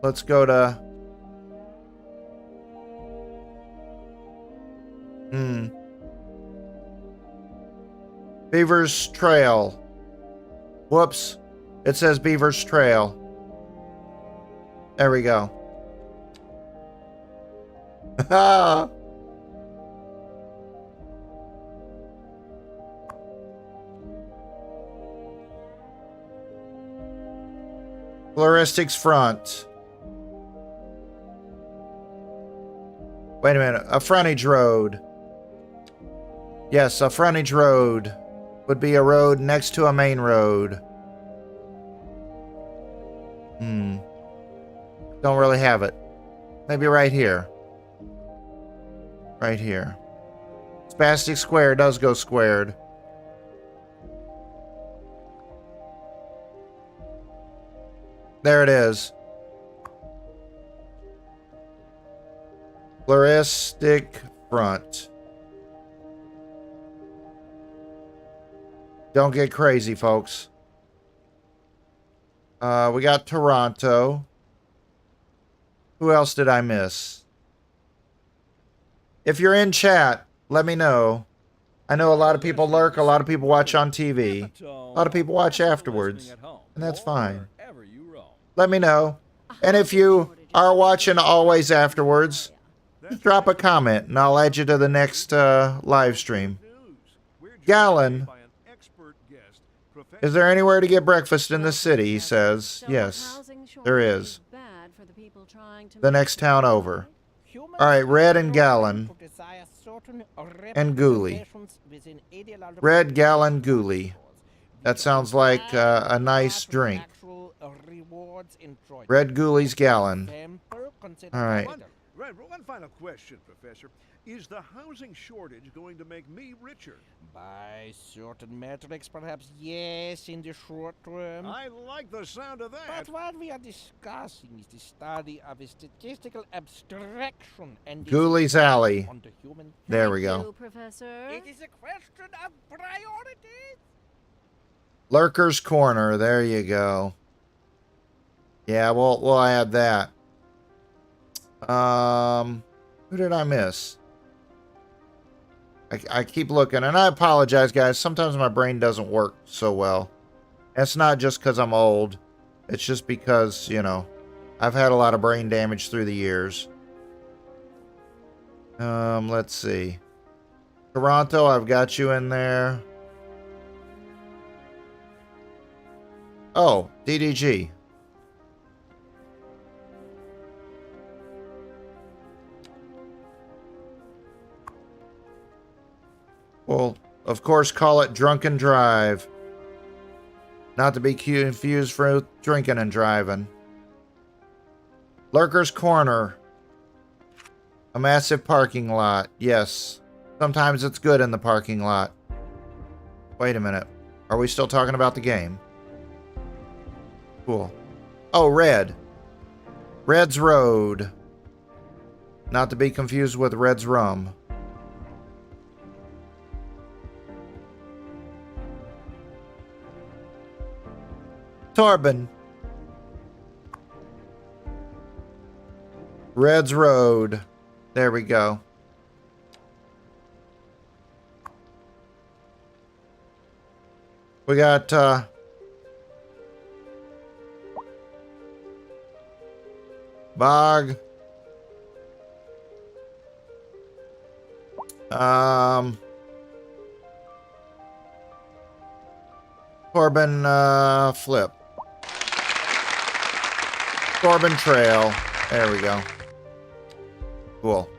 Let's go to... Beaver's Trail. Whoops. It says Beaver's Trail. There we go. Floristics Front. Wait a minute. A frontage road. Yes, a frontage road would be a road next to a main road. Don't really have it. Maybe right here. Right here. Spastic Square does go squared. There it is. Floristic Front. Don't get crazy, folks. We got Toronto. Who else did I miss? If you're in chat, let me know. I know a lot of people lurk, a lot of people watch on TV. A lot of people watch afterwards, and that's fine. Let me know. And if you are watching always afterwards, just drop a comment, and I'll add you to the next live stream. Gallon. Is there anywhere to get breakfast in the city? He says. Yes, there is. The next town over. Alright, Red and Gallon. And Ghoulie. Red, Gallon, Ghoulie. That sounds like a nice drink. Red Ghoulie's Gallon. Alright. One final question, Professor. Is the housing shortage going to make me richer? By certain metrics, perhaps yes, in the short term. I like the sound of that. But what we are discussing is the study of a statistical abstraction and Ghoulie's Alley. onto human. There we go. Thank you, Professor. It is a question of priorities. Lurker's Corner. There you go. Yeah, we'll add that. Who did I miss? I keep looking, and I apologize, guys. Sometimes my brain doesn't work so well. It's not just because I'm old. It's just because, you know, I've had a lot of brain damage through the years. Let's see. Toronto, I've got you in there. Oh, DDG. Well, of course, call it Drunken Drive. Not to be confused for drinking and driving. Lurker's Corner. A massive parking lot. Yes. Sometimes it's good in the parking lot. Wait a minute. Are we still talking about the game? Cool. Oh, Red. Red's Road. Not to be confused with Red's Rum. Torben. Red's Road. There we go. We got Bog. Corbin Flip. Corbin Trail. There we go. Cool.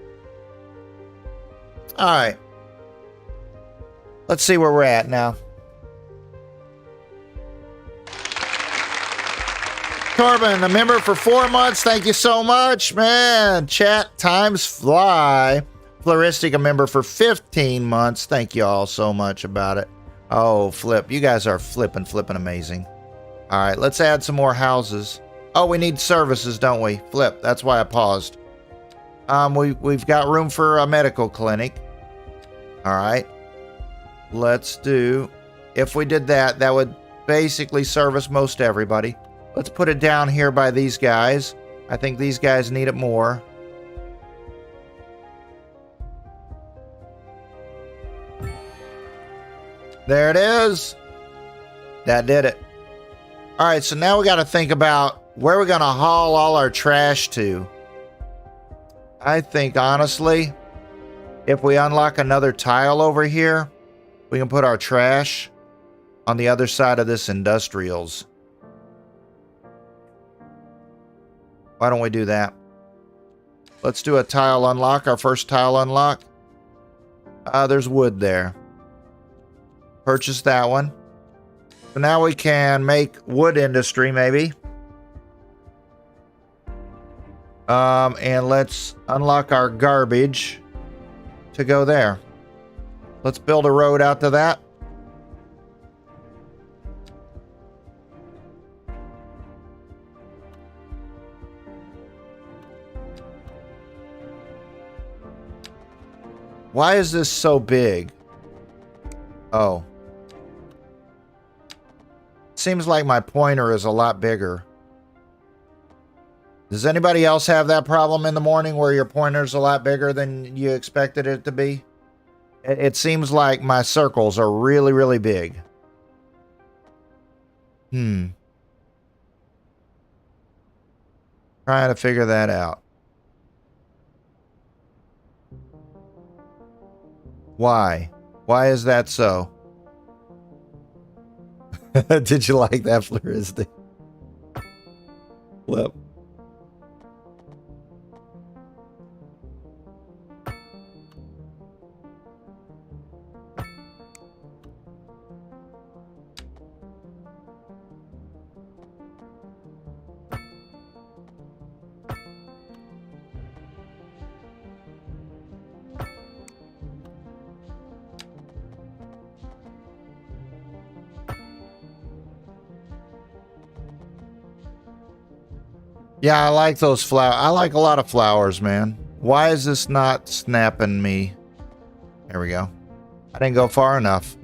All right. Let's see where we're at now. Corbin, a member for 4 months. Thank you so much, man. Chat times fly. Floristic, a member for 15 months. Thank you all so much about it. Oh, Flip. You guys are flipping amazing. All right, let's add some more houses. Oh, we need services, don't we? Flip. That's why I paused. We've got room for a medical clinic. All right. Let's do... If we did that, that would basically service most everybody. Let's put it down here by these guys. I think these guys need it more. There it is. That did it. All right, so now we got to think about where we're going to haul all our trash to. I think, honestly, if we unlock another tile over here, we can put our trash on the other side of this industrials. Why don't we do that? Let's do a tile unlock, our first tile unlock. There's wood there. Purchase that one. So now we can make wood industry, maybe. And let's unlock our garbage to go there. Let's build a road out to that. Why is this so big? Oh. Seems like my pointer is a lot bigger. Does anybody else have that problem in the morning where your pointer's a lot bigger than you expected it to be? It seems like my circles are really, really big. Trying to figure that out. Why? Why is that so? Did you like that, Floristic? Flip. Yeah, I like those flowers. I like a lot of flowers, man. Why is this not snapping me? There we go. I didn't go far enough.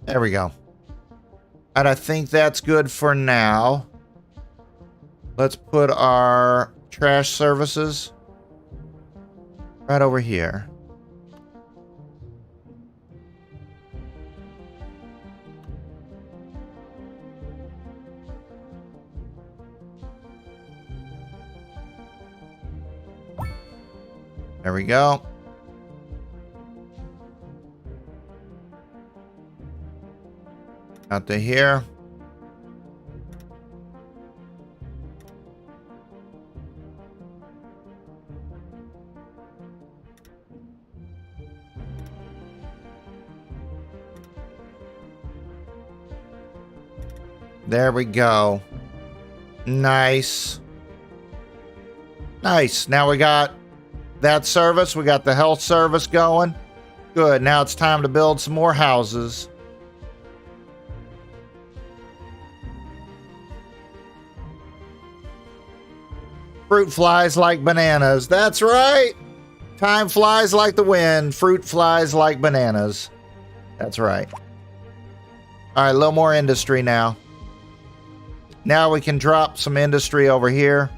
There we go. And I think that's good for now. Let's put our trash services right over here. There we go. Out to here. There we go. Nice. Nice. Now we got that service. We got the health service going. Good. Now it's time to build some more houses. Fruit flies like bananas. That's right. Time flies like the wind. Fruit flies like bananas. That's right. All right, a little more industry now. Now we can drop some industry over here.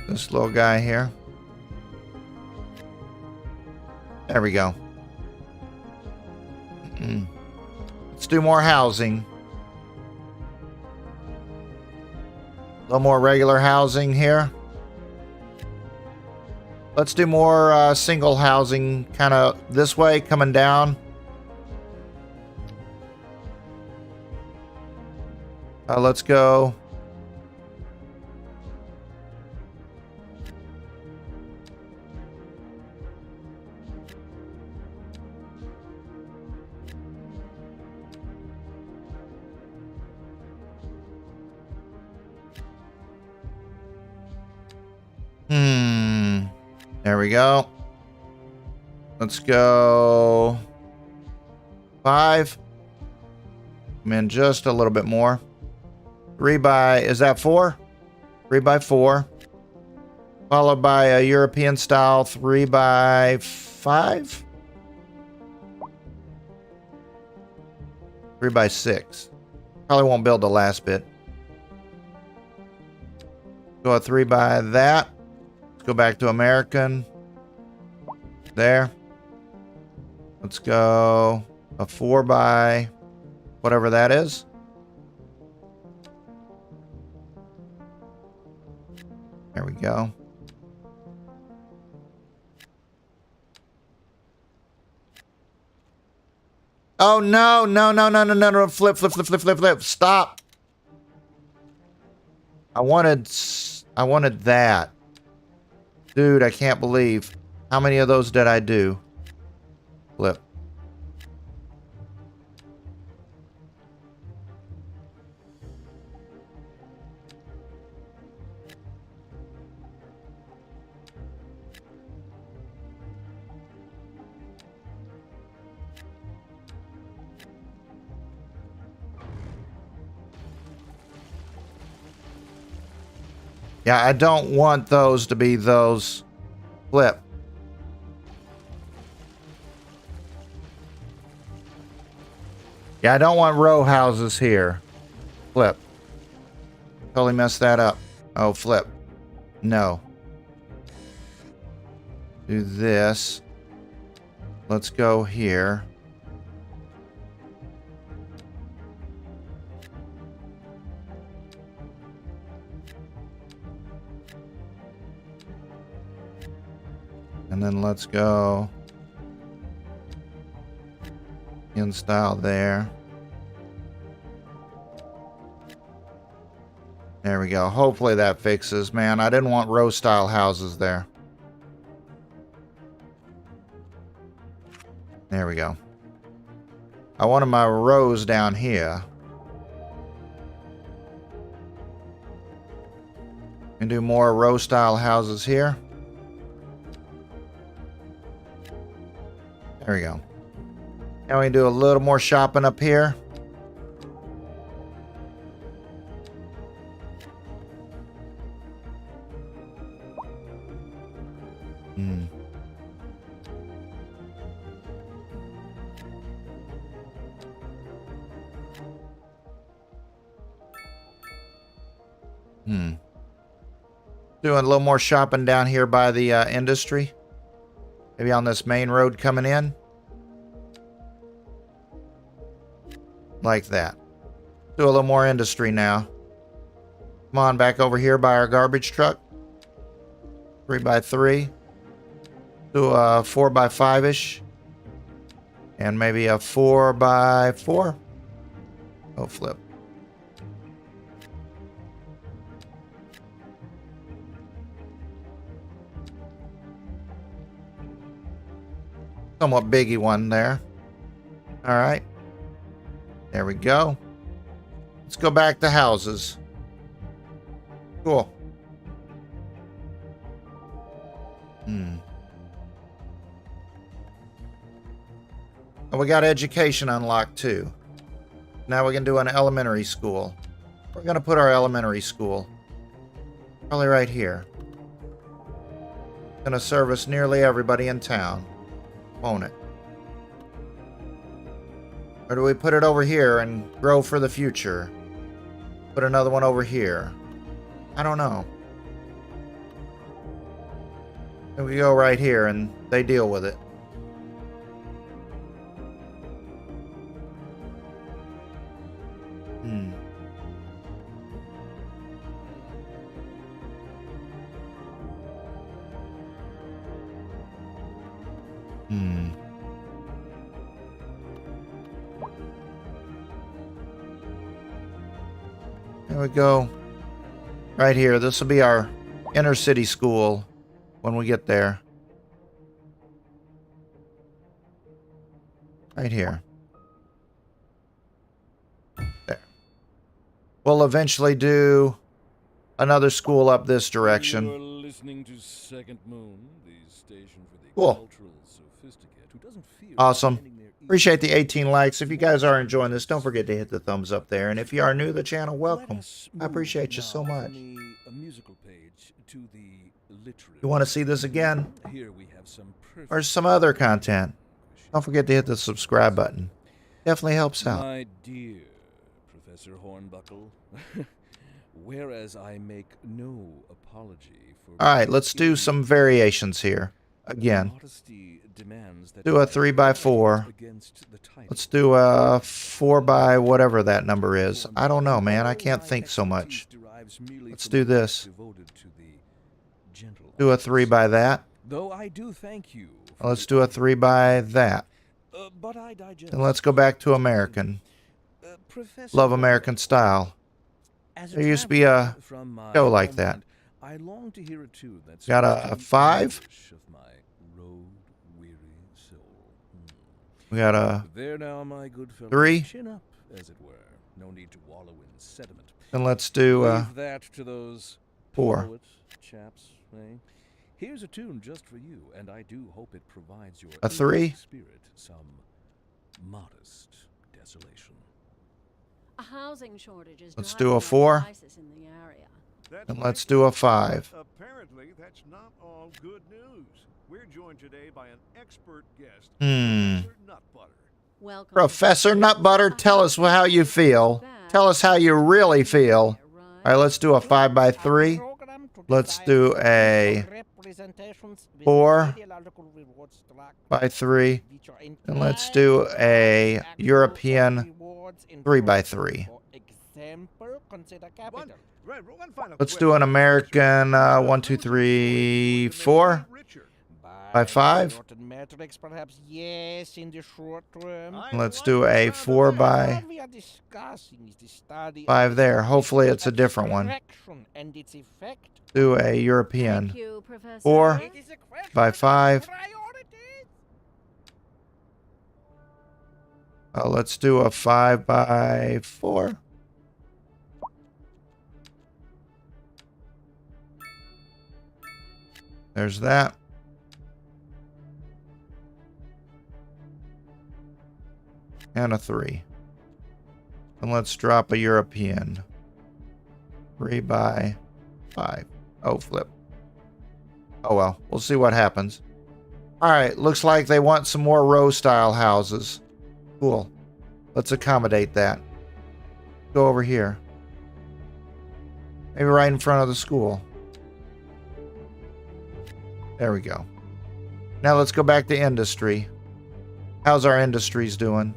This little guy here. There we go. Let's do more housing. A little more regular housing here. Let's do more single housing kind of this way, coming down. Let's go. There we go. Let's go 5. Come in just a little bit more. 3 by, is that 4? 3 by 4. Followed by a European style 3 by 5. 3 by 6. Probably won't build the last bit. Go a 3 by that. Let's go back to American. There. Let's go a 4 by whatever that is. There we go. Oh no, no, no, no, no, no, no. Flip, flip, flip, flip, flip, flip. Stop. I wanted that. Dude, I can't believe. How many of those did I do? Flip. Yeah, I don't want those to be those. Flip. Yeah, I don't want row houses here. Flip. Totally messed that up. Oh, flip. No. Do this. Let's go here. And then let's go in style there. There we go. Hopefully that fixes, man. I didn't want row style houses there. There we go. I wanted my rows down here. And do more row style houses here. There we go. Now we do a little more shopping up here. Doing a little more shopping down here by the industry. Maybe on this main road coming in. Like that. Do a little more industry now. Come on, back over here by our garbage truck. 3 by 3. Do a 4 by 5-ish. And maybe a 4 by 4. Oh, flip. Somewhat biggy one there. All right. There we go. Let's go back to houses. Cool. And we got education unlocked too. Now we can do an elementary school. We're going to put our elementary school probably right here. Going to service nearly everybody in town, won't it? Or do we put it over here and grow for the future? Put another one over here. I don't know. And we go right here and they deal with it. There we go. Right here. This will be our inner city school when we get there. Right here. There. We'll eventually do another school up this direction. You're listening to Second Moon, the station for the Cool. cultural sophisticate who doesn't fear Awesome. standing their Appreciate the 18 likes. If you guys are enjoying this, don't forget to hit the thumbs up there. And if you are new to the channel, welcome. I appreciate you so much. A musical page to the literary. You want to see this again? Here we have some perfect Or some other content? Don't forget to hit the subscribe button. Definitely helps out. My dear Professor Hornbuckle, whereas I make no apology for Alright, let's do some variations here. Again. modesty demands that Do a I 3x4. against the title. Let's do a 4 by whatever that number is. I don't know, man. I can't think so much. Let's do this. Do a 3 by that. Though I do thank you. Let's do a 3 by that. But I digest. And let's go back to American. Professor Love American style. As There used to be a traveler from my show like that. homeland, I long to hear a tune that's Got a 5. of my road-weary soul. We got a There now, my good fellow. 3. Chin up, as it were. No need to wallow in sediment. And let's do Leave that to those 4. poet chaps, eh? Here's a tune just for you, and I do hope it provides your A 3. English spirit some modest desolation. A housing shortage is Let's driving do a up 4. prices in the area. That's And right, let's do a 5. Apparently, that's not all good news. We're joined today by an expert guest, Hmm. Professor Nutbutter. Welcome. Professor Nutbutter, tell us how you feel. Tell us how you really feel. Alright, let's do a 5 by 3. Let's do a 4 by 3. And let's do a European 3 by 3. One final Let's do an American 1, 2, 3, 4 by 5. Perhaps yes, in the short term. Let's do a 4 by What we are discussing is the study 5 of there. Hopefully it's a different one. abstraction and its effect. Do a European Thank you, Professor. 4 It is a question by of 5. priorities. Let's do a 5 by 4. There's that. And a 3. And let's drop a European. 3 by 5. Oh, flip. Oh well, we'll see what happens. Alright, looks like they want some more row-style houses. Cool. Let's accommodate that. Go over here. Maybe right in front of the school. There we go. Now let's go back to industry. How's our industries doing?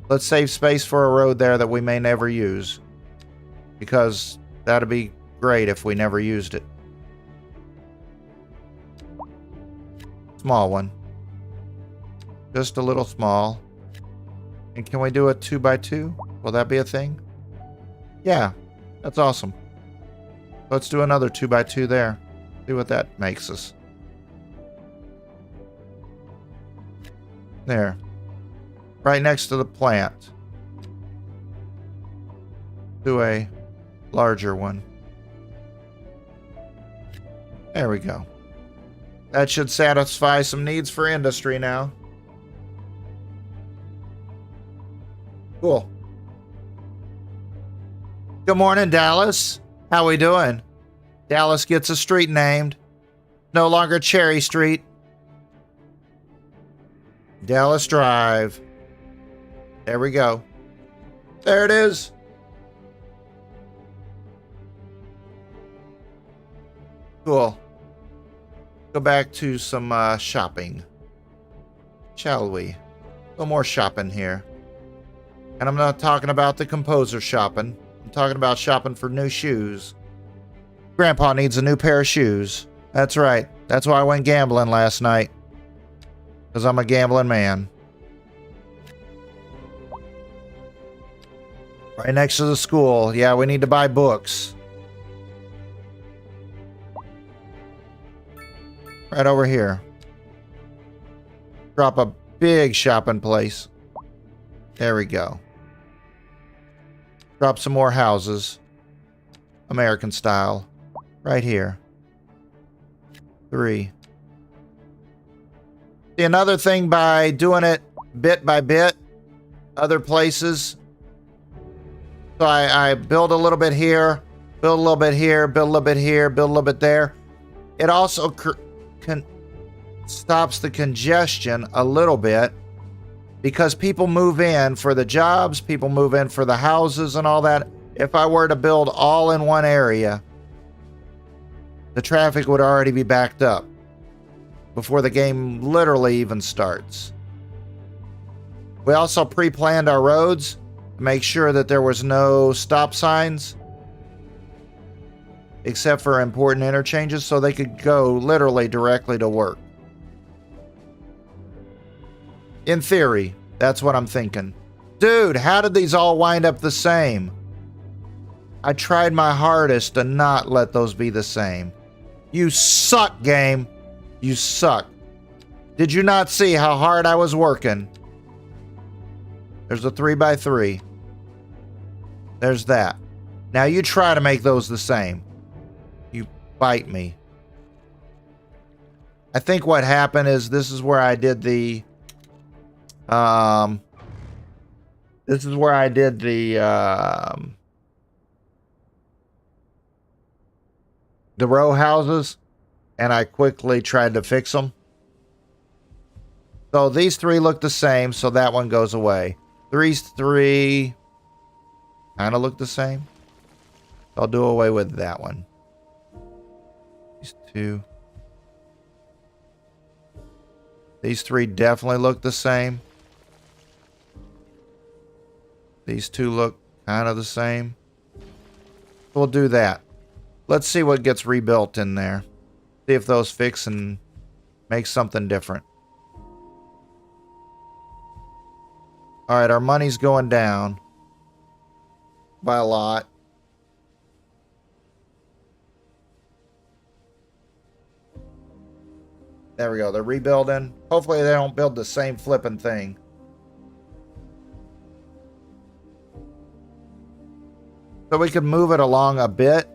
Let's save space for a road there that we may never use. Because that'd be great if we never used it. Small one. Just a little small. And can we do a 2 by 2? Will that be a thing? Yeah, that's awesome. Let's do another 2 by 2 there. See what that makes us. There. Right next to the plant. to a larger one. There we go. That should satisfy some needs for industry now. Cool. Good morning, Dallas. How we doing? Dallas gets a street named. No longer Cherry Street. Dallas Drive. There we go. There it is. Cool. Go back to some shopping. Shall we? A little more shopping here. And I'm not talking about the composer shopping. I'm talking about shopping for new shoes. Grandpa needs a new pair of shoes. That's right. That's why I went gambling last night. Because I'm a gambling man. Right next to the school. Yeah, we need to buy books. Right over here. Drop a big shopping place. There we go. Drop some more houses. American style. Right here. 3. See, another thing by doing it bit by bit, other places. So I build a little bit here, build a little bit here, build a little bit here, build a little bit there. It also stops the congestion a little bit because people move in for the jobs, people move in for the houses and all that. If I were to build all in one area, the traffic would already be backed up before the game literally even starts. We also pre-planned our roads to make sure that there was no stop signs except for important interchanges so they could go literally directly to work. In theory, that's what I'm thinking. Dude, how did these all wind up the same? I tried my hardest to not let those be the same. You suck, game. You suck. Did you not see how hard I was working? There's a 3x3. There's that. Now you try to make those the same. You bite me. I think what happened is this is where I did the row houses, and I quickly tried to fix them. So these 3 look the same, so that one goes away. 3 kind of look the same. I'll do away with that one. These 2. These 3 definitely look the same. These 2 look kind of the same. We'll do that. Let's see what gets rebuilt in there. See if those fix and make something different. Alright, our money's going down by a lot. There we go. They're rebuilding. Hopefully they don't build the same flipping thing. So we could move it along a bit.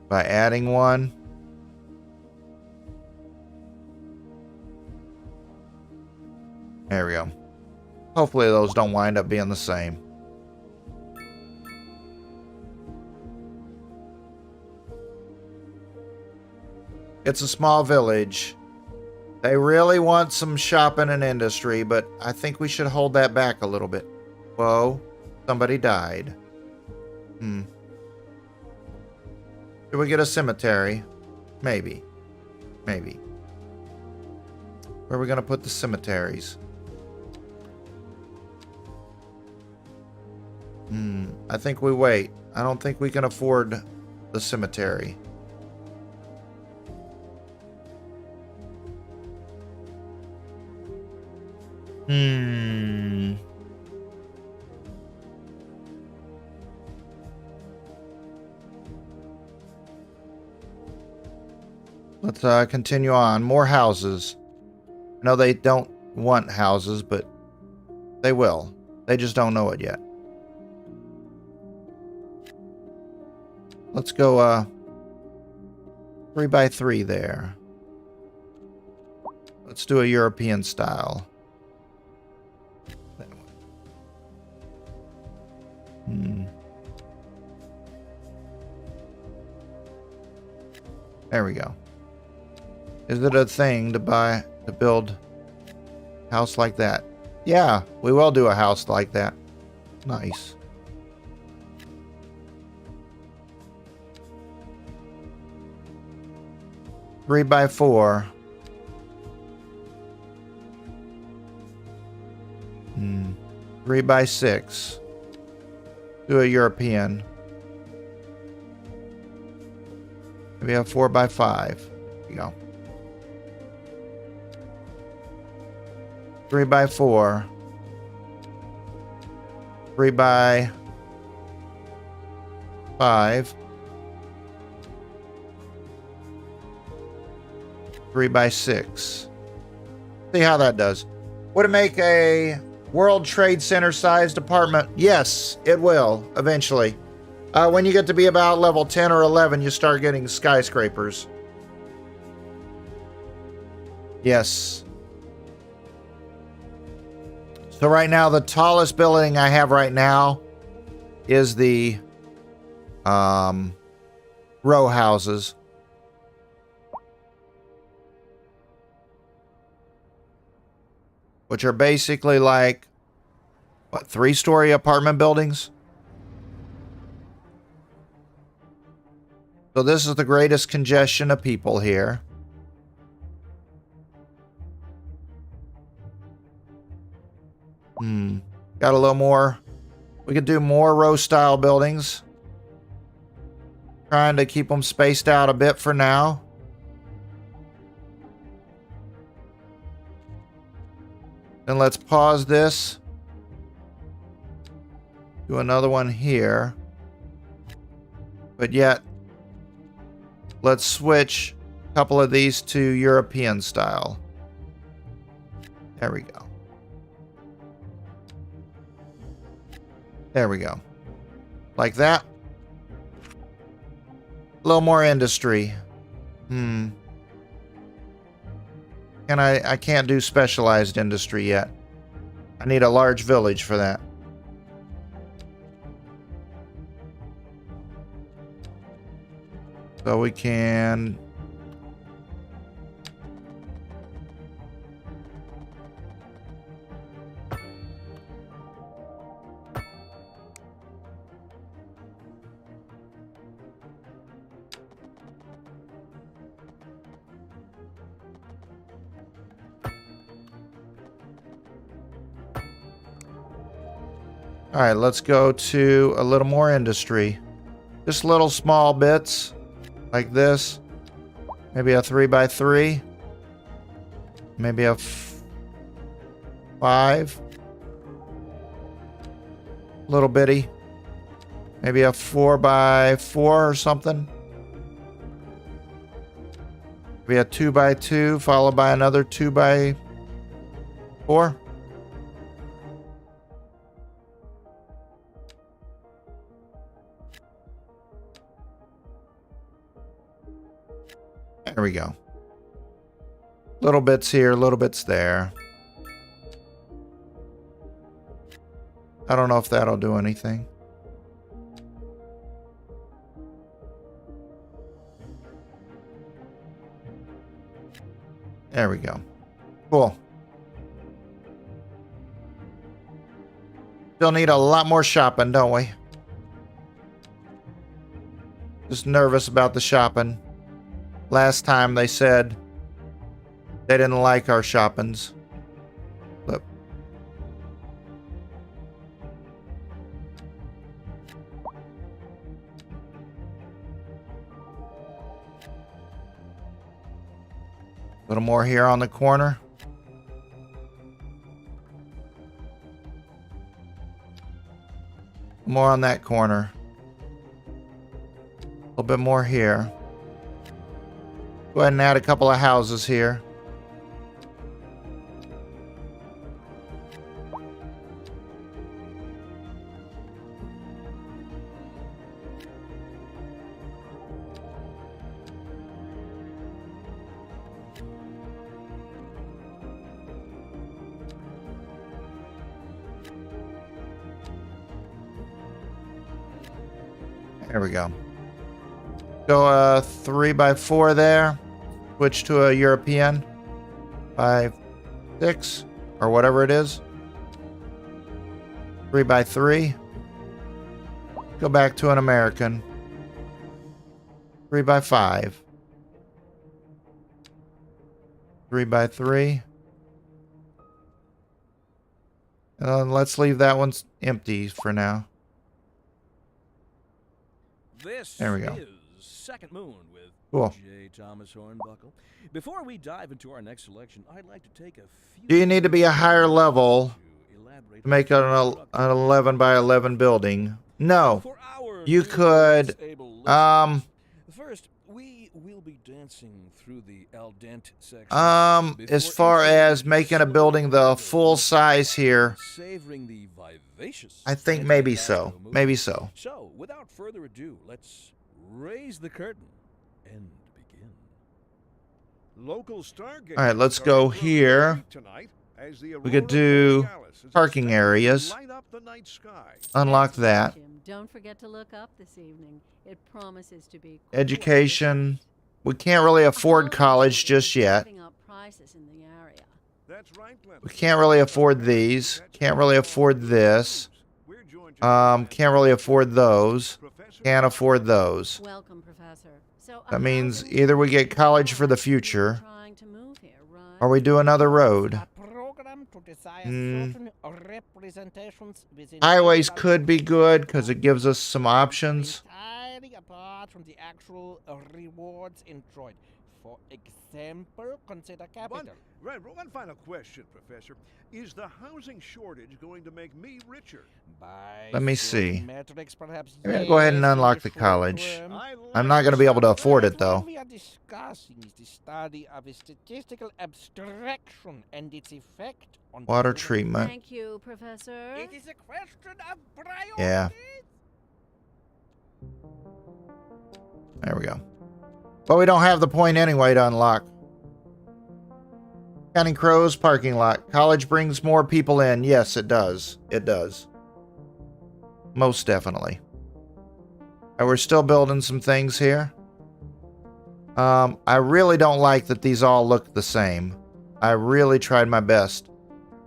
By adding one. There we go. Hopefully those don't wind up being the same. It's a small village. They really want some shopping and industry, but I think we should hold that back a little bit. Whoa, somebody died. Should we get a cemetery? Maybe. Maybe. Where are we going to put the cemeteries? I think we wait. I don't think we can afford the cemetery. Let's continue on. More houses. I know they don't want houses, but They will. They just don't know it yet. Let's go 3 by 3 there. Let's do a European style. There we go. Is it a thing to build a house like that? Yeah, we will do a house like that. Nice. Three by 4. 3 by 6. Do a European. Maybe a 4 by 5. There you go. 3 by 4. 3 by 5. 3 by 6. See how that does. Would it make a World Trade Center sized apartment? Yes, it will eventually. When you get to be about level 10 or 11, you start getting skyscrapers. Yes. So right now, the tallest building I have right now is the row houses. Which are basically like, what, 3-story apartment buildings? So this is the greatest congestion of people here. Got a little more. We could do more row style buildings. Trying to keep them spaced out a bit for now. Then let's pause this. Do another one here. But yet, let's switch a couple of these to European style. There we go. There we go. Like that. A little more industry. And I can't do specialized industry yet. I need a large village for that. So we can... All right, let's go to a little more industry. Just little small bits like this. Maybe a 3 by 3. Maybe a 5. Little bitty. Maybe a 4 by 4 or something. Maybe a 2 by 2 followed by another 2 by 4. There we go. Little bits here, little bits there. I don't know if that'll do anything. There we go. Cool. Still need a lot more shopping, don't we? Just nervous about the shopping. Last time they said they didn't like our shoppings. Look. A little more here on the corner. More on that corner. A little bit more here. Go ahead and add a couple of houses here. There we go. Go 3 by 4 there. Switch to a European. 5, 6, or whatever it is. 3 by 3. Go back to an American. 3 by 5. 3 by 3. And then let's leave that one empty for now. This There we go. is Second Moon with Cool. J. Thomas Hornbuckle. Before we dive into our next selection, I'd like to take a few Do you need to be a higher level to elaborate to make an 11 by 11 building? No. for our You new could, disabled listeners. um, First, we will be dancing through the al dente section. as far as making a building the full size here, Savoring the vivacious I think maybe so. anti-national movement. Maybe so. So, without further ado, let's raise the curtain and begin. Local stargazers All right, let's are go in for a here. treat tonight as the We could aurora do borealis is parking expected to areas. light up the night sky. Unlock That's right, that. Jim. Don't forget to look up this evening. It promises to be quite Education. We can't really a afford housing college shortage just is yet. driving up prices in the area. That's right, Glenda. We can't really afford these. Can't really afford this. We're joined today by Can't really afford those. Professor Can't afford those. Welcome, Professor. So That means how either we get can college for the you're future, trying to move here, right? or we do another road. A program to desire Hmm. certain representations within Highways federal could be good because it gives us some options. entirely apart from the actual rewards enjoyed. For example, consider capital. One final question, Professor. Is the housing shortage going to make me richer? By Let me certain see. metrics, perhaps, Maybe I'll go ahead and yes, in unlock the short college. term. I'm not going to be able to afford it, But though. What we are discussing is the study of a statistical abstraction and its effect on Water human- treatment. Thank you, Professor. It is a question of priority. Yeah. There we go. But we don't have the point anyway to unlock. Counting Crows parking lot. College brings more people in. Yes, it does. It does. Most definitely. And we're still building some things here. I really don't like that these all look the same. I really tried my best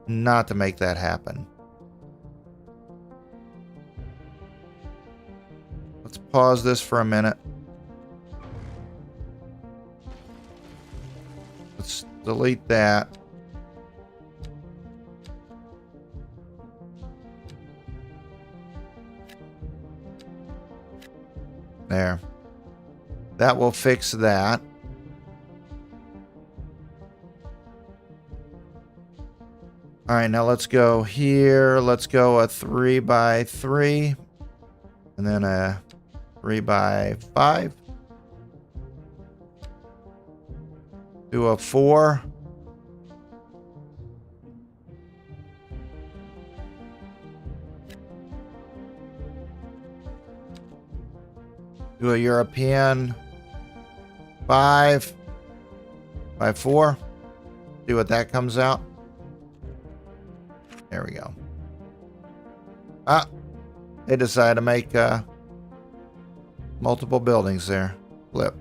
not to make that happen. Let's pause this for a minute. Let's delete that. There. That will fix that. All right, now let's go here. Let's go a 3 by 3 and then a 3 by 5. Do a 4. Do a European 5 by 4. See what that comes out. There we go. Ah, they decided to make multiple buildings there. Flip.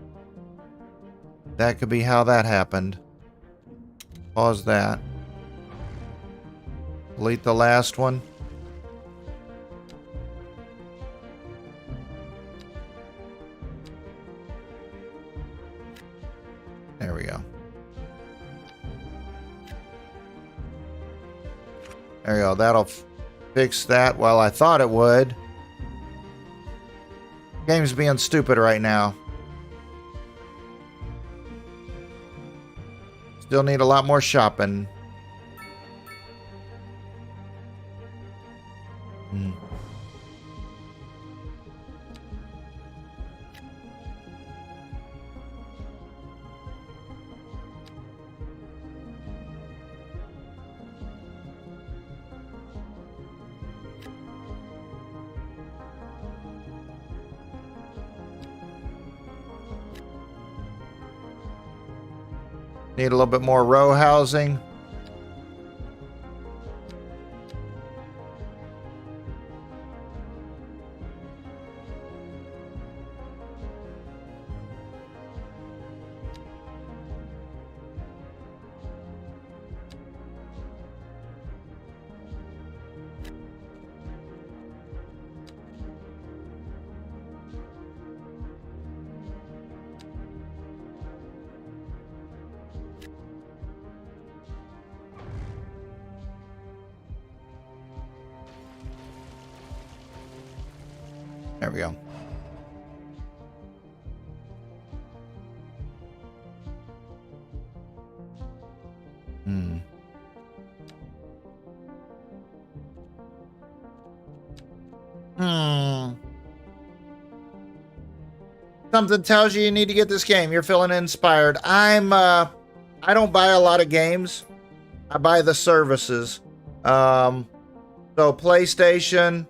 That could be how that happened. Pause that. Delete the last one. There we go. There we go. That'll fix that. Well, I thought it would. Game's being stupid right now. Still need a lot more shopping. Need a little bit more row housing. There we go. Hmm. Something tells you need to get this game. You're feeling inspired. I don't buy a lot of games. I buy the services. So PlayStation,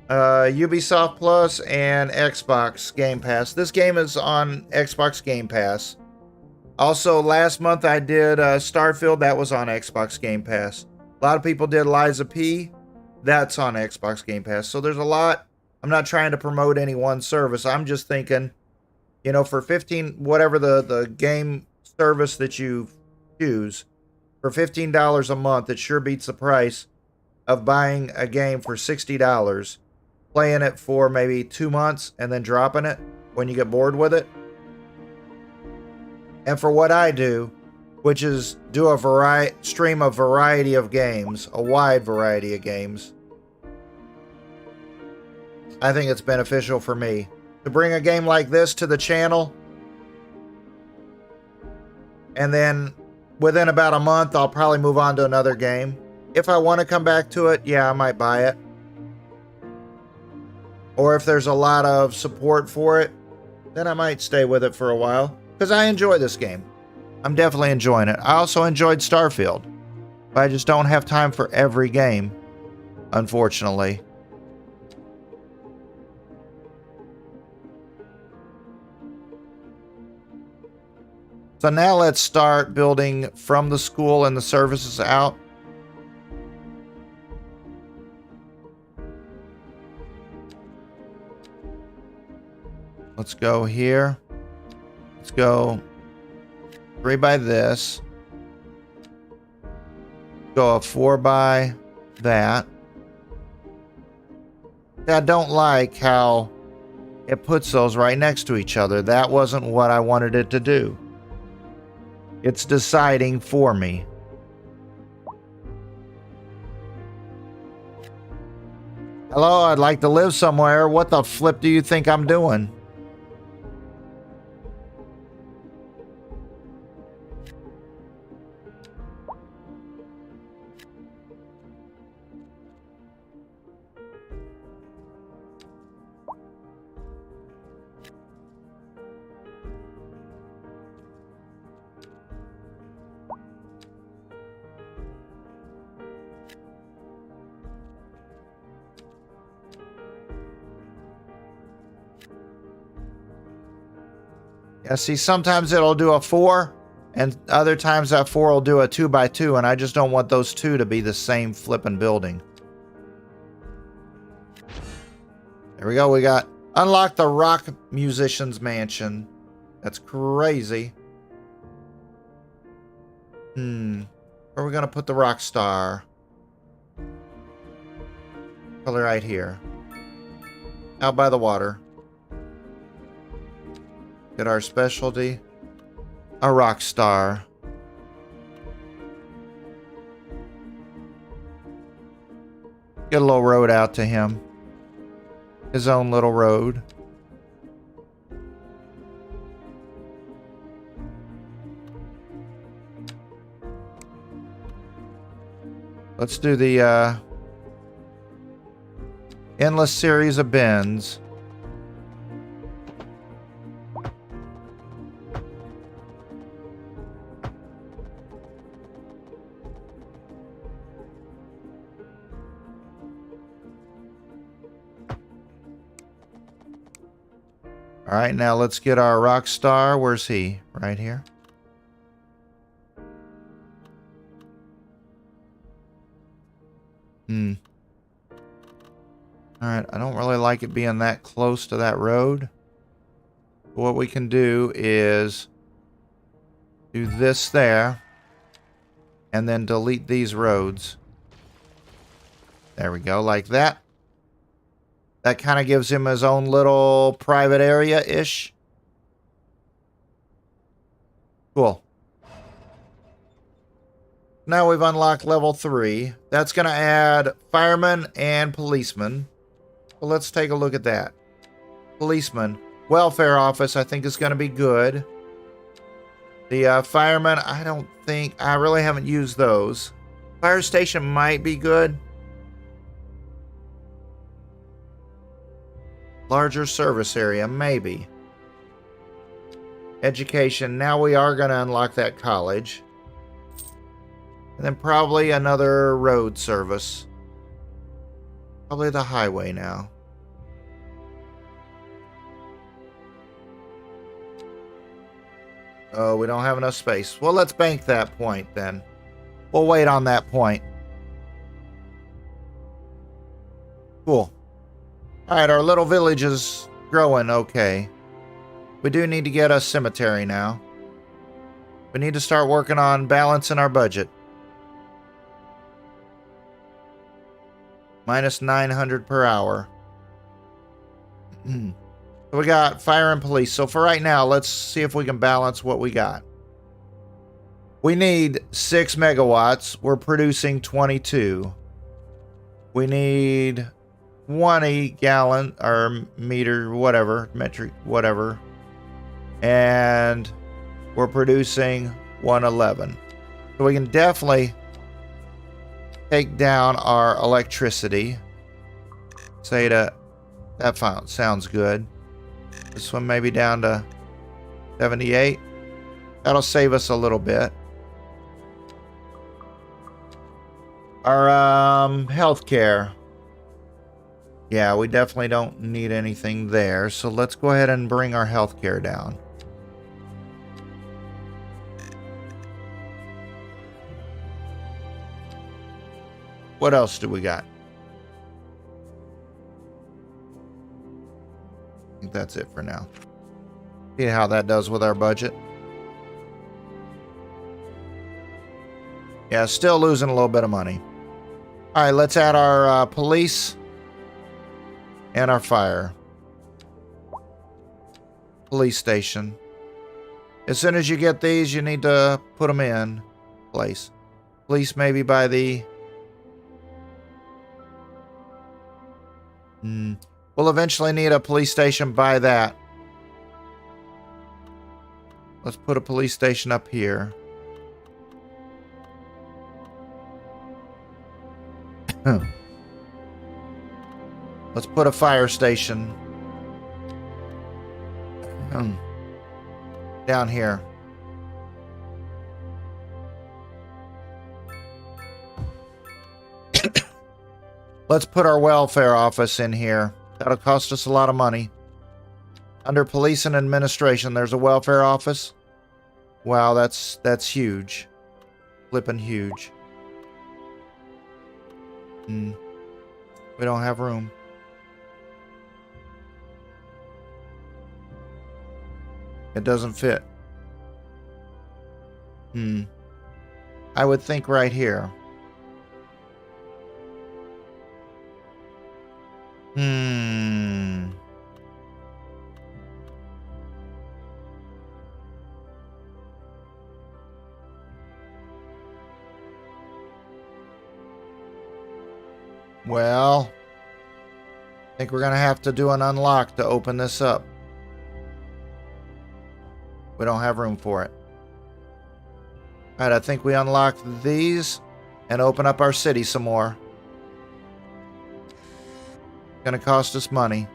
Ubisoft Plus, and Xbox Game Pass. This game is on Xbox Game Pass. Also, last month I did Starfield. That was on Xbox Game Pass. A lot of people did Liza P. That's on Xbox Game Pass. So there's a lot. I'm not trying to promote any one service. I'm just thinking, you know, for 15, whatever the game service that you choose, for $15 a month, it sure beats the price of buying a game for $60, playing it for maybe 2 months, and then dropping it when you get bored with it. And for what I do, which is do a stream a variety of games, a wide variety of games, I think it's beneficial for me to bring a game like this to the channel, and then within about a month, I'll probably move on to another game. If I want to come back to it, yeah, I might buy it. Or if there's a lot of support for it, then I might stay with it for a while, because I enjoy this game. I'm definitely enjoying it. I also enjoyed Starfield, but I just don't have time for every game, unfortunately. So now let's start building from the school and the services out. Let's go here. Let's go 3 by this. Go a 4 by that. I don't like how it puts those right next to each other. That wasn't what I wanted it to do. It's deciding for me. Hello, I'd like to live somewhere. What the flip do you think I'm doing? Yeah, see, sometimes it'll do a 4, and other times that 4 will do a 2 by 2, and I just don't want those two to be the same flipping building. There we go. We got unlock the rock musician's mansion. That's crazy. Where are we gonna put the rock star? Probably right here, out by the water. Get our specialty, a rock star. Get a little road out to him. His own little road. Let's do the endless series of bends. All right, now let's get our rock star. Where's he? Right here. All right, I don't really like it being that close to that road. What we can do is do this there, and then delete these roads. There we go, like that. That kind of gives him his own little private area-ish. Cool. Now we've unlocked level 3. That's going to add firemen and policemen. Well, let's take a look at that. Policeman. Welfare office, I think, is going to be good. The fireman, I really haven't used those. Fire station might be good. Larger service area, maybe. Education, now we are going to unlock that college. And then probably another road service. Probably the highway now. Oh, we don't have enough space. Well, let's bank that point then. We'll wait on that point. Cool. Alright, our little village is growing okay. We do need to get a cemetery now. We need to start working on balancing our budget. Minus 900 per hour. So we got fire and police. So for right now, let's see if we can balance what we got. We need 6 megawatts. We're producing 22. We need 20 gallon or meter, whatever, metric, whatever. And we're producing 111. So we can definitely take down our electricity. Say that sounds good. This one maybe down to 78. That'll save us a little bit. Our healthcare. Yeah, we definitely don't need anything there. So let's go ahead and bring our healthcare down. What else do we got? I think that's it for now. See how that does with our budget. Yeah, still losing a little bit of money. All right, let's add our police and our fire. Police station. As soon as you get these, you need to put them in place. Police maybe by the... We'll eventually need a police station by that. Let's put a police station up here. Let's put a fire station down here. Let's put our welfare office in here. That'll cost us a lot of money. Under police and administration, there's a welfare office. Wow, that's huge. Flippin' huge. We don't have room. It doesn't fit. I would think right here. Well, I think we're going to have to do an unlock to open this up. We don't have room for it. All right, I think we unlock these and open up our city some more. Going to cost us money.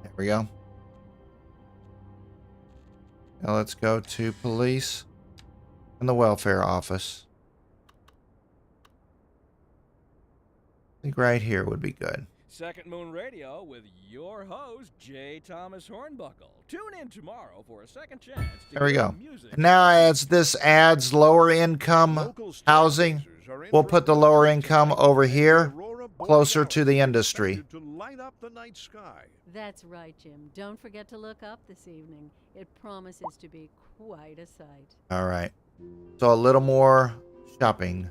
There we go. Now let's go to police and the welfare office. I think right here would be good. Second Moon Radio with your host, J. Thomas Hornbuckle. Tune in tomorrow for a second chance to There we hear go. music. And now as this adds lower income housing, we'll put the lower income over here, closer to the industry. To light up the night sky. That's right, Jim. Don't forget to look up this evening. It promises to be quite a sight. All right. So a little more shopping.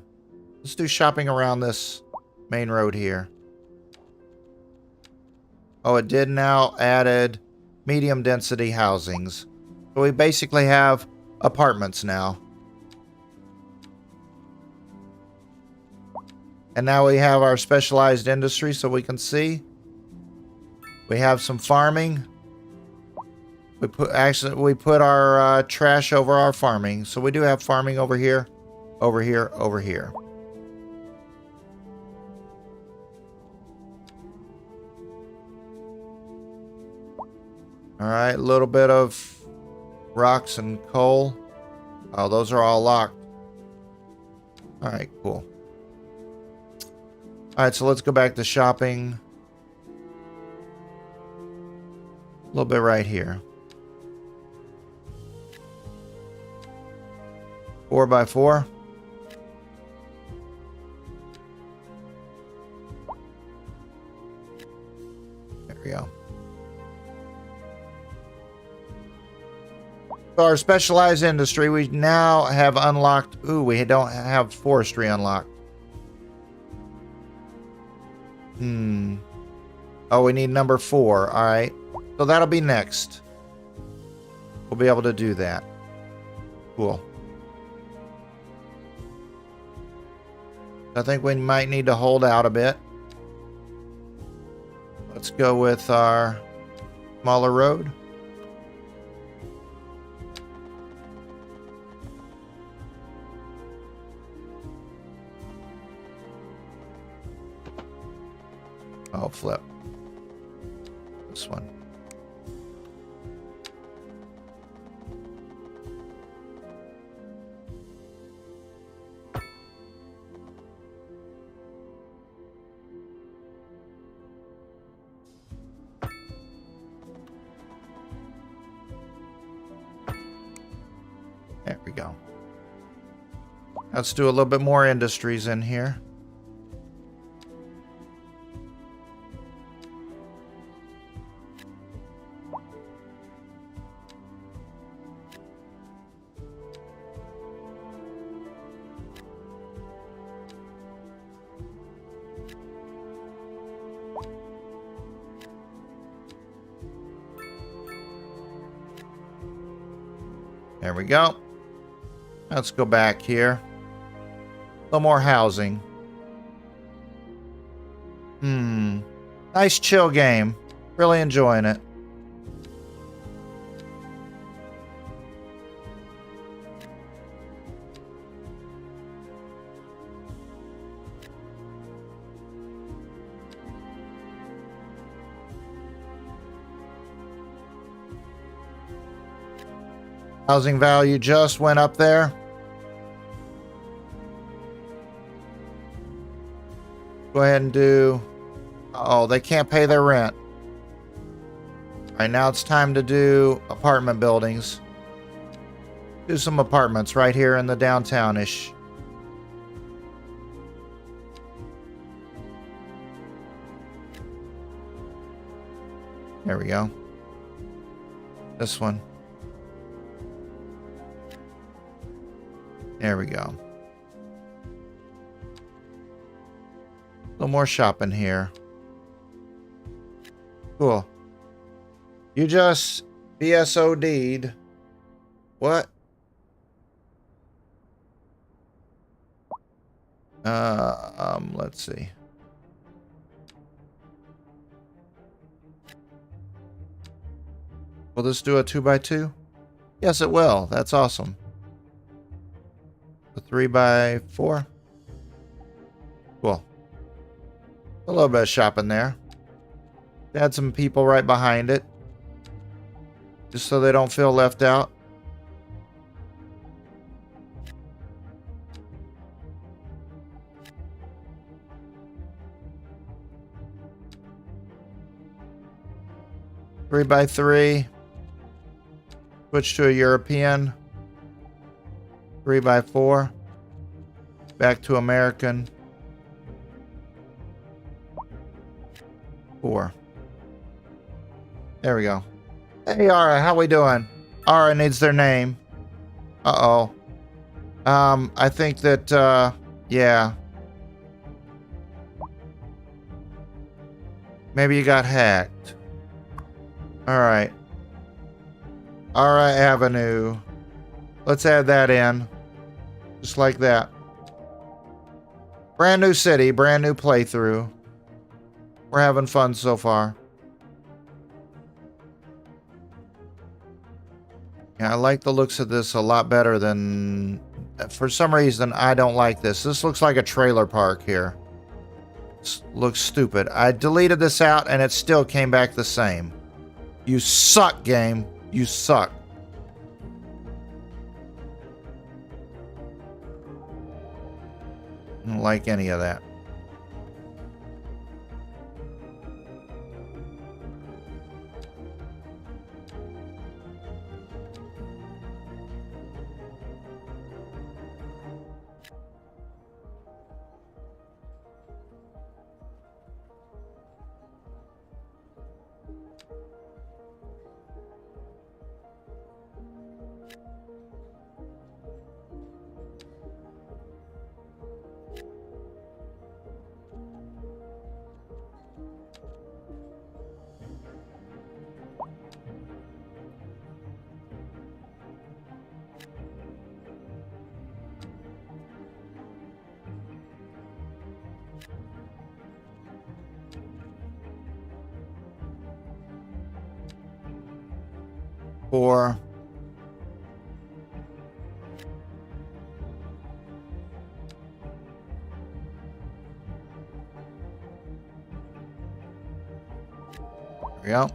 Let's do shopping around this main road here. Oh, it did now added medium density housings. So we basically have apartments now. And now we have our specialized industry so we can see. We have some farming. We put our trash over our farming. So we do have farming over here, over here, over here. All right, a little bit of rocks and coal. Oh, those are all locked. All right, cool. All right, so let's go back to shopping. A little bit right here. 4x4. There we go. So our specialized industry, we now have unlocked. Ooh, we don't have forestry unlocked. Oh, we need number 4. All right. So that'll be next. We'll be able to do that. Cool. I think we might need to hold out a bit. Let's go with our smaller road. Oh, flip. This one. There we go. Let's do a little bit more industries in here. There we go. Let's go back here. A little more housing. Nice chill game. Really enjoying it. Housing value just went up there. Go ahead and do... Oh, they can't pay their rent. All right, now it's time to do apartment buildings. Do some apartments right here in the downtown-ish. There we go. This one. There we go. A little more shopping here. Cool. You just BSOD'd. What? Let's see. Will this do a 2x2? Yes, it will. That's awesome. A 3x4. Cool. A little bit of shopping there. Add some people right behind it. Just so they don't feel left out. Three by three. Switch to a European. 3x4. Back to American. 4. There we go. Hey, Ara, how we doing? Ara needs their name. Uh-oh. I think that, yeah. Maybe you got hacked. Alright. Ara Avenue. Let's add that in. Just like that. Brand new city, brand new playthrough. We're having fun so far. Yeah, I like the looks of this a lot better than... For some reason, I don't like this. This looks like a trailer park here. This looks stupid. I deleted this out and it still came back the same. You suck, game. You suck. I don't like any of that. Four. There we go.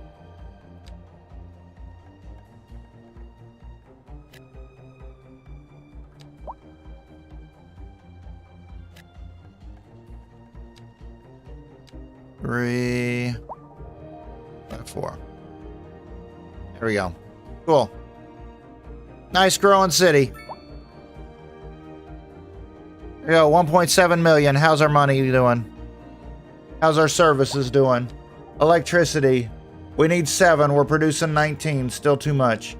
Three. Four. There we go. Cool. Nice growing city. There we go. 1.7 million. How's our money doing? How's our services doing? Electricity. We need 7. We're producing 19. Still too much.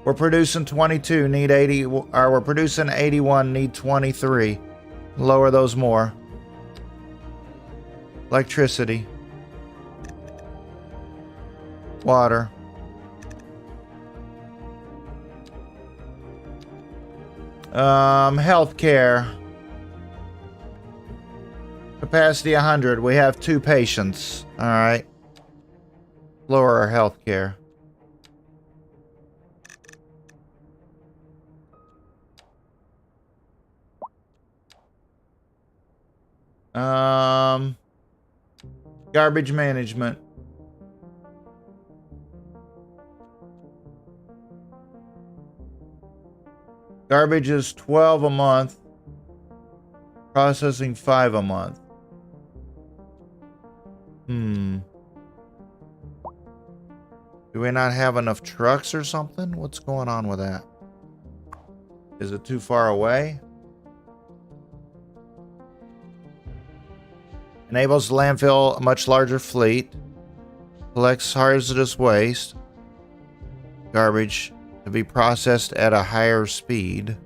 We're producing 22. Need 80. Or we're producing 81. Need 23. Lower those more. Electricity. Water. Healthcare. Capacity 100. We have 2 patients. All right. Lower our healthcare. Garbage management. Garbage is 12 a month. Processing 5 a month. Do we not have enough trucks or something? What's going on with that? Is it too far away? Enables landfill a much larger fleet. Collects hazardous waste. Garbage to be processed at a higher speed.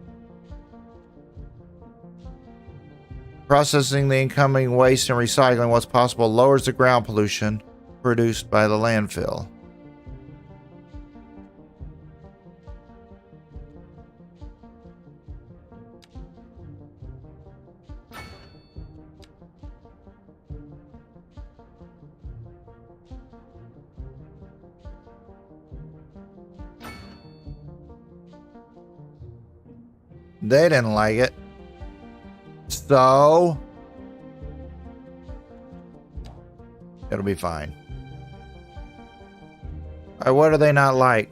Processing the incoming waste and recycling what's possible lowers the ground pollution produced by the landfill. They didn't like it. So it'll be fine. All right, what do they not like?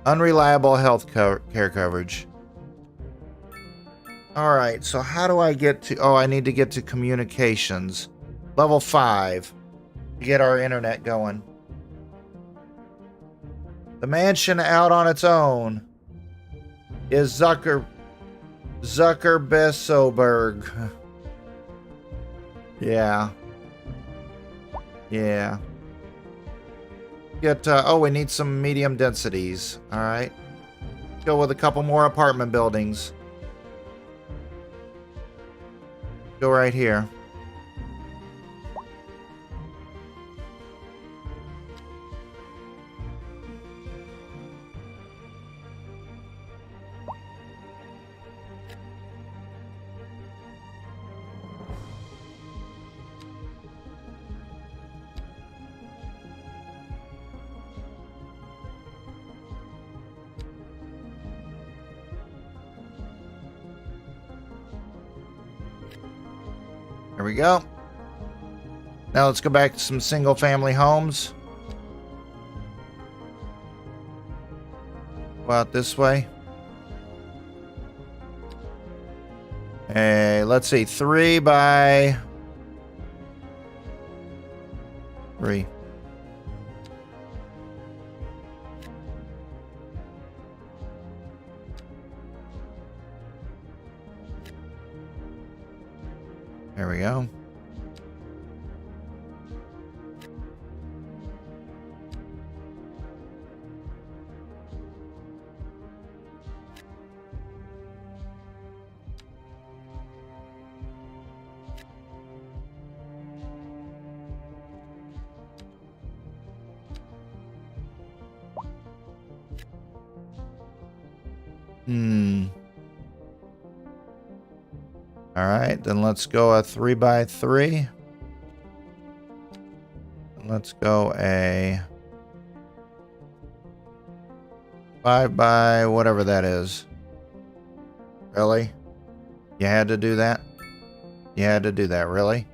Unreliable health care coverage. All right, so how do I get to... Oh, I need to get to communications. Level 5. To get our internet going. The mansion out on its own is Zuckerbesoberg. Yeah. Yeah. Get, oh, we need some medium densities. All right. Go with a couple more apartment buildings. Go right here. There we go. Now let's go back to some single family homes. Go out this way. Hey, let's see. 3 by 3. There we go. All right, then let's go a 3 by 3. Let's go a 5 by whatever that is. Really? You had to do that? You had to do that, really?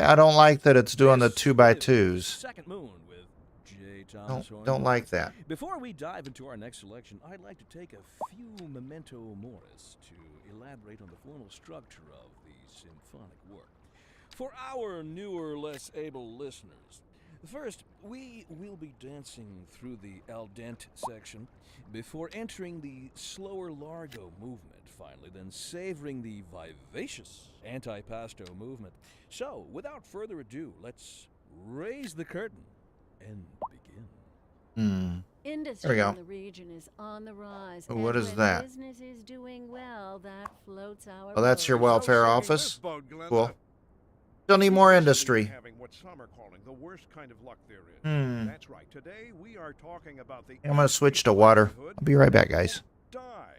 I don't like that it's doing the 2 by 2s. Second Moon with J. Thomas Don't like that. Before we dive into our next selection, I'd like to take a few memento moris to elaborate on the formal structure of the symphonic work. For our newer, less able listeners, first, we will be dancing through the al dente section before entering the slower largo movement, finally, then savoring the vivacious antipasto movement. So, without further ado, let's raise the curtain and begin. Industry There we go. in the region is on the rise. Oh, what and is when that? Business is doing well, that floats our Oh, that's your boat. welfare No office? this boat, Glenda. Cool. Still need more industry. Having what some are calling the worst kind of luck there is. That's right. Today we are talking about the I'm going to switch to water. I'll be right back, guys. die.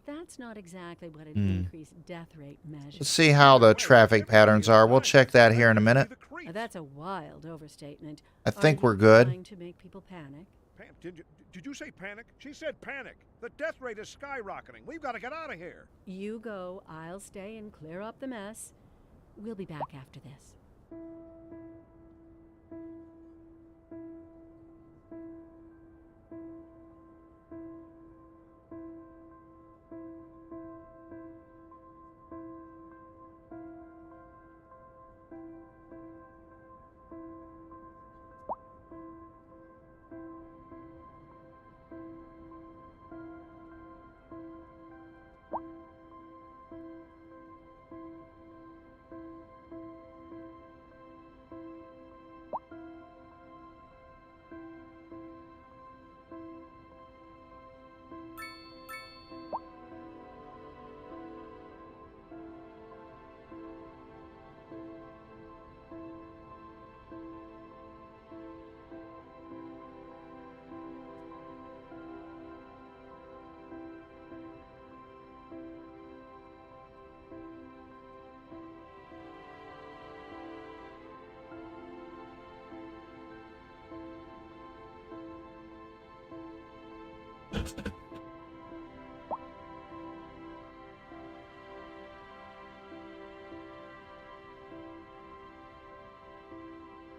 That's not exactly what an increased death rate measures. Let's see how the traffic patterns are. We'll check that here in a minute. That's a wild overstatement. I think Are you we're good. trying to make people panic? Did you say panic? She said panic. The death rate is skyrocketing. We've got to get out of here. You go, I'll stay and clear up the mess. We'll be back after this.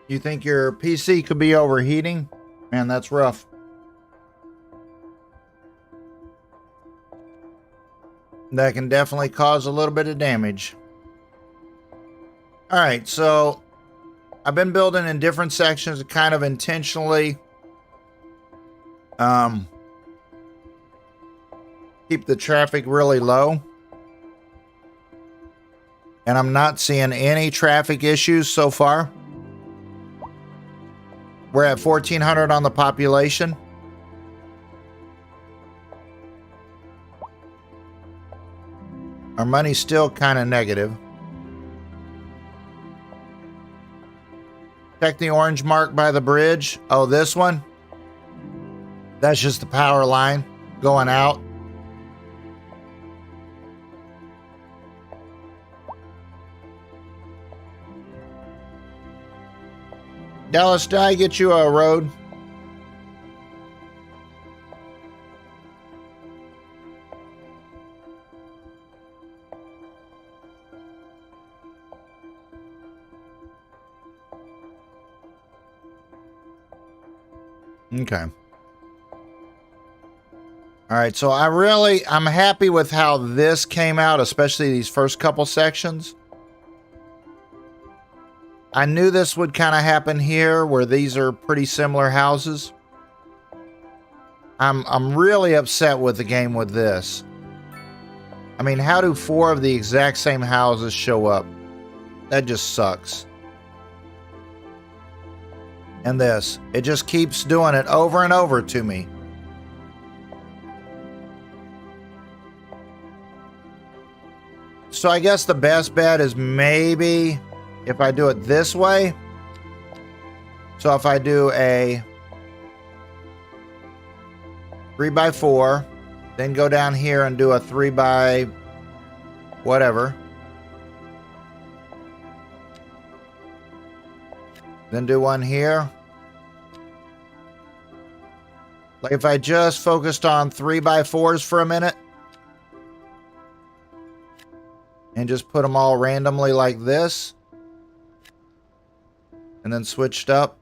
You think your PC could be overheating? Man, that's rough. That can definitely cause a little bit of damage. All right, so I've been building in different sections to kind of intentionally keep the traffic really low. And I'm not seeing any traffic issues so far. We're at 1,400 on the population. Our money's still kind of negative. Check the orange mark by the bridge. Oh, this one? That's just the power line going out. Dallas, did I get you a road? Okay. All right, so I'm happy with how this came out, especially these first couple sections. I knew this would kind of happen here, where these are pretty similar houses. I'm really upset with the game with this. I mean, how do 4 of the exact same houses show up? That just sucks. And this, it just keeps doing it over and over to me. So I guess the best bet is maybe if I do it this way. So if I do a 3x4, then go down here and do a 3 by whatever. Then do one here. Like if I just focused on 3x4s for a minute and just put them all randomly like this and then switched up,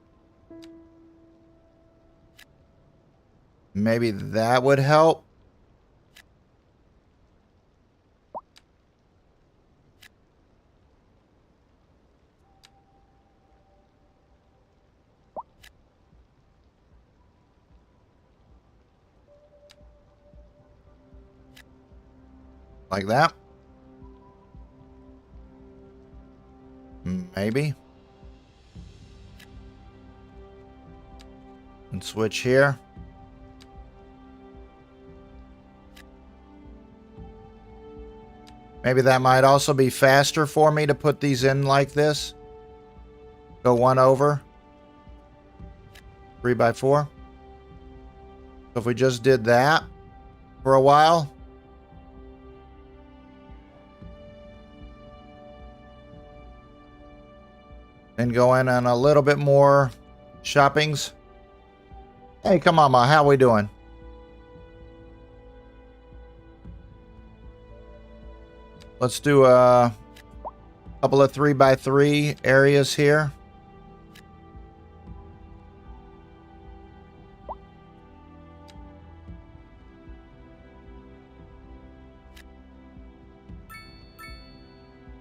maybe that would help. Like that. Maybe. And switch here. Maybe that might also be faster for me to put these in like this. Go one over. 3x4. So if we just did that for a while. And go in on a little bit more shoppings. Hey, come on, Ma. How we doing? Let's do a couple of 3x3 areas here.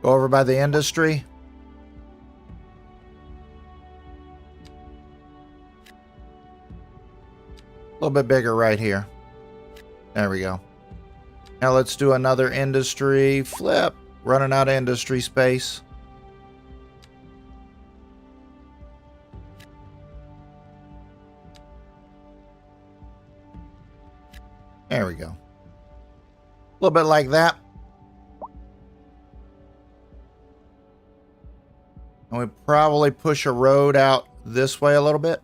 Go over by the industry. A little bit bigger right here. There we go. Now let's do another industry flip. Running out of industry space. There we go. A little bit like that. And we probably push a road out this way a little bit.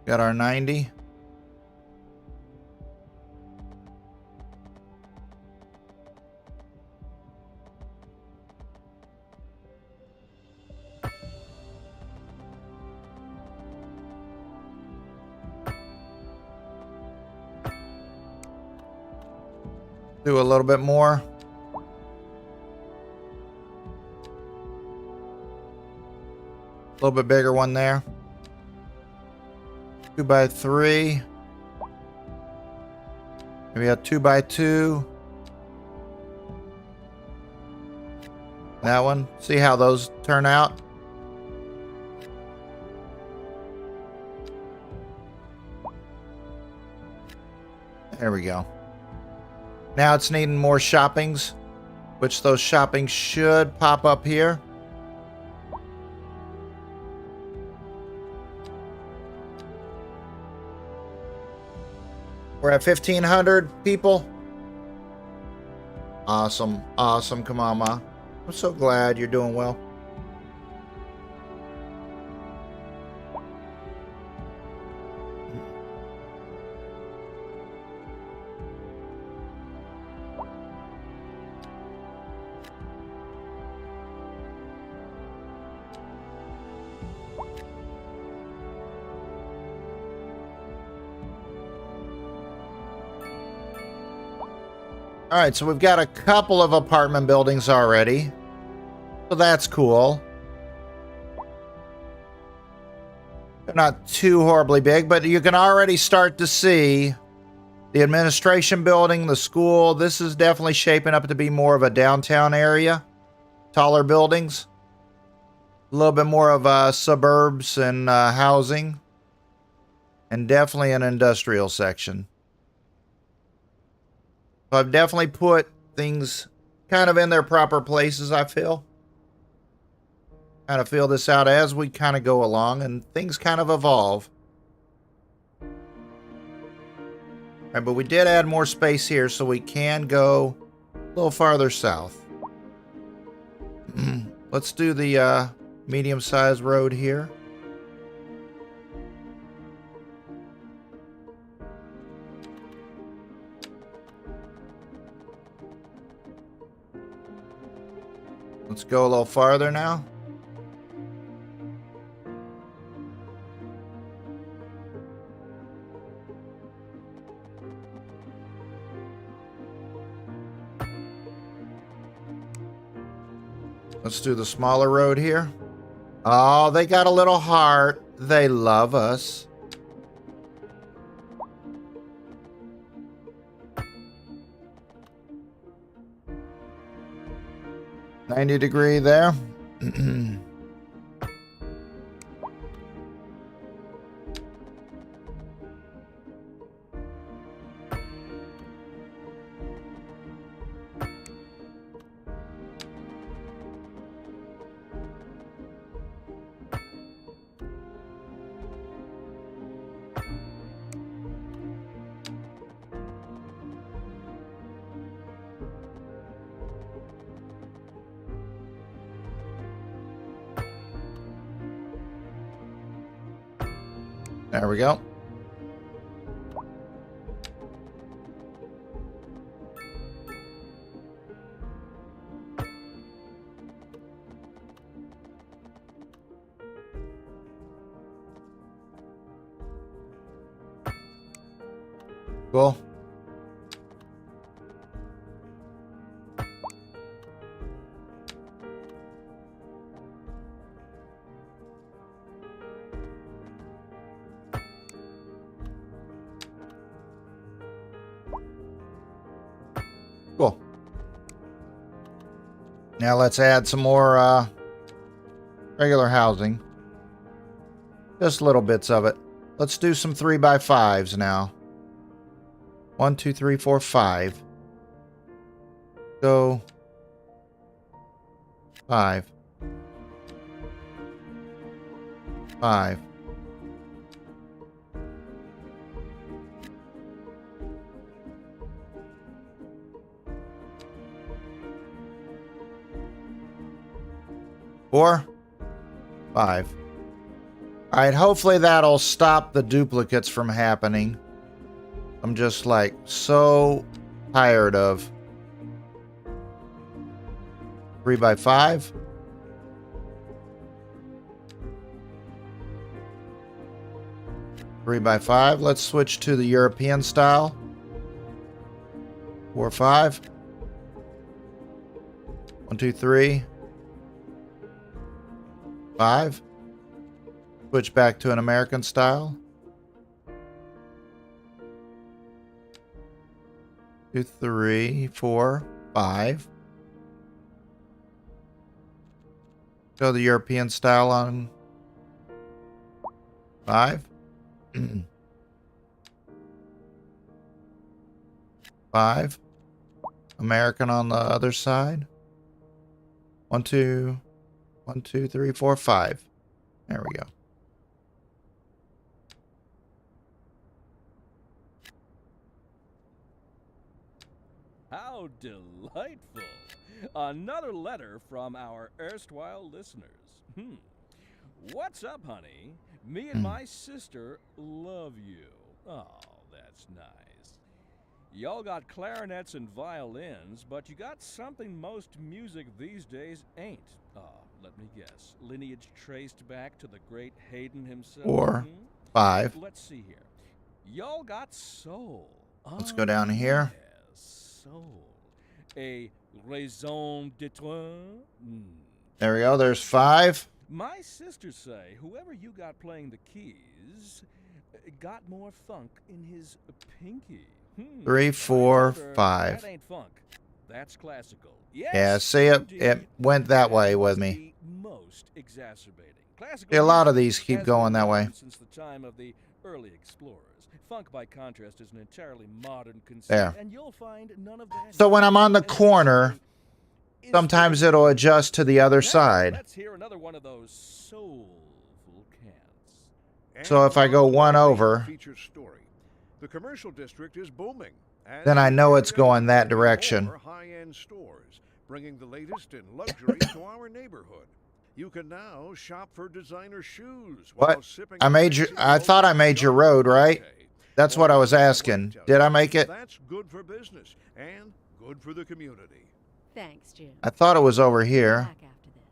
Got our 90. Do a little bit more. A little bit bigger one there. 2x3. Maybe a 2x2. That one. See how those turn out. There we go. Now it's needing more shoppings, which those shoppings should pop up here. We're at 1,500 people. Awesome. Awesome. Come on, Ma. I'm so glad you're doing well. All right, so we've got a couple of apartment buildings already. So that's cool. They're not too horribly big, but you can already start to see the administration building, the school. This is definitely shaping up to be more of a downtown area. Taller buildings. A little bit more of suburbs and housing. And definitely an industrial section. So I've definitely put things kind of in their proper places, I feel. Kind of feel this out as we kind of go along and things kind of evolve. All right, but we did add more space here so we can go a little farther south. Let's do the medium-sized road here. Let's go a little farther now. Let's do the smaller road here. Oh, they got a little heart. They love us. $90 there. There we go. Cool. Cool. Now let's add some more regular housing. Just little bits of it. Let's do some 3x5s now. 1, 2, 3, 4, 5. Go 5. 5. Four, 5. All right, hopefully that'll stop the duplicates from happening. I'm just like so tired of 3x5. Three by 5. Let's switch to the European style. 4, 5. 1, 2, 3. 5. Switch back to an American style. 2, 3, 4, 5. Go the European style on 5. 5. American on the other side. 1, 2. 1, 2, 3, 4, 5. There we go. How delightful! Another letter from our erstwhile listeners. What's up, honey? Me and my sister love you. Oh, that's nice. Y'all got clarinets and violins, but you got something most music these days ain't. Let me guess. Lineage traced back to the great Haydn himself? 4, 5. Let's see here. Y'all got soul. Let's go down here. Yes, soul. A raison d'etre? There we go. There's 5. My sisters say whoever you got playing the keys got more funk in his pinky. 3, I 4, told her, 5. That ain't funk. That's classical. Yeah, Yes, see, it indeed. went that way And with was me. the most exacerbating. Classical See, a lot of music these keep has going been that way. around since the time of the early explorers. Funk, by contrast, is an entirely modern conceit, There. and you'll find none of that. So when I'm on the And corner, is sometimes there- it'll adjust to the other Now, side. Let's hear another one of those soulful cants. So if I go one over- featured story. The commercial district is booming. as Then I the know it's area going that is more direction. high-end stores, bringing the latest in luxury to our neighborhood. You can now shop for designer shoes. What? While sipping I a made you- fancy I thought I made your road, right? That's what I was asking. Did I make it? That's good for business and good for the community. Thanks, Jim. I thought it was over here. Back after this.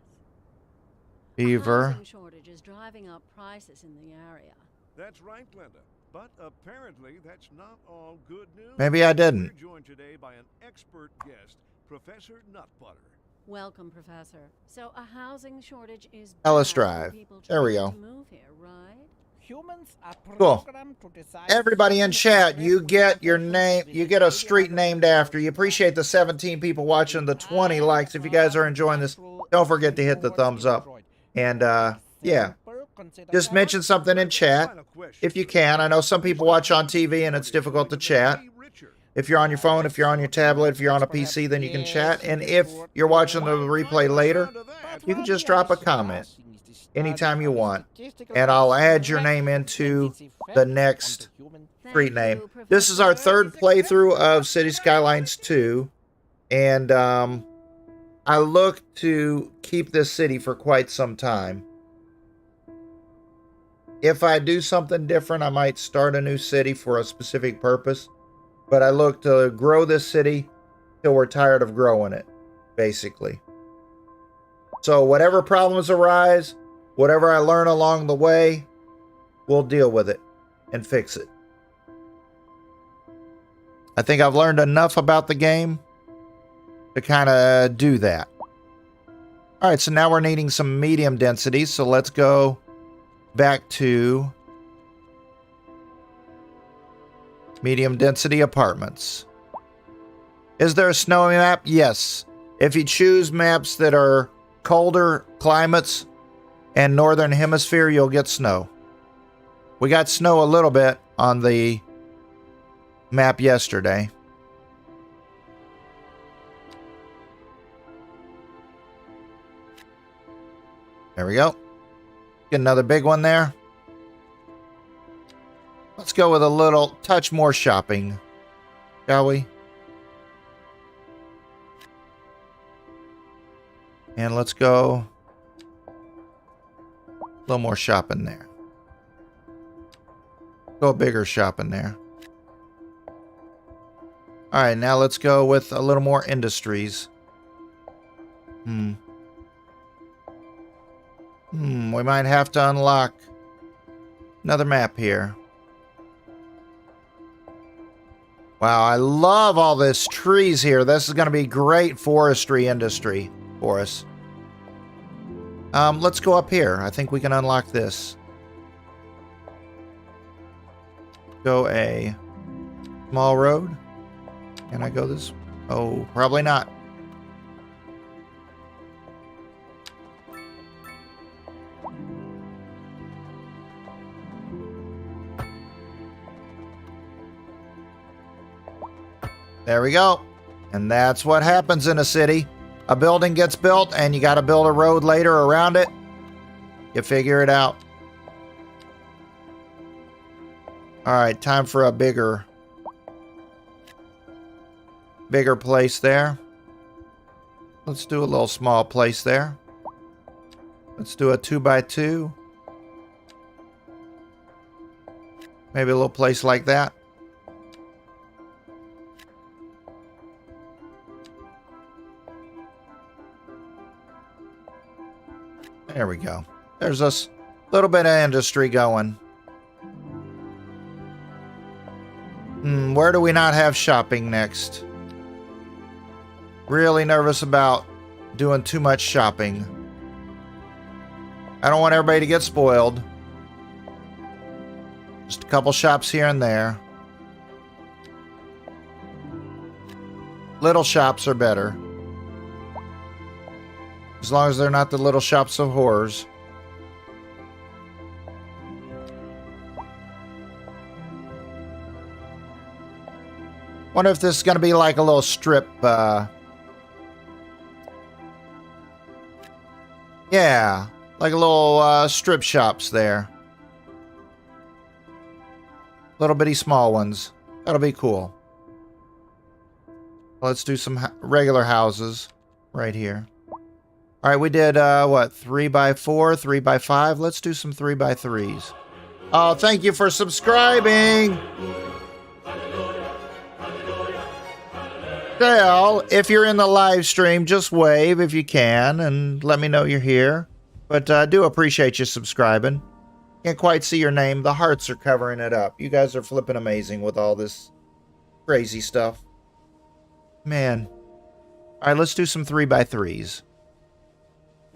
Beaver. Housing shortage is driving up prices in the area. That's right, Glenda. But apparently that's not all good news. Maybe I didn't. We're joined today by an expert guest, Professor Nutbutter. Welcome, Professor. So a housing shortage is Ellis bad for Drive. people There we trying go. to move here, right? Humans are Cool. programmed to decide Everybody in certain chat, you get your potential name, you get a street named after you. Appreciate the 17 people watching, the 20 likes. If you guys are enjoying this, don't forget to hit the thumbs up. And yeah, just mention something in chat if you can. I know some people watch on TV and it's difficult to chat. If you're on your phone, if you're on your tablet, if you're on a PC, then you can chat. And if you're watching the replay later, you can just drop a comment anytime you want, and I'll add your name into the next street name. This is our third playthrough of Cities Skylines 2, and I look to keep this city for quite some time. If I do something different, I might start a new city for a specific purpose, but I look to grow this city till we're tired of growing it, basically. So whatever problems arise, whatever I learn along the way, we'll deal with it and fix it. I think I've learned enough about the game to kind of do that. All right, so now we're needing some medium density, so let's go back to medium density apartments. Is there a snowy map? Yes. If you choose maps that are colder climates and northern hemisphere, you'll get snow. We got snow a little bit on the map yesterday. There we go. Get another big one there. Let's go with a little touch more shopping, shall we? And let's go a little more shopping there. Go bigger shopping there. All right, now let's go with a little more industries. We might have to unlock another map here. Wow, I love all this trees here. This is going to be great forestry industry for us. Let's go up here. I think we can unlock this. Go a small road. Can I go this? Oh, probably not. There we go. And that's what happens in a city. A building gets built and you got to build a road later around it. You figure it out. All right, time for a bigger place there. Let's do a little small place there. Let's do a 2x2. Maybe a little place like that. There we go. There's a little bit of industry going. Where do we not have shopping next? Really nervous about doing too much shopping. I don't want everybody to get spoiled. Just a couple shops here and there. Little shops are better. As long as they're not the little shops of horrors. Wonder if this is going to be like a little strip, yeah, like a little strip shops there. Little bitty small ones. That'll be cool. Let's do some regular houses right here. All right, we did, what, 3x4, 3x5? Let's do some 3x3s. Oh, thank you for subscribing! Well, if you're in the live stream, just wave if you can and let me know you're here. But I do appreciate you subscribing. Can't quite see your name. The hearts are covering it up. You guys are flipping amazing with all this crazy stuff. Man. All right, let's do some 3x3s.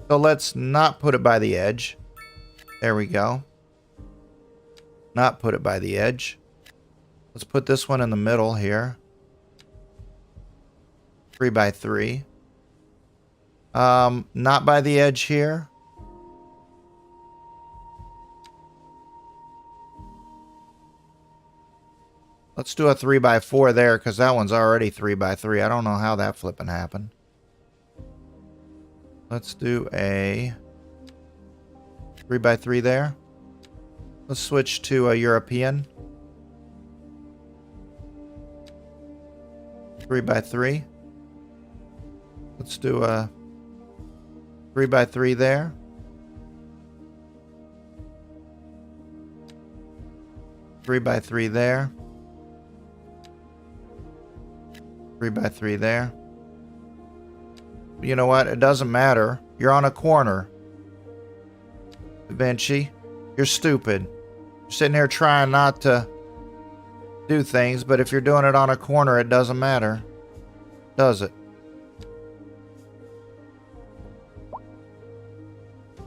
So let's not put it by the edge. There we go. Not put it by the edge. Let's put this one in the middle here. 3x3. Not by the edge here. Let's do a 3x4 there, because that one's already 3x3. I don't know how that flipping happened. Let's do a 3x3 there. Let's switch to a European. 3x3. Let's do a 3x3 there. Three by three there. 3x3 there. You know what? It doesn't matter. You're on a corner. Vinci, you're stupid. You're sitting here trying not to do things, but if you're doing it on a corner, it doesn't matter. Does it?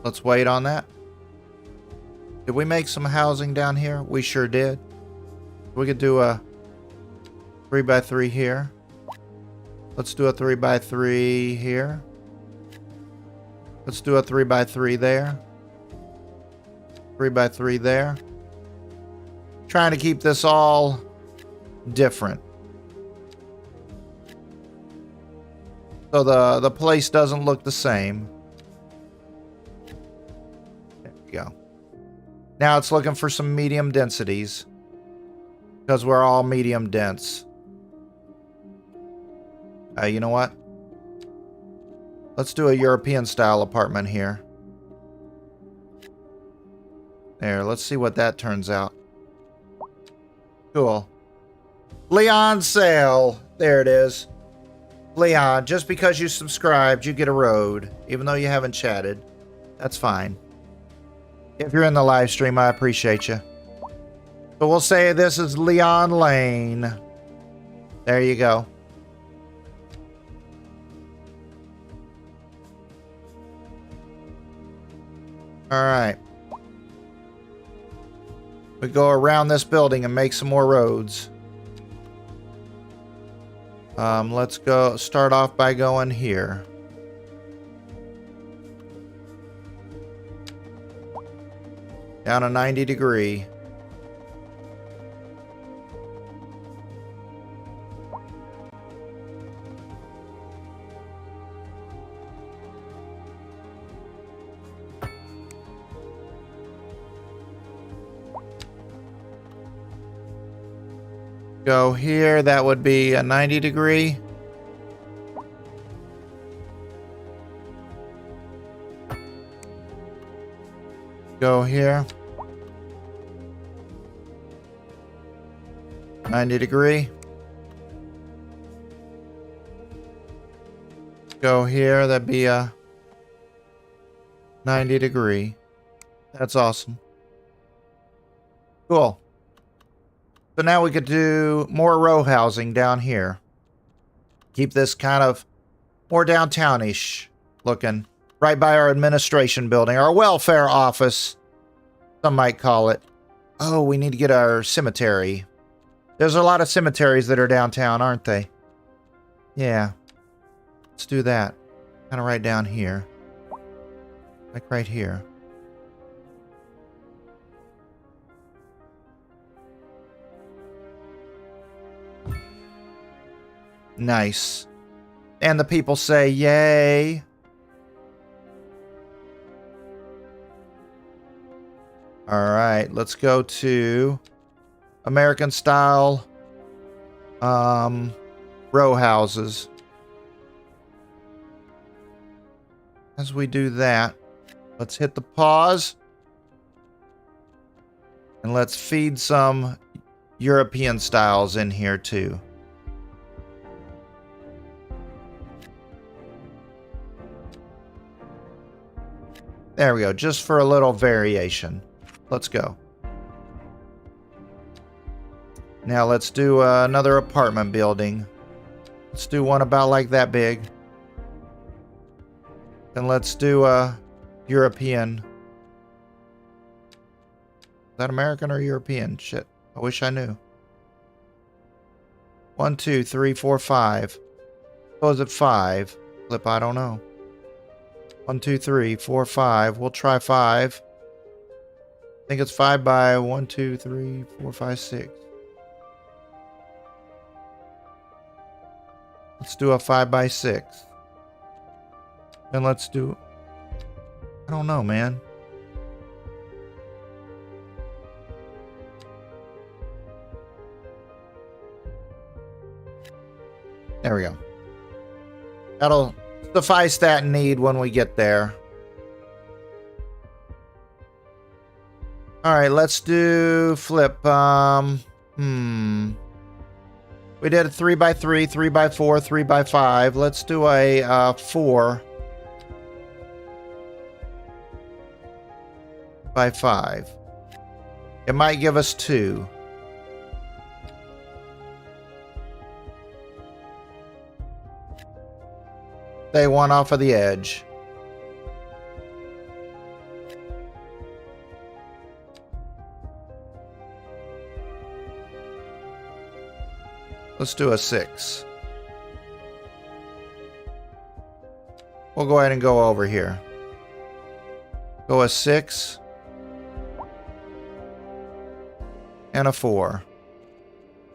Let's wait on that. Did we make some housing down here? We sure did. We could do a 3x3 here. Let's do a 3x3 here. Let's do a 3x3 there. 3x3 there. Trying to keep this all different. So the place doesn't look the same. There we go. Now it's looking for some medium densities. Because we're all medium dense. You know what? Let's do a European style apartment here. There, let's see what that turns out. Cool. Leon sale. There it is. Leon, just because you subscribed, you get a road. Even though you haven't chatted. That's fine. If you're in the live stream, I appreciate you. So we'll say this is Leon Lane. There you go. Alright. We go around this building and make some more roads. Let's go start off by going here. Down a 90-degree. Go here, that would be a 90-degree. Go here. 90-degree. Go here, that'd be a 90-degree. That's awesome. Cool. So now we could do more row housing down here. Keep this kind of More downtownish looking. Right by our administration building. Our welfare office. Some might call it. Oh, we need to get our cemetery. There's a lot of cemeteries that are downtown, aren't they? Yeah. Let's do that. Kind of right down here. Like right here. Nice. And the people say, yay. Alright, let's go to American style row houses. As we do that, let's hit the pause. And let's feed some European styles in here too. There we go, just for a little variation. Let's go. Now let's do another apartment building. Let's do one about like that big. Then let's do a European. Is that American or European? Shit, I wish I knew. 1, 2, 3, 4, 5. Oh, is it 5? Flip, I don't know. 1, 2, 3, 4, 5. We'll try 5. I think it's 5 by 1, 2, 3, 4, 5, 6. Let's do a 5 by 6. And let's do... I don't know, man. There we go. That'll suffice that need when we get there. Alright, let's do flip. We did a 3 by 3, 3 by 4, 3 by 5. Let's do a 4 by 5. It might give us 2. Stay one off of the edge. Let's do a 6. We'll go ahead and go over here. Go a 6. And a 4.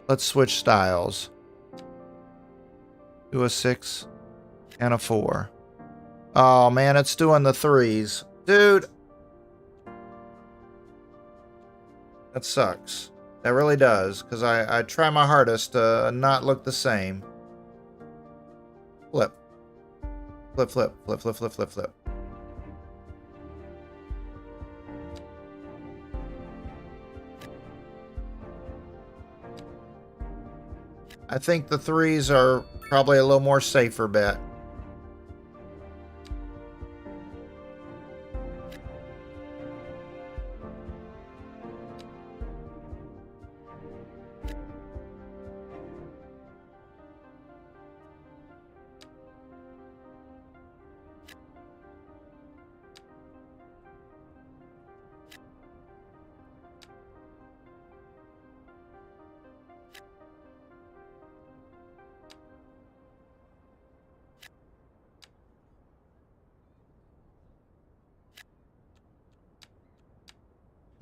Let's switch styles. Do a 6 and a 4. Oh man, it's doing the 3s. Dude. That sucks. That really does, because I try my hardest to not look the same. Flip. Flip, flip, flip, flip, flip, flip, flip. I think the 3s are probably a little more safer bet.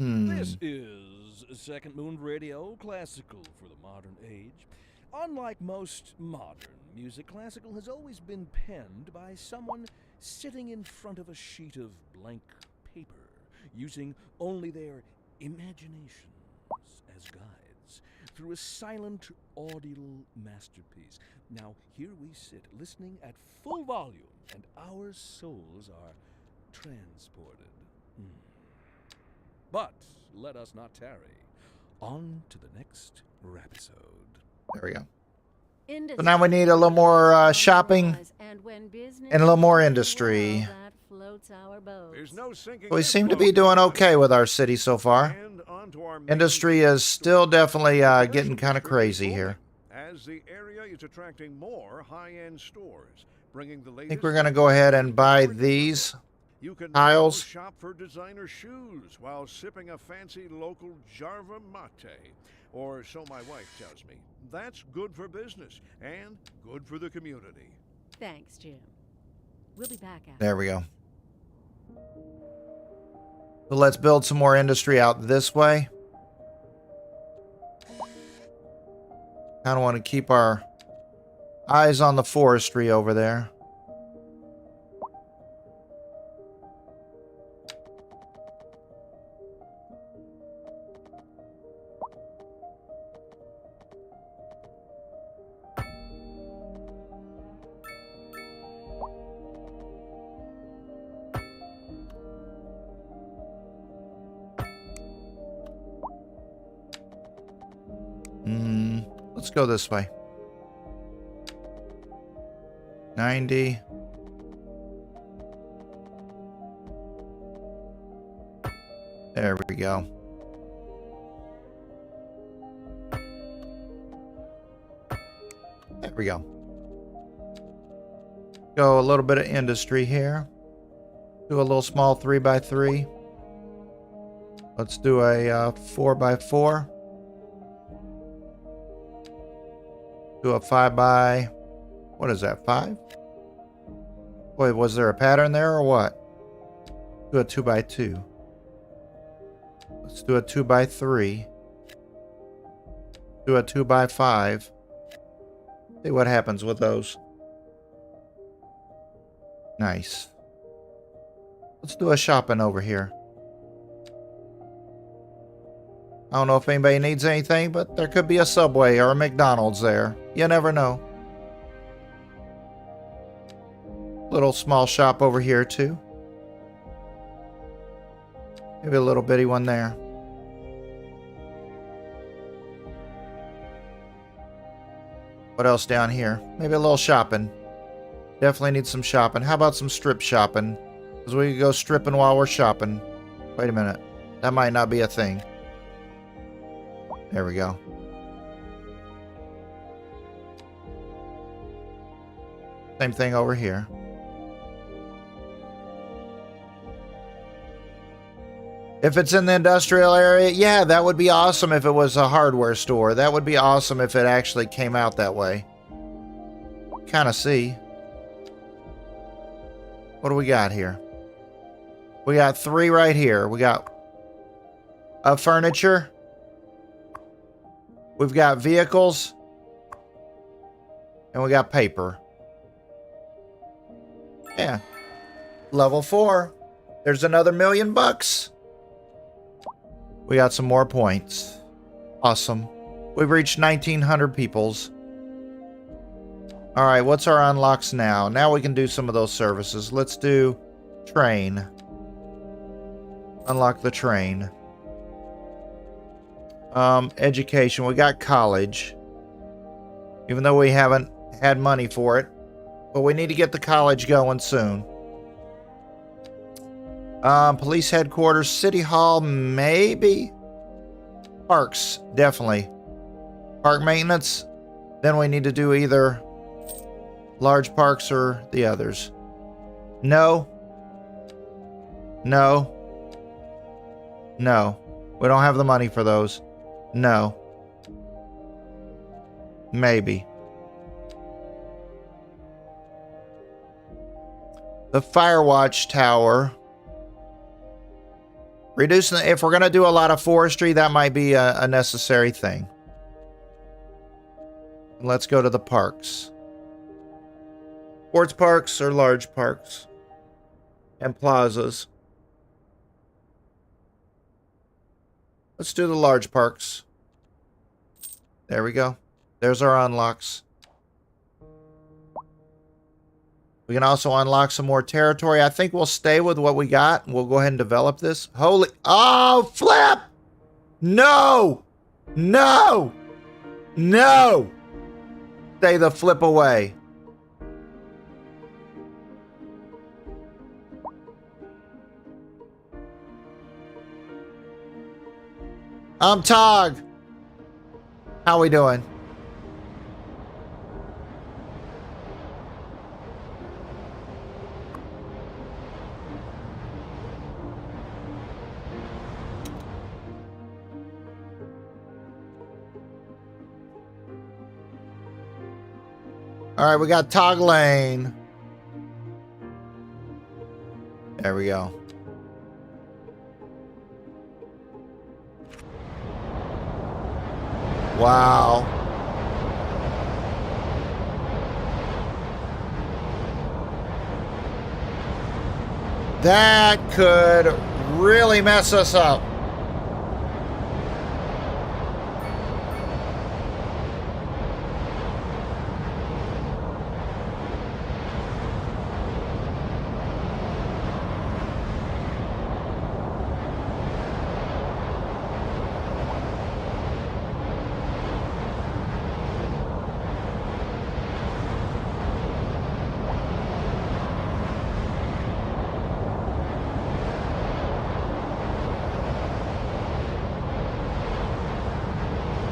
This is Second Moon Radio, classical for the modern age. Unlike most modern music, classical has always been penned by someone sitting in front of a sheet of blank paper, using only their imaginations as guides through a silent, audible masterpiece. Now, here we sit, listening at full volume, and our souls are transported. But let us not tarry. On to the next episode. There we go. So now we need a little more shopping and a little more industry. We seem to be doing okay with our city so far. Industry is still definitely getting kind of crazy here. As the area is attracting more high-end stores, bringing the I latest. think we're going to go ahead and buy these. You can tiles. now shop for designer shoes while sipping a fancy local Jarva mate. Or so my wife tells me. That's good for business and good for the community. Thanks, Jim. We'll be back after. There we go. So let's build some more industry out this way. Kind of want to keep our eyes on the forestry over there. Let's go this way. 90. There we go. There we go. Go a little bit of industry here. Do a little small 3x3. Let's do a 4x4. Do a 5x. What is that? 5? Wait, was there a pattern there or what? Do a 2x2. Let's do a 2x3. Do a 2x5. See what happens with those. Nice. Let's do a shopping over here. I don't know if anybody needs anything, but there could be a Subway or a McDonald's there. You never know. Little small shop over here too. Maybe a little bitty one there. What else down here? Maybe a little shopping. Definitely need some shopping. How about some strip shopping? Because we could go stripping while we're shopping. Wait a minute. That might not be a thing. There we go. Same thing over here. If it's in the industrial area, yeah, that would be awesome if it was a hardware store. That would be awesome if it actually came out that way. Kind of see. What do we got here? We got 3 right here. We got furniture. We've got vehicles. And we got paper. Yeah. Level 4. There's another $1,000,000. We got some more points. Awesome. We've reached 1,900 peoples. Alright, what's our unlocks now? Now we can do some of those services. Let's do train. Unlock the train. Education. We got college. Even though we haven't had money for it. But we need to get the college going soon. Police headquarters, city hall, maybe. Parks, definitely. Park maintenance. Then we need to do either large parks or the others. No. No. No. We don't have the money for those. No. Maybe. The Firewatch Tower. Reducing, if we're going to do a lot of forestry, that might be a necessary thing. Let's go to the parks. Sports parks or large parks. And plazas. Let's do the large parks. There we go. There's our unlocks. We can also unlock some more territory. I think we'll stay with what we got. We'll go ahead and develop this. Holy... Oh, flip! No! No! No! Stay the flip away. Tog. How we doing? All right, we got Tog Lane. There we go. Wow. That could really mess us up.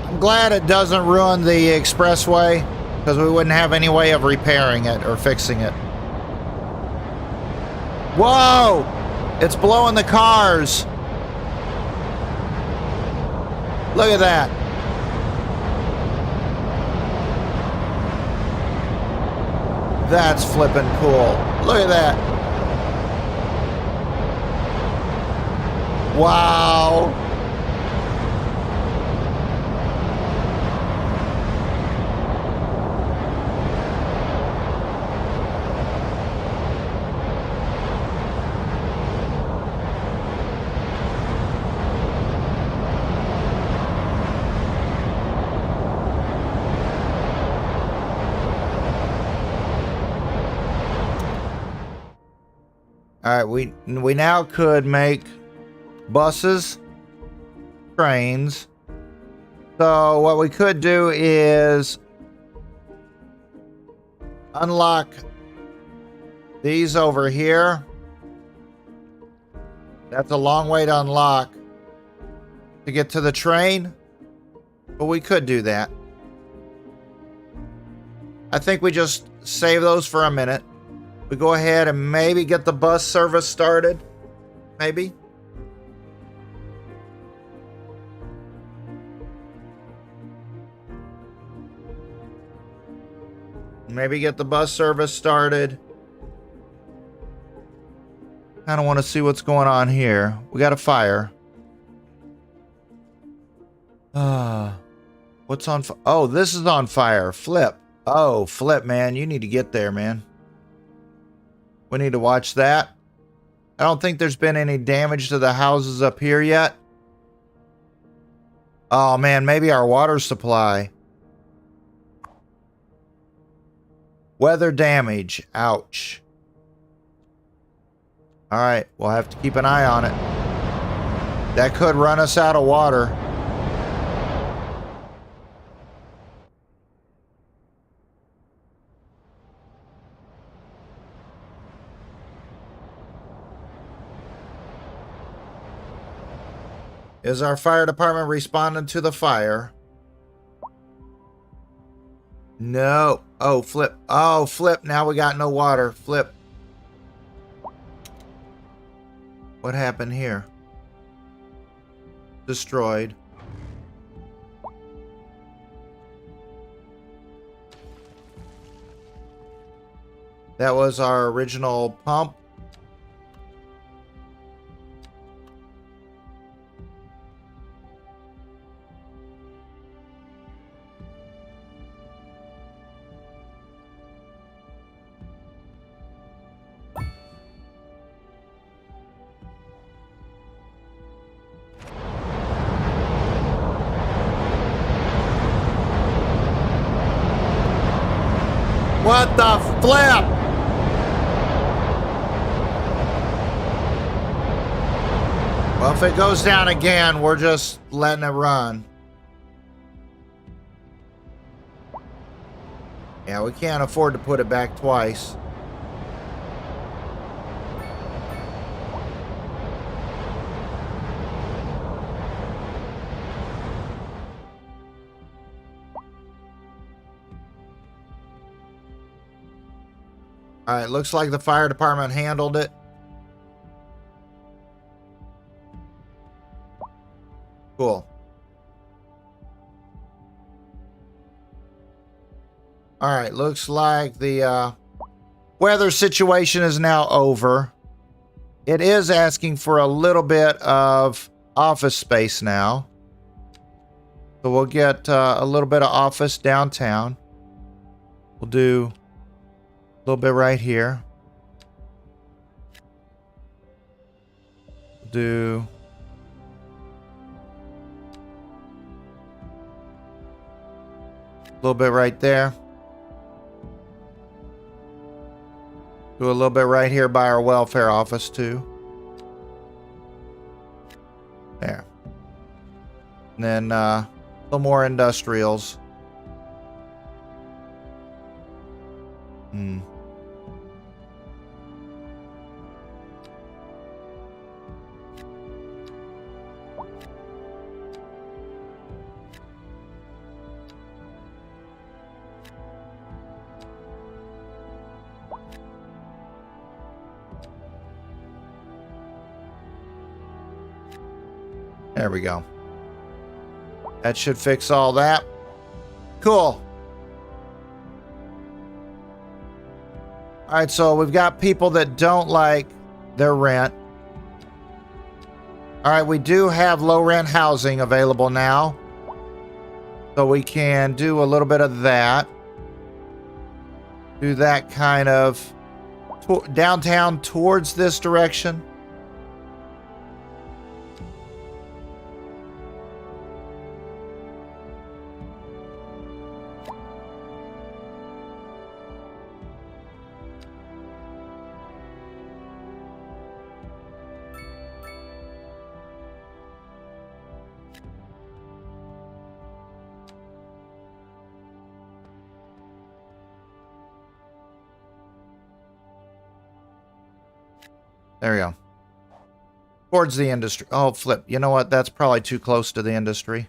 I'm glad it doesn't ruin the expressway, because we wouldn't have any way of repairing it or fixing it. Whoa! It's blowing the cars. Look at that. That's flippin' cool. Look at that. Wow. All right, we now could make buses, trains. So what we could do is unlock these over here. That's a long way to unlock to get to the train, but we could do that. I think we just save those for a minute. We go ahead and maybe get the bus service started. Maybe. Maybe get the bus service started. Kind of want to see what's going on here. We got a fire. What's on fire? Oh, this is on fire. Flip. Oh, Flip, man. You need to get there, man. We need to watch that. I don't think there's been any damage to the houses up here yet. Oh, man. Maybe our water supply. Weather damage. Ouch. All right. We'll have to keep an eye on it. That could run us out of water. Is our fire department responding to the fire? No. Oh, Flip. Oh, Flip. Now we got no water. Flip. What happened here? Destroyed. That was our original pump. What the flip? Well, if it goes down again, we're just letting it run. Yeah, we can't afford to put it back twice. All right, looks like the fire department handled it. Cool. All right, looks like the weather situation is now over. It is asking for a little bit of office space now. So we'll get a little bit of office downtown. We'll do a little bit right here. We'll do a little bit right there. Do a little bit right here by our welfare office too. There. And then a little more industrials. There we go. That should fix all that. Cool. All right, so we've got people that don't like their rent. All right, we do have low rent housing available now. So we can do a little bit of that. Do that kind of downtown towards this direction. There we go. Towards the industry. Oh, flip. You know what? That's probably too close to the industry.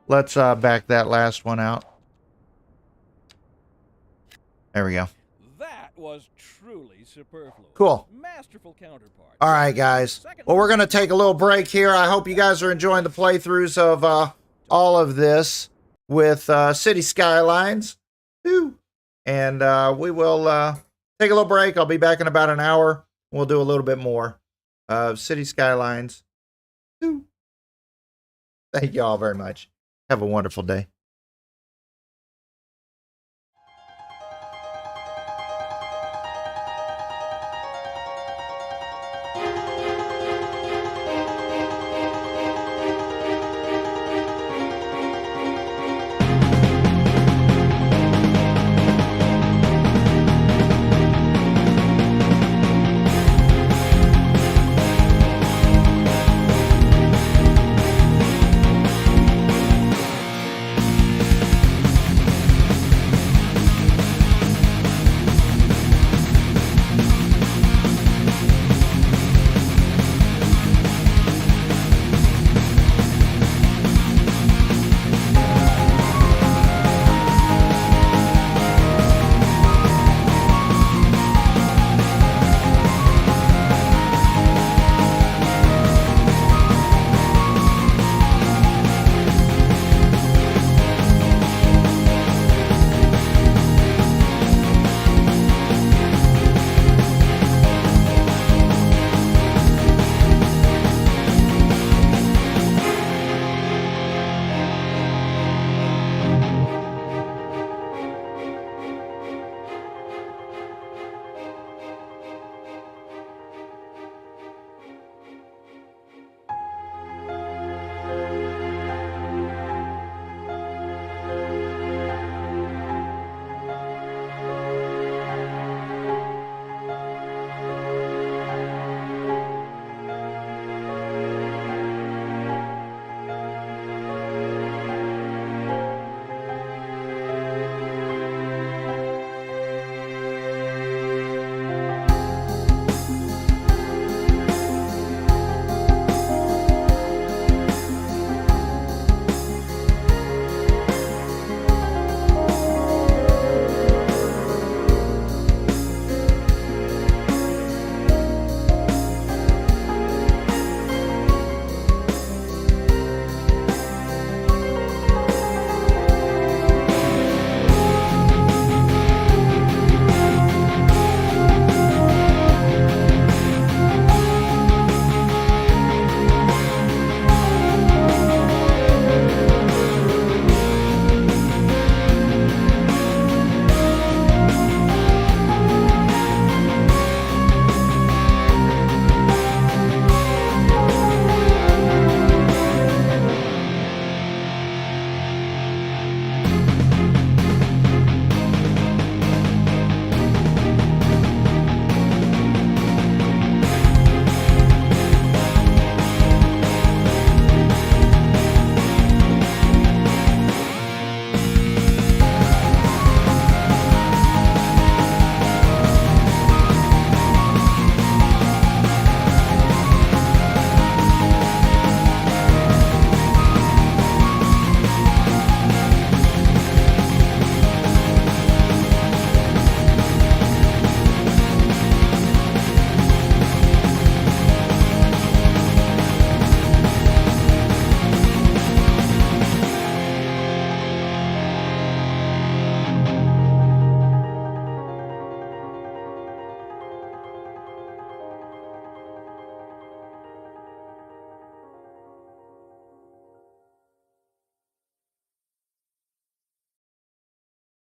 Let's back that last one out. There we go. That was truly superfluous. Cool. Masterful counterpart. All right, guys. Well, we're going to take a little break here. I hope you guys are enjoying the playthroughs of all of this with Cities Skylines. Woo. And we will take a little break. I'll be back in about an hour. We'll do a little bit more of Cities Skylines. Woo. Thank you all very much. Have a wonderful day.